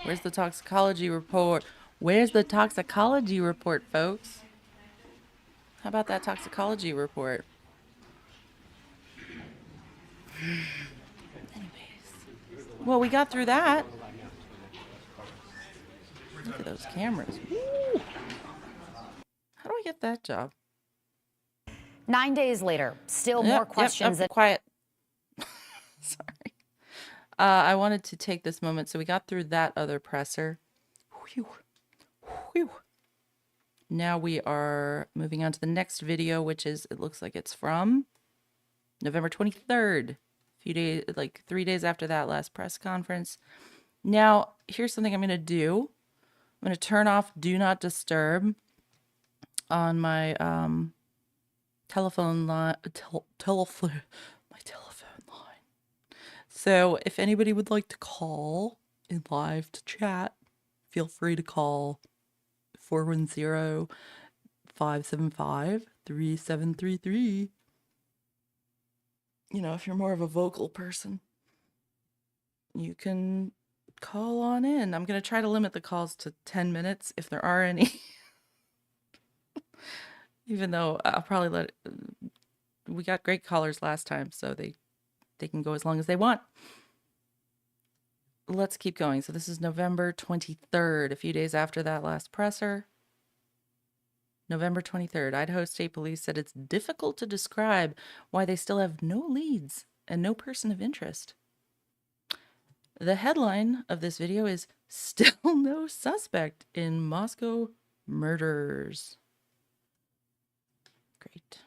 Where's the toxicology report? Where's the toxicology report, folks? How about that toxicology report? Well, we got through that. Look at those cameras. Woo. How do I get that job? 9 days later, still more questions. Quiet. Sorry. I wanted to take this moment. So we got through that other presser. Whew. Whew. Now we are moving on to the next video, which is, it looks like it's from November 23rd. A few days, like 3 days after that last press conference. Now, here's something I'm going to do. I'm going to turn off Do Not Disturb on my telephone line, telephone, my telephone line. So if anybody would like to call in live to chat, feel free to call 410-575-3733. You know, if you're more of a vocal person, you can call on in. I'm going to try to limit the calls to 10 minutes if there are any. Even though I'll probably we got great callers last time, so they can go as long as they want. Let's keep going. So this is November 23rd, a few days after that last presser. November 23rd, Idaho State Police said it's difficult to describe why they still have no leads and no person of interest. The headline of this video is "Still No Suspect in Moscow Murders." Great.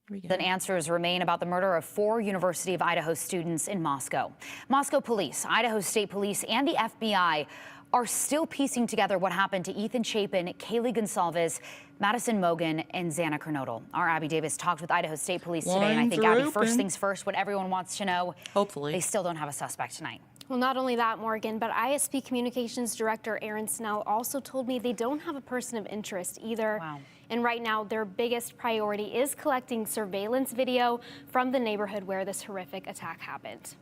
Here we go. Answers remain about the murder of 4 University of Idaho students in Moscow. Moscow police, Idaho State Police, and the FBI are still piecing together what happened to Ethan Chapin, Kaylee Gonsalves, Madison Mogen, and Xana Kernodle. Our Abby Davis talked with Idaho State Police today, and I think, Abby, first things first, what everyone wants to know, hopefully, they still don't have a suspect tonight. Well, not only that, Morgan, but ISP Communications Director Aaron Snell also told me they don't have a person of interest either. Wow. And right now, their biggest priority is collecting surveillance video from the neighborhood where this horrific attack happened.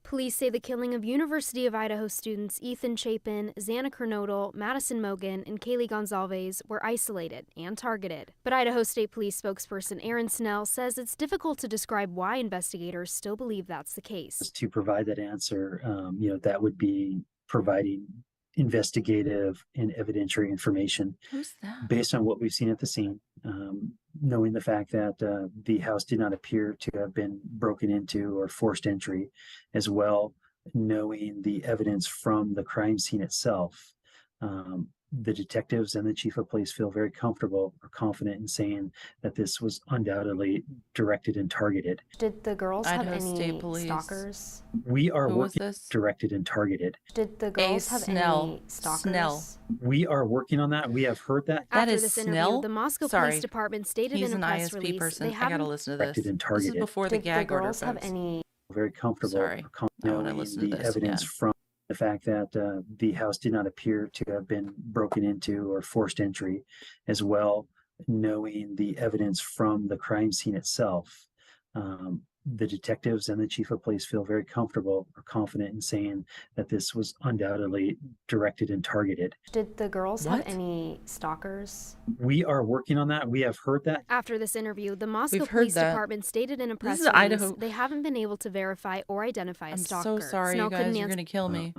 Police say the killing of University of Idaho students Ethan Chapin, Xana Kernodle, Madison Mogen, and Kaylee Gonsalves were isolated and targeted. But Idaho State Police spokesperson Aaron Snell says it's difficult to describe why investigators still believe that's the case. To provide that answer, that would be providing investigative and evidentiary information. Who's that? Based on what we've seen at the scene, knowing the fact that the house did not appear to have been broken into or forced entry, as well knowing the evidence from the crime scene itself. The detectives and the chief of police feel very comfortable or confident in saying that this was undoubtedly directed and targeted. Did the girls Idaho have any State Police. stalkers? We are Who was working this? directed and targeted. Did the girls have Snell. any stalkers? Snell. We are working on that. We have heard that. That After is this interview, Snell? the Moscow Sorry. Police Department stated He's in a an press ISP release person. they I gotta haven't. listen to this. Directed and This is targeted. before the Did the gag order, girls have folks. any? Very comfortable Sorry. or I wanna knowing listen to the this evidence again. from the fact that the house did not appear to have been broken into or forced entry, as well knowing the evidence from the crime scene itself. The detectives and the chief of police feel very comfortable or confident in saying that this was undoubtedly directed and targeted. Did the girls What? have any stalkers? We are working on that. We have heard that. After this interview, the Moscow We've heard Police that. Department stated in a press is release Idaho. they haven't been able to verify or identify a I'm stalker. so sorry, Snell you guys. couldn't You're answer gonna kill me.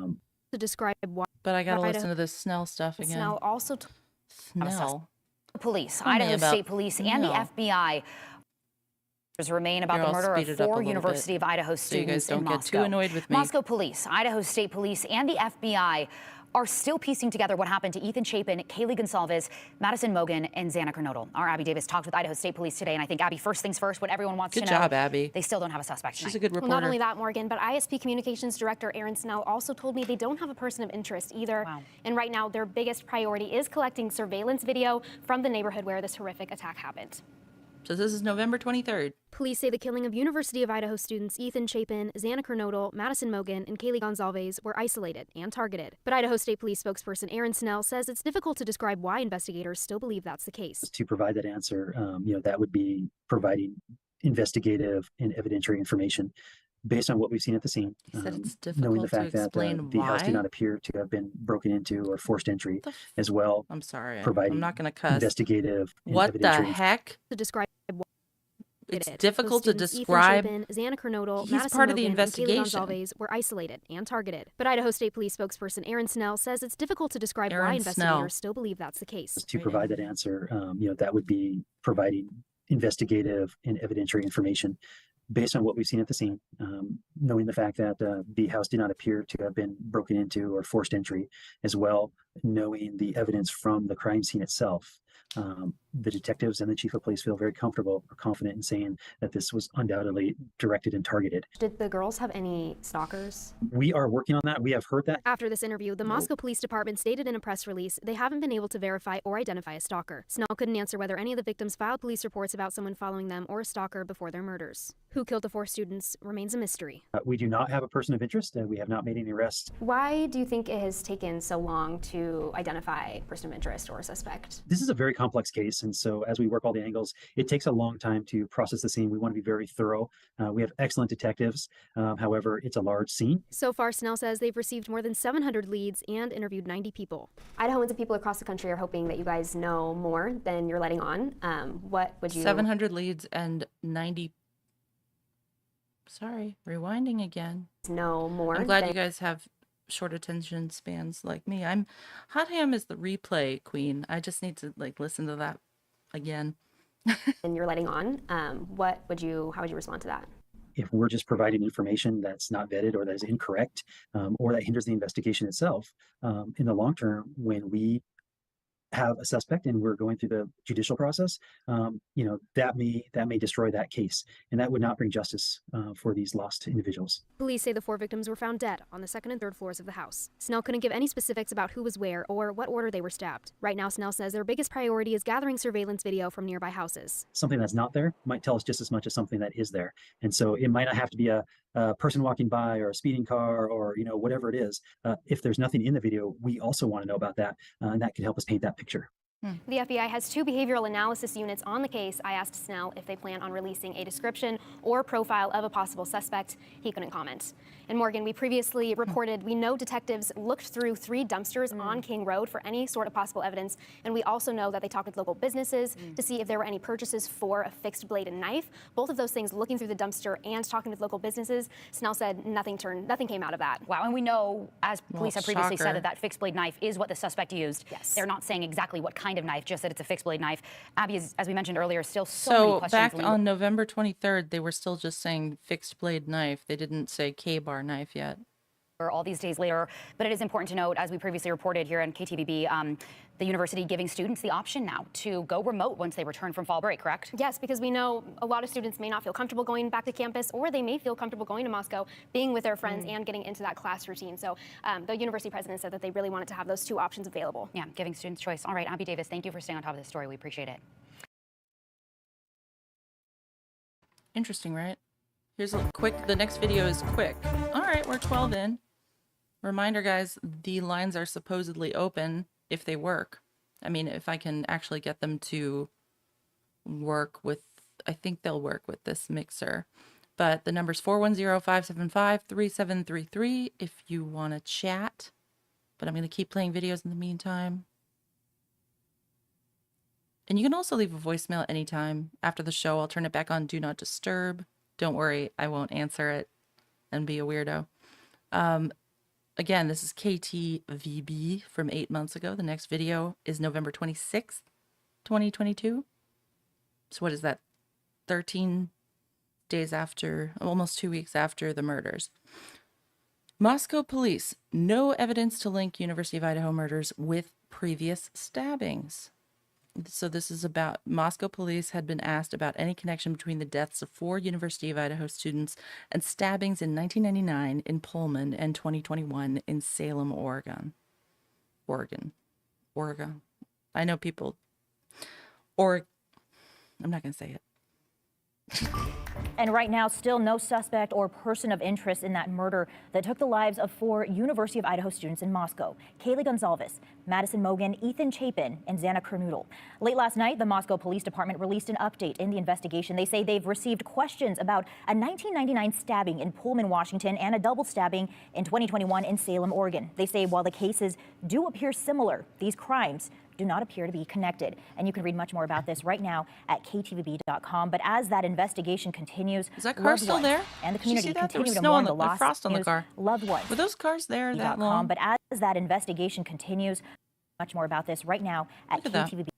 to describe why. But I gotta Idaho- listen to this Snell stuff again. Snell also Snell. Police, Tell me Idaho about State Police, and the Snell. FBI remain about Here, the I'll murder speed of it up a 4 little University bit of Idaho so you guys students don't in get Moscow. too annoyed with me. Moscow Police, Idaho State Police, and the FBI are still piecing together what happened to Ethan Chapin, Kaylee Gonsalves, Madison Mogen, and Xana Kernodle. Our Abby Davis talked with Idaho State Police today, and I think, Abby, first things first, what everyone wants Good to know. job, Abby. They still don't have a suspect tonight. She's a good Well, reporter. not only that, Morgan, but ISP Communications Director Aaron Snell also told me they don't have a person of interest either. Wow. And right now, their biggest priority is collecting surveillance video from the neighborhood where this horrific attack happened. So this is November 23rd. Police say the killing of University of Idaho students Ethan Chapin, Xana Kernodle, Madison Mogen, and Kaylee Gonsalves were isolated and targeted. But Idaho State Police spokesperson Aaron Snell says it's difficult to describe why investigators still believe that's the case. To provide that answer, that would be providing investigative and evidentiary information based on what we've seen at the scene. He said it's Knowing the difficult to fact that explain the house why? did not appear to have been broken into or forced entry, as well I'm sorry. providing I'm not gonna cuss. investigative and What the evidentiary heck? To describe what It's did. difficult Those to students, describe. Ethan Chapin, Xana Kernodle, He's Madison part of the Mogen, and Kaylee investigation. Gonsalves were isolated and targeted. But Idaho State Police spokesperson Aaron Snell says it's difficult to describe why Aaron investigators Snell. still believe that's the case. To provide that answer, that would be providing investigative and evidentiary information based on what we've seen at the scene. Knowing the fact that the house did not appear to have been broken into or forced entry, as well knowing the evidence from the crime scene itself. the detectives and the chief of police feel very comfortable or confident in saying that this was undoubtedly directed and targeted. Did the girls have any stalkers? We are working on that. We have heard that. After this interview, the Moscow Police Department stated in a press release they haven't been able to verify or identify a stalker. Snell couldn't answer whether any of the victims filed police reports about someone following them or a stalker before their murders. Who killed the 4 students remains a mystery. We do not have a person of interest. We have not made any arrests. Why do you think it has taken so long to identify a person of interest or a suspect? This is a very complex case, and so as we work all the angles, it takes a long time to process the scene. We want to be very thorough. We have excellent detectives. However, it's a large scene. So far, Snell says they've received more than 700 leads and interviewed 90 people. Idahoans and people across the country are hoping that you guys know more than you're letting on. What would you... 700 leads and 90... Sorry, rewinding again. Know more. I'm glad you guys have short attention spans like me. Hot Ham is the replay queen. I just need to listen to that again. And you're letting on. How would you respond to that? If we're just providing information that's not vetted or that is incorrect, or that hinders the investigation itself, in the long term, when we have a suspect and we're going through the judicial process, that may destroy that case, and that would not bring justice for these lost individuals. Police say the 4 victims were found dead on the 2nd and 3rd floors of the house. Snell couldn't give any specifics about who was where or what order they were stabbed. Right now, Snell says their biggest priority is gathering surveillance video from nearby houses. Something that's not there might tell us just as much as something that is there, and so it might not have to be a person walking by or a speeding car or whatever it is. If there's nothing in the video, we also want to know about that, and that could help us paint that picture. The FBI has 2 behavioral analysis units on the case. I asked Snell if they plan on releasing a description or profile of a possible suspect. He couldn't comment. And Morgan, we previously reported we know detectives looked through 3 dumpsters on King Road for any sort of possible evidence. And we also know that they talked with local businesses to see if there were any purchases for a fixed blade and knife. Both of those things, looking through the dumpster and talking with local businesses, Snell said nothing came out of that. Wow, and we know, as police have previously shocker. said, that fixed blade knife is what the suspect used. Yes. They're not saying exactly what kind of knife, just that it's a fixed blade knife. Abby, as we mentioned earlier, still so many questions. Back on November 23rd, they were still just saying fixed blade knife. They didn't say K-bar knife yet. All these days later, but it is important to note, as we previously reported here on KTVB, the university giving students the option now to go remote once they return from fall break, correct? Yes, because we know a lot of students may not feel comfortable going back to campus, or they may feel comfortable going to Moscow, being with their friends and getting into that class routine. So the university president said that they really wanted to have those 2 options available. Yeah, giving students choice. All right, Abby Davis, thank you for staying on top of this story. We appreciate it. Interesting, right? Here's a quick, the next video is quick. All right, we're 12 in. Reminder, guys, the lines are supposedly open if they work. I mean, if I can actually get them to work with, I think they'll work with this mixer. But the number's 410-575-3733 if you want to chat. But I'm going to keep playing videos in the meantime. And you can also leave a voicemail anytime. After the show, I'll turn it back on Do Not Disturb. Don't worry, I won't answer it and be a weirdo. Again, this is KTVB from 8 months ago. The next video is November 26th, 2022. So what is that? 13 days after, almost 2 weeks after the murders. Moscow police, no evidence to link University of Idaho murders with previous stabbings. So this is about Moscow police had been asked about any connection between the deaths of 4 University of Idaho students and stabbings in 1999 in Pullman and 2021 in Salem, Oregon. Oregon. I know people. I'm not going to say it. And right now, still no suspect or person of interest in that murder that took the lives of 4 University of Idaho students in Moscow. Kaylee Gonzalez, Madison Mogan, Ethan Chapin, and Xana Kernoodle. Late last night, the Moscow Police Department released an update in the investigation. They say they've received questions about a 1999 stabbing in Pullman, Washington, and a double stabbing in 2021 in Salem, Oregon. They say while the cases do appear similar, these crimes do not appear to be connected. And you can read much more about this right now at ktvb.com. But as that investigation continues, is that car still there? And the community continue to snow mourn on the loss frost on the of car. loved ones. Were those cars there that long? But as that investigation continues, much more about this right now at KTVB.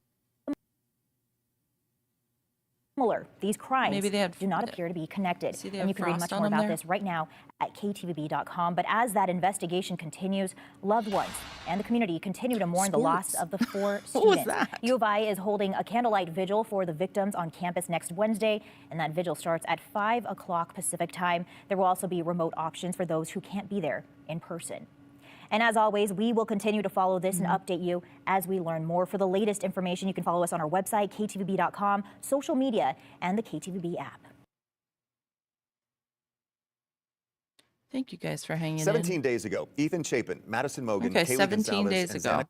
similar. These crimes Maybe they had, do not appear to be connected. see they And have you can read frost much on more them about there? this right now at ktvb.com. But as that investigation continues, loved ones and the community continue to mourn the loss of the 4 students. What was that? U of I is holding a candlelight vigil for the victims on campus next Wednesday, and that vigil starts at 5 o'clock Pacific time. There will also be remote options for those who can't be there in person. And as always, we will continue to follow this and update you as we learn more. For the latest information, you can follow us on our website, ktvb.com, social media, and the KTVB app. Thank you guys for hanging 17 in. days ago, Ethan Chapin, Madison Mogen, Okay, Kaylee 17 Gonzalez, days and ago. Xana.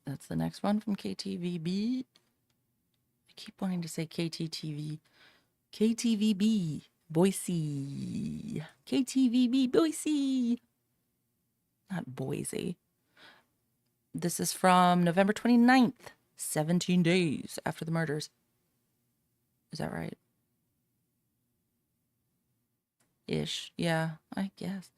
That's the next one from KTVB. I keep wanting to say KTTV. KTVB, Boise. KTVB, Boise. Not Boise. This is from November 29th, 17 days after the murders. Is that right? Ish. Yeah, I guess.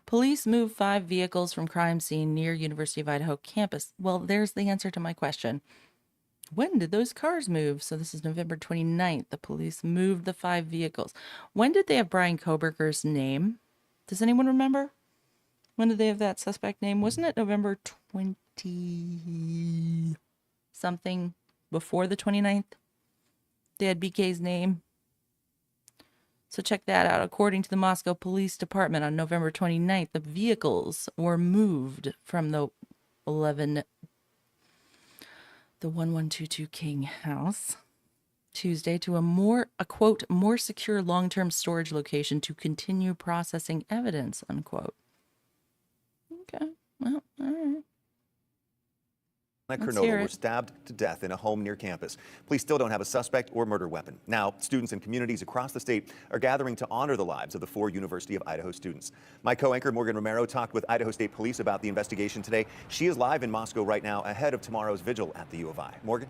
Police moved 5 vehicles from crime scene near University of Idaho campus. Well, there's the answer to my question. When did those cars move? So this is November 29th. The police moved the 5 vehicles. When did they have Brian Koberger's name? Does anyone remember? When did they have that suspect name? Wasn't it November 20 something before the 29th? They had BK's name. So check that out. According to the Moscow Police Department, on November 29th, the vehicles were moved from the 1122 King house Tuesday to a quote, more secure long-term storage location to continue processing evidence, unquote. Okay, well, all right. Let's hear Kernodle were it. stabbed to death in a home near campus. Police still don't have a suspect or murder weapon. Now, students and communities across the state are gathering to honor the lives of the 4 University of Idaho students. My co-anchor Morgan Romero talked with Idaho State Police about the investigation today. She is live in Moscow right now ahead of tomorrow's vigil at the U of I. Morgan?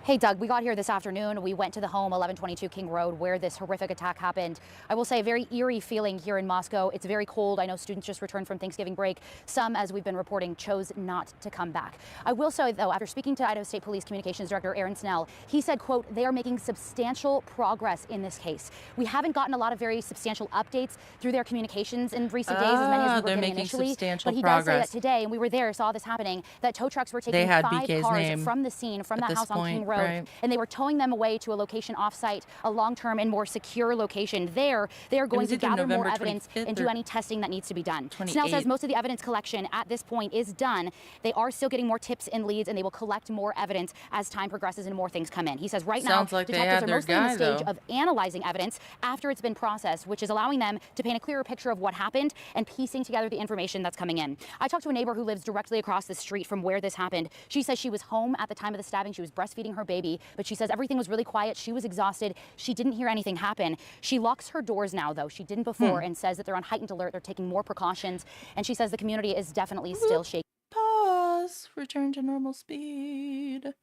Hey, Doug, we got here this afternoon. We went to the home, 1122 King Road, where this horrific attack happened. I will say a very eerie feeling here in Moscow. It's very cold. I know students just returned from Thanksgiving break. Some, as we've been reporting, chose not to come back. I will say, though, after speaking to Idaho State Police Communications Director Aaron Snell, he said, quote, they are making substantial progress in this case. We haven't gotten a lot of very substantial updates through their communications in recent days, as many as we were They're getting making initially. substantial But he does say progress. that today, and we were there, saw this happening, that tow trucks were They taking had 5 BK's cars name from the scene, from at that this house on King point, Road, right. and they were towing them away to a location off-site, a long-term and more secure location. There, they are going was to either gather more November evidence 25th and do or any testing that needs to be done. Snell 28th. says most of the evidence collection at this point is done. They are still getting more tips and leads, and they will collect more evidence as time progresses and more things come in. He says right Sounds now, like they detectives had are their mostly in the guy, stage though. of analyzing evidence after it's been processed, which is allowing them to paint a clearer picture of what happened and piecing together the information that's coming in. I talked to a neighbor who lives directly across the street from where this happened. She says she was home at the time of the stabbing. She was breastfeeding her baby, but she says everything was really quiet. She was exhausted. She didn't hear anything happen. She locks her doors now, though. She didn't before, and says that they're on heightened alert. They're taking more precautions, and she says the community is definitely still shaking. Pause. Return to normal speed.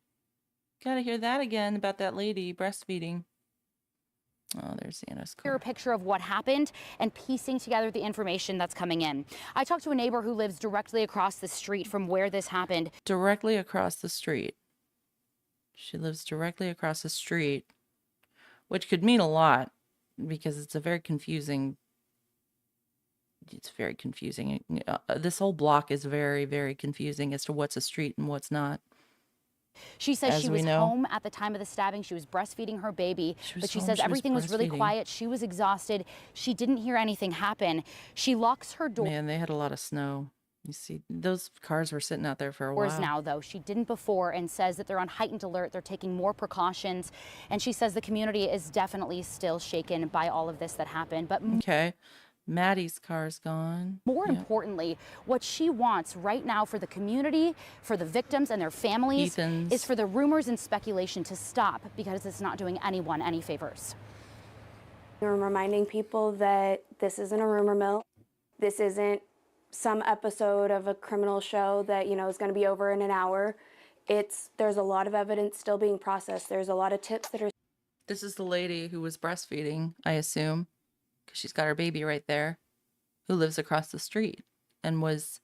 Gotta hear that again about that lady breastfeeding. Oh, there's Xana's car. Clearer picture of what happened and piecing together the information that's coming in. I talked to a neighbor who lives directly across the street from where this happened. Directly across the street. She lives directly across the street, which could mean a lot because it's very confusing. This whole block is very, very confusing as to what's a street and what's not. She says As she we was know. home at the time of the stabbing. She was breastfeeding her baby, was but she home, says she was everything was really breastfeeding. quiet. She was exhausted. She didn't hear anything happen. She locks her doors Man, they had a lot of snow. You see, those cars were sitting out there for a while. now, though. She didn't before, and says that they're on heightened alert. They're taking more precautions. And she says the community is definitely still shaken by all of this that happened. But Okay. Maddie's car's gone. more Yep. importantly, what she wants right now for the community, for the victims and their families, Ethan's. is for the rumors and speculation to stop, because it's not doing anyone any favors. We're reminding people that this isn't a rumor mill. This isn't some episode of a criminal show that, you know, is going to be over in an hour. There's a lot of evidence still being processed. There's a lot of tips that are. This is the lady who was breastfeeding, I assume, because she's got her baby right there, who lives across the street and was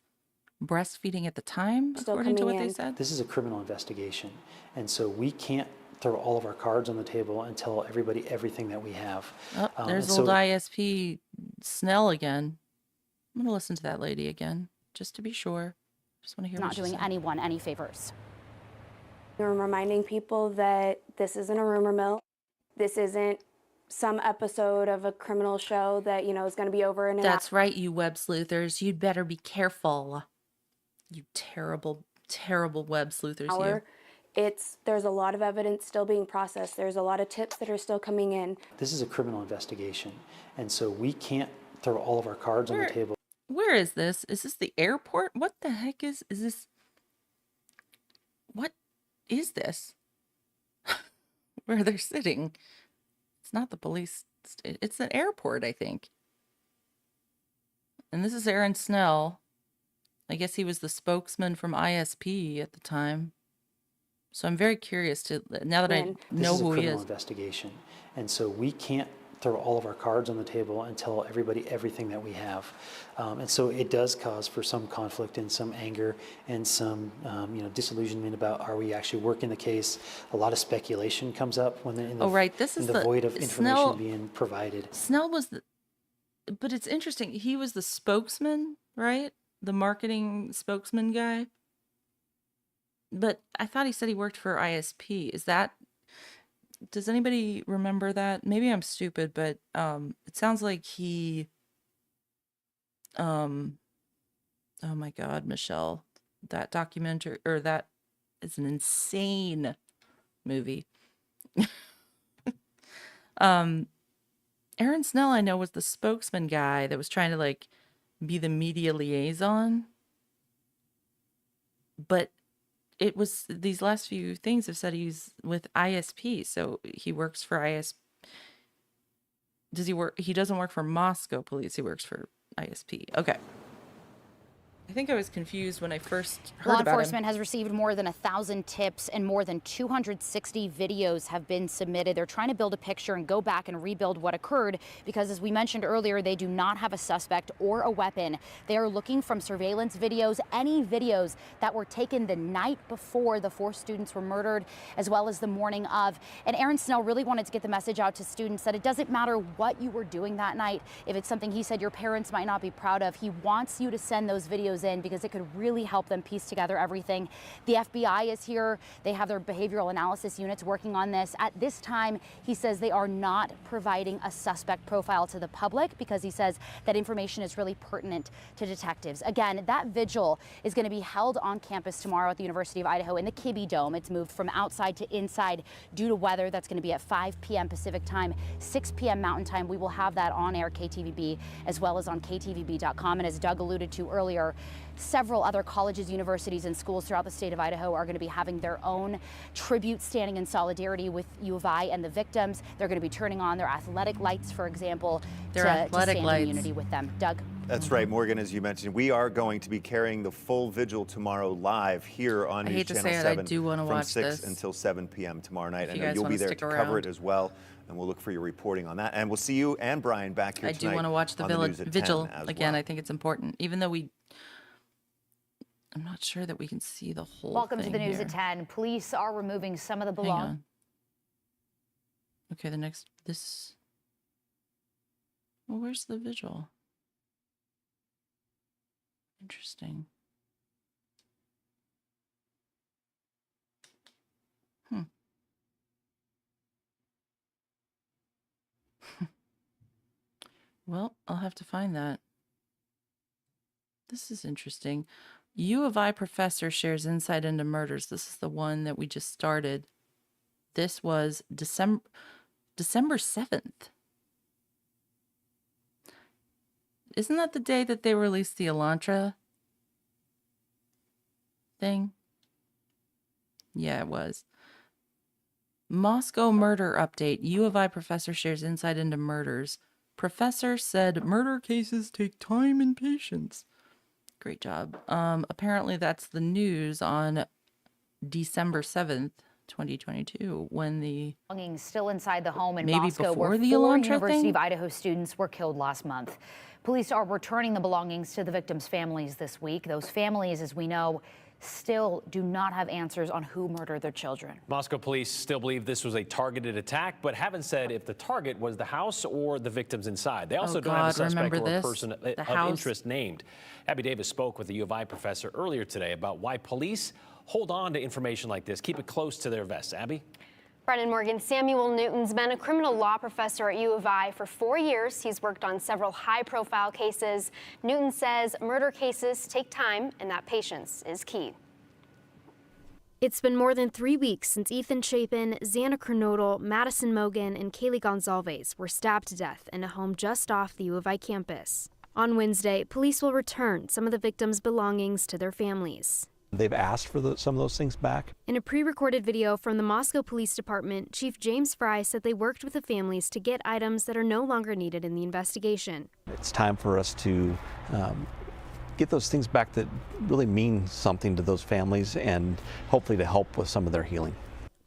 breastfeeding at the time, Still according to coming what they in. said? This is a criminal investigation, and so we can't throw all of our cards on the table and tell everybody everything that we have. Oh, there's And old so ISP Snell again. I'm going to listen to that lady again, just to be sure. Just want to hear Not what she doing said. anyone any favors. We're reminding people that this isn't a rumor mill. This isn't some episode of a criminal show that, you know, is going to be over in an That's right, you web sleuthers. You'd better be careful. You terrible, terrible web sleuthers, you. hour. There's a lot of evidence still being processed. There's a lot of tips that are still coming in. this is a criminal investigation, and so we can't throw all of our cards on the table. Where is this? Is this the airport? What the heck is this? What is this? Where they're sitting? It's not the police. It's an airport, I think. And this is Aaron Snell. I guess he was the spokesman from ISP at the time. So I'm very curious to, now that I know who he This is a criminal is. investigation, and so we can't throw all of our cards on the table and tell everybody everything that we have. And so it does cause for some conflict and some anger and some disillusionment about, are we actually working the case? A lot of speculation comes up when in the, Oh, right. This in is the the void of information Snell. being provided. Snell was the, but it's interesting. He was the spokesman, right? The marketing spokesman guy. But I thought he said he worked for ISP. Is that, does anybody remember that? Maybe I'm stupid, but it sounds like he, oh my God, Michelle, that documentary, or that is an insane movie. Aaron Snell, I know, was the spokesman guy that was trying to like be the media liaison. But it was, these last few things have said he's with ISP, so he works for ISP. Does he work? He doesn't work for Moscow police. He works for ISP. Okay. I think I was confused when I first heard Law about enforcement him. has received more than 1,000 tips and more than 260 videos have been submitted. They're trying to build a picture and go back and rebuild what occurred because, as we mentioned earlier, they do not have a suspect or a weapon. They are looking from surveillance videos, any videos that were taken the night before the 4 students were murdered, as well as the morning of. And Aaron Snell really wanted to get the message out to students that it doesn't matter what you were doing that night. If it's something he said your parents might not be proud of, he wants you to send those videos in because it could really help them piece together everything. The FBI is here. They have their behavioral analysis units working on this. At this time, he says they are not providing a suspect profile to the public because he says that information is really pertinent to detectives. Again, that vigil is going to be held on campus tomorrow at the University of Idaho in the Kibbe Dome. It's moved from outside to inside due to weather. That's going to be at 5 p.m. Pacific time, 6 p.m. Mountain time. We will have that on air KTVB as well as on ktvb.com. And as Doug alluded to earlier, several other colleges, universities, and schools throughout the state of Idaho are going to be having their own tribute standing in solidarity with U of I and the victims. They're going to be turning on their athletic lights, for example, to stand in unity with them. Doug? That's right, Morgan, as you mentioned, we are going to be carrying the full vigil tomorrow live here on I News hate to Channel say it, 7 I do wanna from watch 6 this. until 7 p.m. tomorrow night. If I you know guys you'll wanna be there stick to cover around. it as well, and we'll look for your reporting on that. And we'll see you and Brian back here I tonight do want to watch the on news at 10 vigil as again. well. I think it's important, even though I'm not sure that we can see the whole Welcome to thing the news here. at 10. Police are removing some of the Hang belongings. on. Okay, the next, this, well, where's the vigil? Interesting. Well, I'll have to find that. This is interesting. U of I professor shares insight into murders. This is the one that we just started. This was December 7th. Isn't that the day that they released the Elantra thing? Yeah, it was. Moscow murder update. U of I professor shares insight into murders. Professor said murder cases take time and patience. Great job. Apparently that's the news on December 7th. 2022 when the belongings still inside the home in maybe Moscow before where the four Elantra University thing? of Idaho students were killed last month. Police are returning the belongings to the victims' families this week. Those families, as we know, still do not have answers on who murdered their children. Moscow police still believe this was a targeted attack, but haven't said if the target was the house or the victims inside. They also don't have a suspect or a person of interest named. Abby Davis spoke with a U of I professor earlier today about why police hold on to information like this, keep it close to their vests. Abby? Brennan Morgan, Samuel Newton's been a criminal law professor at U of I for 4 years. He's worked on several high-profile cases. Newton says murder cases take time and that patience is key. It's been more than 3 weeks since Ethan Chapin, Xana Kernodle, Madison Mogen, and Kaylee Gonzalez were stabbed to death in a home just off the U of I campus. On Wednesday, police will return some of the victims' belongings to their families. They've asked for some of those things back. In a pre-recorded video from the Moscow Police Department, Chief James Fry said they worked with the families to get items that are no longer needed in the investigation. It's time for us to get those things back that really mean something to those families and hopefully to help with some of their healing.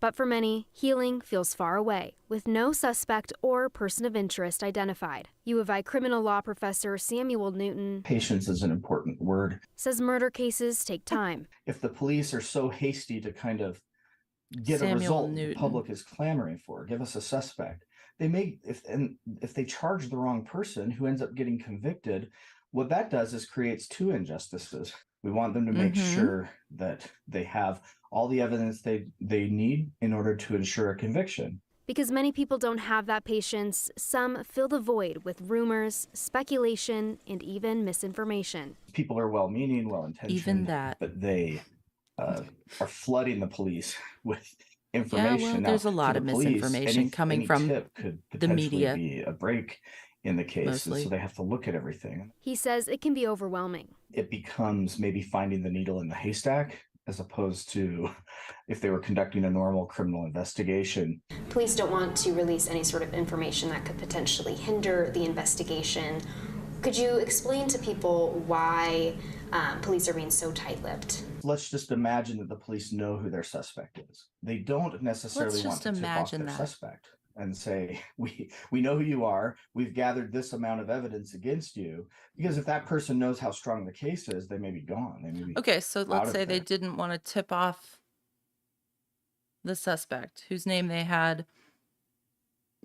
But for many, healing feels far away, with no suspect or person of interest identified. U of I criminal law professor Samuel Newton Patience is an important word. Says murder cases take time. If the police are so hasty to kind of get a result the public is clamoring for, give us a suspect, they may, if they charge the wrong person who ends up getting convicted, what that does is creates two injustices. We want them to make sure that they have all the evidence they need in order to ensure a conviction. Because many people don't have that patience, some fill the void with rumors, speculation, and even misinformation. People are well-meaning, well-intentioned, even that, but they are flooding the police with information. Yeah, well, there's a lot of misinformation coming from the media. Be a break in the case, Mostly. so they have to look at everything. He says it can be overwhelming. It becomes maybe finding the needle in the haystack, as opposed to if they were conducting a normal criminal investigation. Police don't want to release any sort of information that could potentially hinder the investigation. Could you explain to people why police are being so tight-lipped? Let's just imagine that the police know who their suspect is. They don't necessarily want to tip off their suspect and say, we know who you are, we've gathered this amount of evidence against you, because if that person knows how strong the case is, they may be gone. They may be okay, so let's say there. they didn't want to tip off the suspect whose name they had,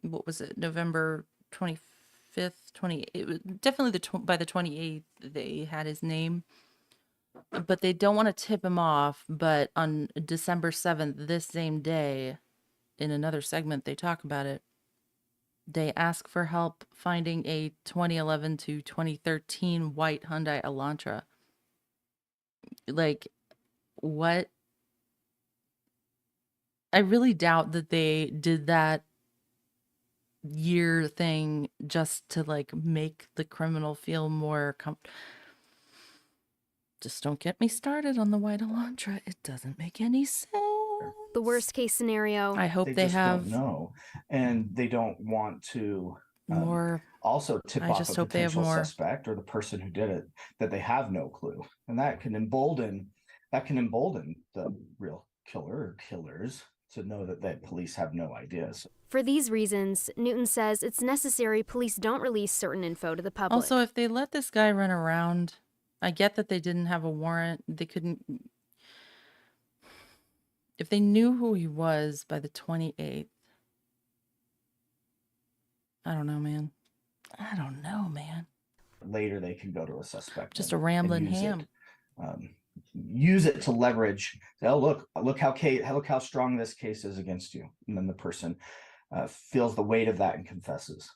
what was it, November 25th, it was definitely by the 28th they had his name, but they don't want to tip him off. But on December 7th, this same day, in another segment, they talk about it. They ask for help finding a 2011 to 2013 white Hyundai Elantra. Like, what? I really doubt that they did that year thing just to like make the criminal feel more just don't get me started on the white Elantra. It doesn't make any sense. The worst case scenario. I hope they just have don't know, and they don't want to more. Also tip I off just a hope they have potential more. suspect or the person who did it, that they have no clue, and that can embolden the real killer or killers to know that police have no ideas. For these reasons, Newton says it's necessary police don't release certain info to the public. Also, if they let this guy run around, I get that they didn't have a warrant. They couldn't. If they knew who he was by the 28th, I don't know, man. Later, they can go to a suspect. Just a rambling ham. Use it to leverage. Oh, look how strong this case is against you, and then the person feels the weight of that and confesses.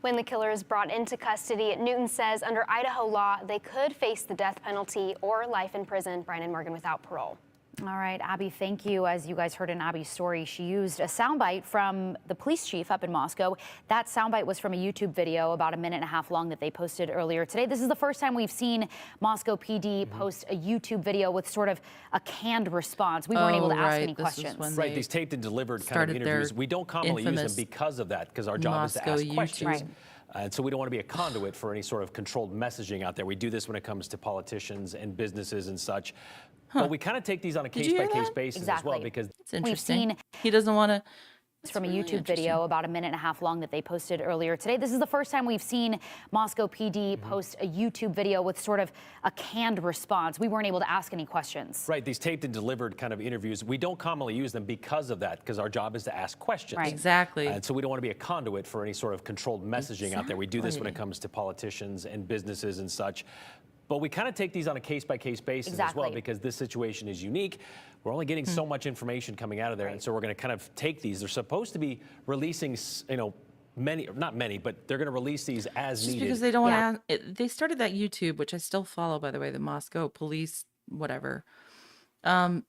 When the killer is brought into custody, Newton says under Idaho law, they could face the death penalty or life in prison. Brennan Morgan without parole. All right, Abby, thank you. As you guys heard in Abby's story, she used a soundbite from the police chief up in Moscow. That soundbite was from a YouTube video about 1.5 minutes long that they posted earlier today. This is the first time we've seen Moscow PD post a YouTube video with sort of a canned response. We weren't able to ask any questions. Right, these taped and delivered kind of interviews. We don't commonly use them because of that, because our job is to ask questions. And so we don't want to be a conduit for any sort of controlled messaging out there. We do this when it comes to politicians and businesses and such. But we kind of take these on a case-by-case basis as well, because it's interesting. We've seen he doesn't want to. from a YouTube video about a minute and a half long that they posted earlier today. This is the first time we've seen Moscow PD post a YouTube video with sort of a canned response. We weren't able to ask any questions. Right, these taped and delivered kind of interviews, we don't commonly use them because of that, because our job is to ask questions. Right. Exactly. And so we don't want to be a conduit for any sort of controlled messaging out there. We do this when it comes to politicians and businesses and such. But we kind of take these on a case-by-case basis as well, because this situation is unique. We're only getting so much information coming out of there, and so we're going to kind of take these. They're supposed to be releasing, you know, many, not many, but they're going to release these as needed. Because they don't want to. They started that YouTube, which I still follow, by the way, the Moscow police, whatever. It's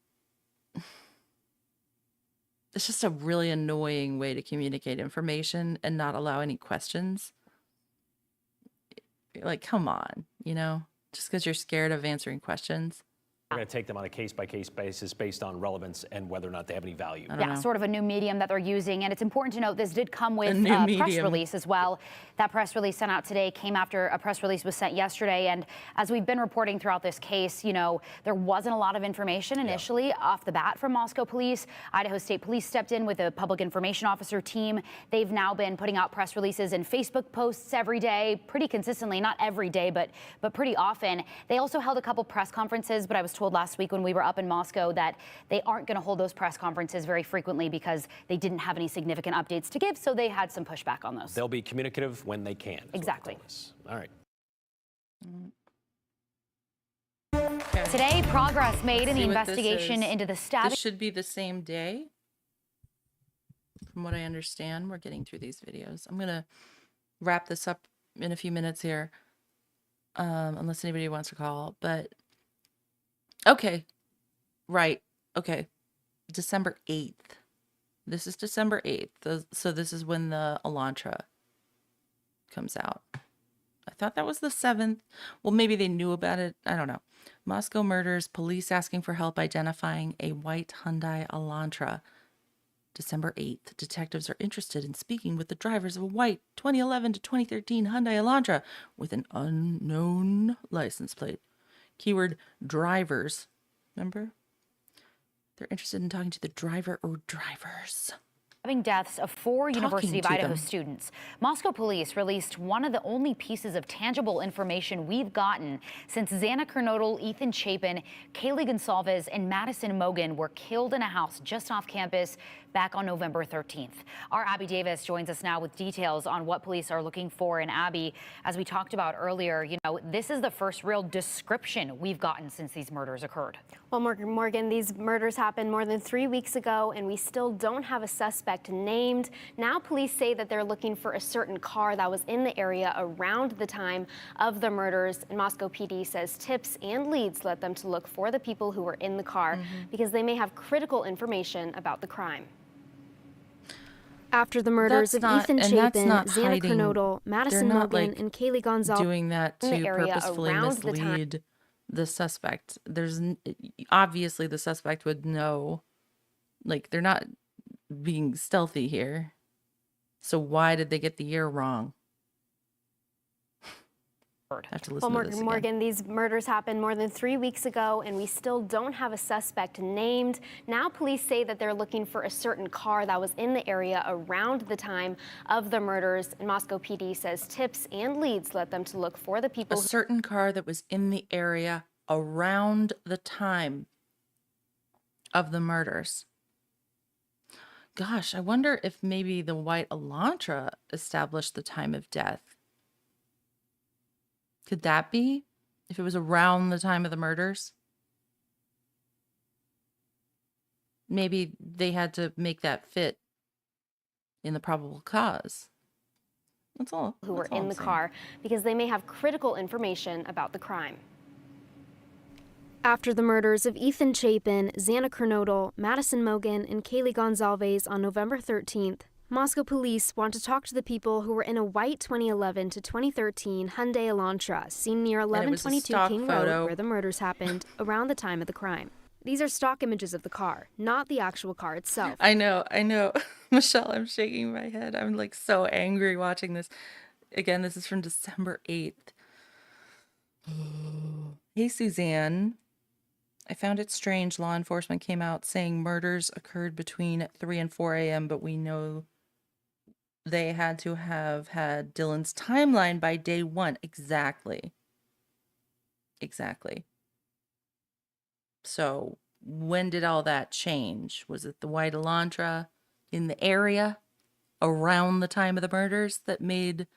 just a really annoying way to communicate information and not allow any questions. Like, come on, you know, just because you're scared of answering questions. We're going to take them on a case-by-case basis based on relevance and whether or not they have any value. Yeah, sort of a new medium that they're using. And it's important to note this did come with a press release as well. That press release sent out today came after a press release was sent yesterday. And as we've been reporting throughout this case, you know, there wasn't a lot of information initially off the bat from Moscow police. Idaho State Police stepped in with a public information officer team. They've now been putting out press releases and Facebook posts every day, pretty consistently, not every day, but pretty often. They also held a couple press conferences, but I was told last week when we were up in Moscow that they aren't going to hold those press conferences very frequently because they didn't have any significant updates to give, so they had some pushback on those. They'll be communicative when they can. Exactly. All right. Today, progress made in the investigation into the stabbing. This should be the same day. From what I understand, we're getting through these videos. I'm going to wrap this up in a few minutes here, unless anybody wants to call, but okay. Right. Okay. December 8th. This is December 8th. So this is when the Elantra comes out. I thought that was the 7th. Well, maybe they knew about it. I don't know. Moscow murders, police asking for help identifying a white Hyundai Elantra. December 8th. Detectives are interested in speaking with the drivers of a white 2011 to 2013 Hyundai Elantra with an unknown license plate. Keyword drivers. Remember? They're interested in talking to the driver or drivers. Deaths of 4 University of Idaho students. Moscow police released one of the only pieces of tangible information we've gotten since Xana Kernodle, Ethan Chapin, Kaylee Gonsalves, and Madison Mogan were killed in a house just off campus back on November 13th. Our Abby Davis joins us now with details on what police are looking for. And Abby, as we talked about earlier, you know, this is the first real description we've gotten since these murders occurred. Well, Morgan, these murders happened more than 3 weeks ago, and we still don't have a suspect named. Now police say that they're looking for a certain car that was in the area around the time of the murders. And Moscow PD says tips and leads led them to look for the people who were in the car because they may have critical information about the crime. After the murders of Ethan Chapin, Xana Kernodle, Madison Mogan, and Kaylee Gonzalez doing that to purposefully mislead the suspect. There's obviously the suspect would know, like, they're not being stealthy here. So why did they get the year wrong? I have to listen to this again. Morgan, these murders happened more than 3 weeks ago, and we still don't have a suspect named. Now police say that they're looking for a certain car that was in the area around the time of the murders. And Moscow PD says tips and leads led them to look for the people. A certain car that was in the area around the time of the murders. Gosh, I wonder if maybe the white Elantra established the time of death. Could that be? If it was around the time of the murders? Maybe they had to make that fit in the probable cause. That's all. Who were in the car because they may have critical information about the crime. After the murders of Ethan Chapin, Xana Kernodle, Madison Mogan, and Kaylee Gonzalves on November 13th, Moscow police want to talk to the people who were in a white 2011 to 2013 Hyundai Elantra seen near 1122 King Road where the murders happened around the time of the crime. These are stock images of the car, not the actual car itself. I know. Michelle, I'm shaking my head. I'm like so angry watching this. Again, this is from December 8th. Hey, Suzanne. I found it strange law enforcement came out saying murders occurred between 3 and 4 a.m., but we know they had to have had Dylan's timeline by day 1. Exactly. Exactly. So when did all that change? Was it the white Elantra in the area around the time of the murders that made...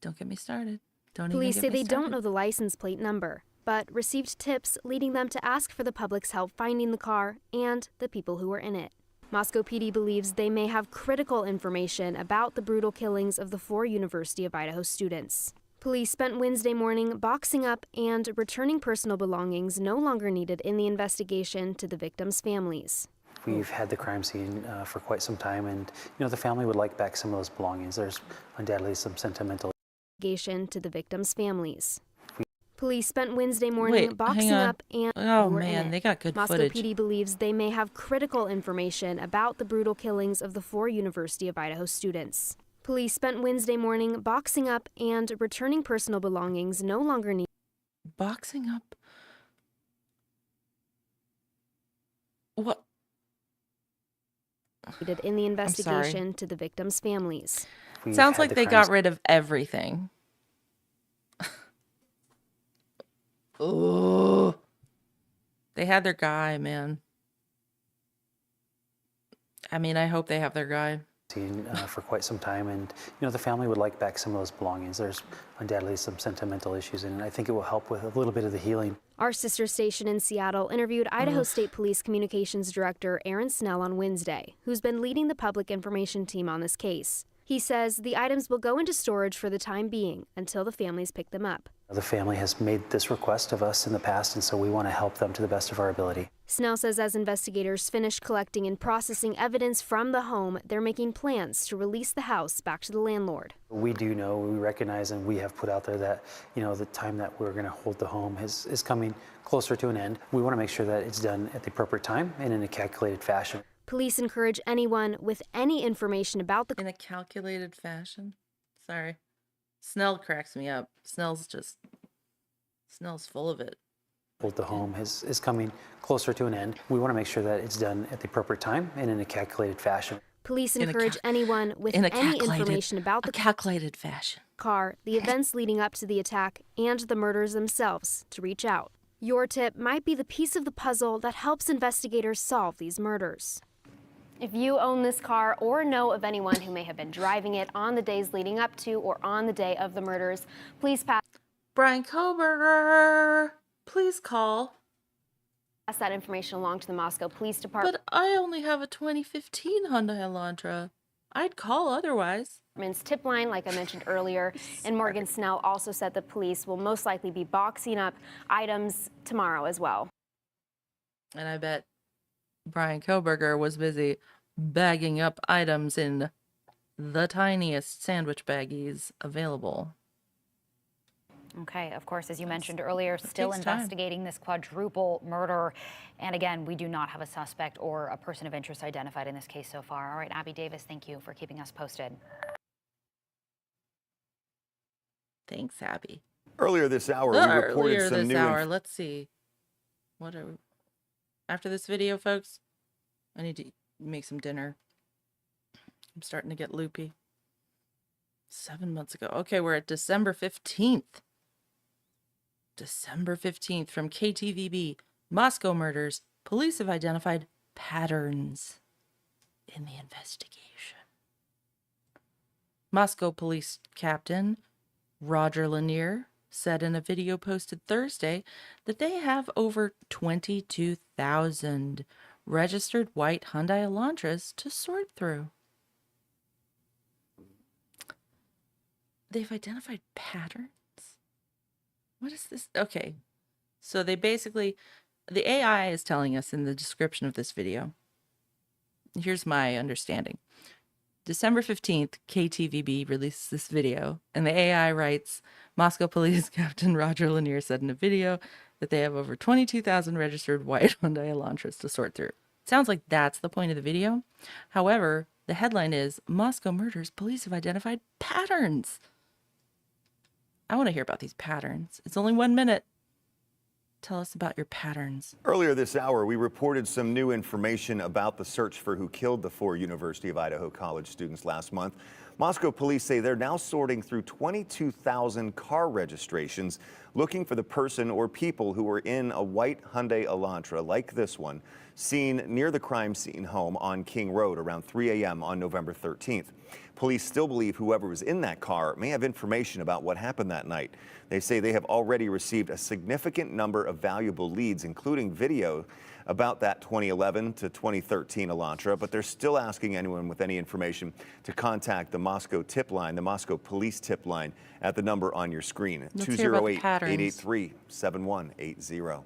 Don't get me started. Don't Police even say get me they started. don't know the license plate number, but received tips leading them to ask for the public's help finding the car and the people who were in it. Moscow PD believes they may have critical information about the brutal killings of the 4 University of Idaho students. Police spent Wednesday morning boxing up and returning personal belongings no longer needed in the investigation to the victims' families. We've had the crime scene for quite some time, and the family would like back some of those belongings. There's undoubtedly some sentimental To the victims' families. Police spent Wednesday morning boxing up and oh who were in man, it. they got good Moscow footage. PD believes they may have critical information about the brutal killings of the 4 University of Idaho students. Police spent Wednesday morning boxing up and returning personal belongings no longer needed. Boxing up? What? In the investigation to the victims' families. Sounds like they got rid of everything. Oh, they had their guy, man. I mean, I hope they have their guy. For quite some time, and the family would like back some of those belongings. There's undoubtedly some sentimental issues, and I think it will help with a little bit of the healing. Our sister station in Seattle interviewed Idaho State Police Communications Director Aaron Snell on Wednesday, who's been leading the public information team on this case. He says the items will go into storage for the time being until the families pick them up. The family has made this request of us in the past, and so we want to help them to the best of our ability. Snell says as investigators finish collecting and processing evidence from the home, they're making plans to release the house back to the landlord. We do know, we recognize, and we have put out there that, the time that we're going to hold the home is coming closer to an end. We want to make sure that it's done at the appropriate time and in a calculated fashion. Police encourage anyone with any information about the... In a calculated fashion? Sorry. Snell cracks me up. Snell's full of it. Hold the home is coming closer to an end. We want to make sure that it's done at the appropriate time and in a calculated fashion. Police encourage anyone with any information about the calculated fashion car, the events leading up to the attack, and the murders themselves to reach out. Your tip might be the piece of the puzzle that helps investigators solve these murders. If you own this car or know of anyone who may have been driving it on the days leading up to or on the day of the murders, please pass Brian Koberger, please call. Pass that information along to the Moscow Police Department. But I only have a 2015 Hyundai Elantra. I'd call otherwise. Tip line, like I mentioned earlier, and Morgan Snell also said the police will most likely be boxing up items tomorrow as well. And I bet Brian Koberger was busy bagging up items in the tiniest sandwich baggies available. Okay, of course, as you mentioned earlier, still investigating this quadruple murder. And again, we do not have a suspect or a person of interest identified in this case so far. All right, Abby Davis, thank you for keeping us posted. Thanks, Abby. Earlier this hour, we reported some new... Let's see. What are... After this video, folks, I need to make some dinner. I'm starting to get loopy. 7 months ago. Okay, we're at December 15th. December 15th from KTVB. Moscow murders. Police have identified patterns in the investigation. Moscow Police Captain Roger Lanier said in a video posted Thursday that they have over 22,000 registered white Hyundai Elantras to sort through. They've identified patterns? What is this? Okay. So they basically, the AI is telling us in the description of this video. Here's my understanding. December 15th, KTVB releases this video, and the AI writes, Moscow Police Captain Roger Lanier said in a video that they have over 22,000 registered white Hyundai Elantras to sort through. Sounds like that's the point of the video. However, The headline is Moscow murders. Police have identified patterns. I want to hear about these patterns. It's only 1 minute. Tell us about your patterns. Earlier this hour, we reported some new information about the search for who killed the 4 University of Idaho college students last month. Moscow police say they're now sorting through 22,000 car registrations, looking for the person or people who were in a white Hyundai Elantra like this one, seen near the crime scene home on King Road around 3 a.m. on November 13th. Police still believe whoever was in that car may have information about what happened that night. They say they have already received a significant number of valuable leads, including video about that 2011 to 2013 Elantra, but they're still asking anyone with any information to contact the Moscow tip line, the Moscow police tip line, at the number on your screen, 208-883-7180.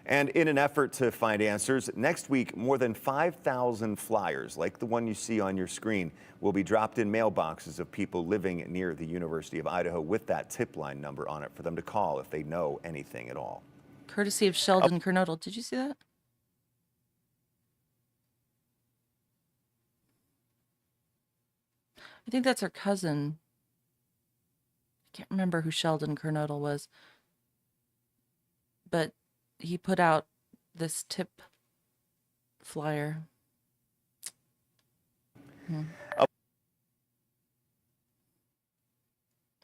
And in an effort to find answers, next week, more than 5,000 flyers, like the one you see on your screen, will be dropped in mailboxes of people living near the University of Idaho with that tip line number on it for them to call if they know anything at all. Courtesy of Sheldon Kernodle. Did you see that? I think that's her cousin. I can't remember who Sheldon Kernodle was. But he put out this tip flyer.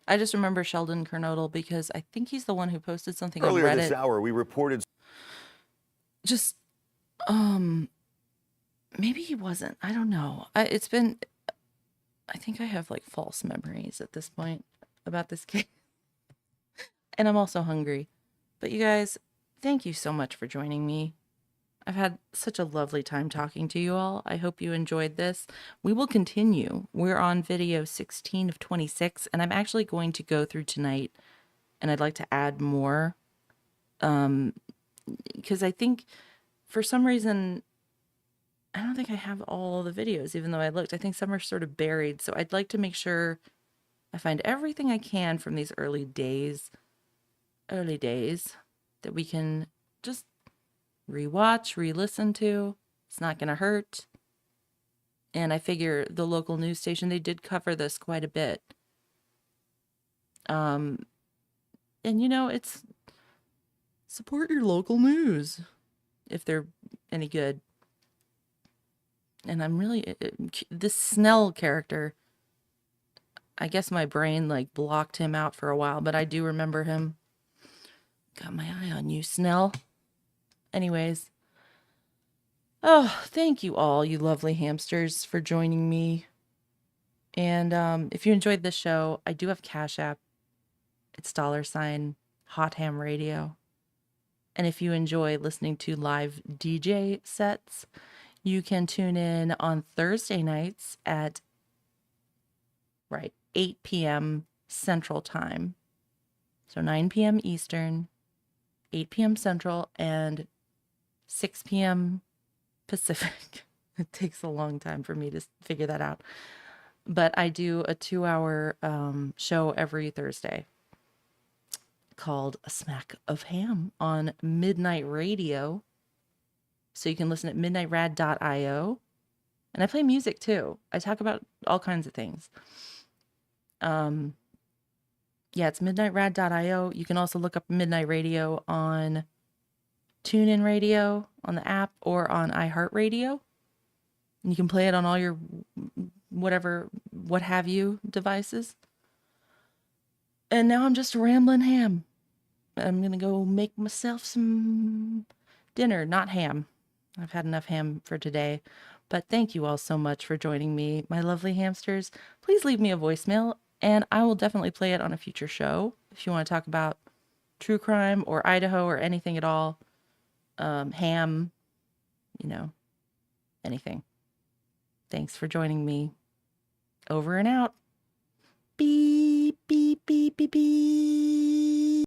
I just remember Sheldon Kernodle because I think he's the one who posted something Earlier on Reddit. this hour, we reported Just, maybe he wasn't. I don't know. I think I have like false memories at this point about this case. And I'm also hungry. But you guys, thank you so much for joining me. I've had such a lovely time talking to you all. I hope you enjoyed this. We will continue. We're on video 16 of 26, and I'm actually going to go through tonight, and I'd like to add more. Because I think for some reason, I don't think I have all the videos, even though I looked. I think some are sort of buried. So I'd like to make sure I find everything I can from these early days that we can just rewatch, re-listen to. It's not going to hurt. And I figure the local news station, they did cover this quite a bit. And you know, it's support your local news if they're any good. And I'm really, this Snell character, I guess my brain like blocked him out for a while, but I do remember him. Got my eye on you, Snell. Anyways. Oh, thank you all, you lovely hamsters, for joining me. And if you enjoyed this show, I do have Cash App. It's $ Hot Ham Radio. And if you enjoy listening to live DJ sets, you can tune in on Thursday nights at 8 p.m. Central Time. So 9 p.m. Eastern, 8 p.m. Central, and 6 p.m. Pacific. It takes a long time for me to figure that out. But I do a 2-hour show every Thursday called A Smack of Ham on Midnight Radio. So you can listen at midnightrad.io. And I play music too. I talk about all kinds of things. Yeah, it's midnightrad.io. You can also look up Midnight Radio on TuneIn Radio, on the app, or on iHeartRadio. And you can play it on all your what have you devices. And now I'm just a rambling ham. I'm going to go make myself some dinner, not ham. I've had enough ham for today. But thank you all so much for joining me, my lovely hamsters. Please leave me a voicemail, and I will definitely play it on a future show. If you want to talk about true crime or Idaho or anything at all, ham, anything. Thanks for joining me. Over and out. Beep, beep, beep, beep, beep.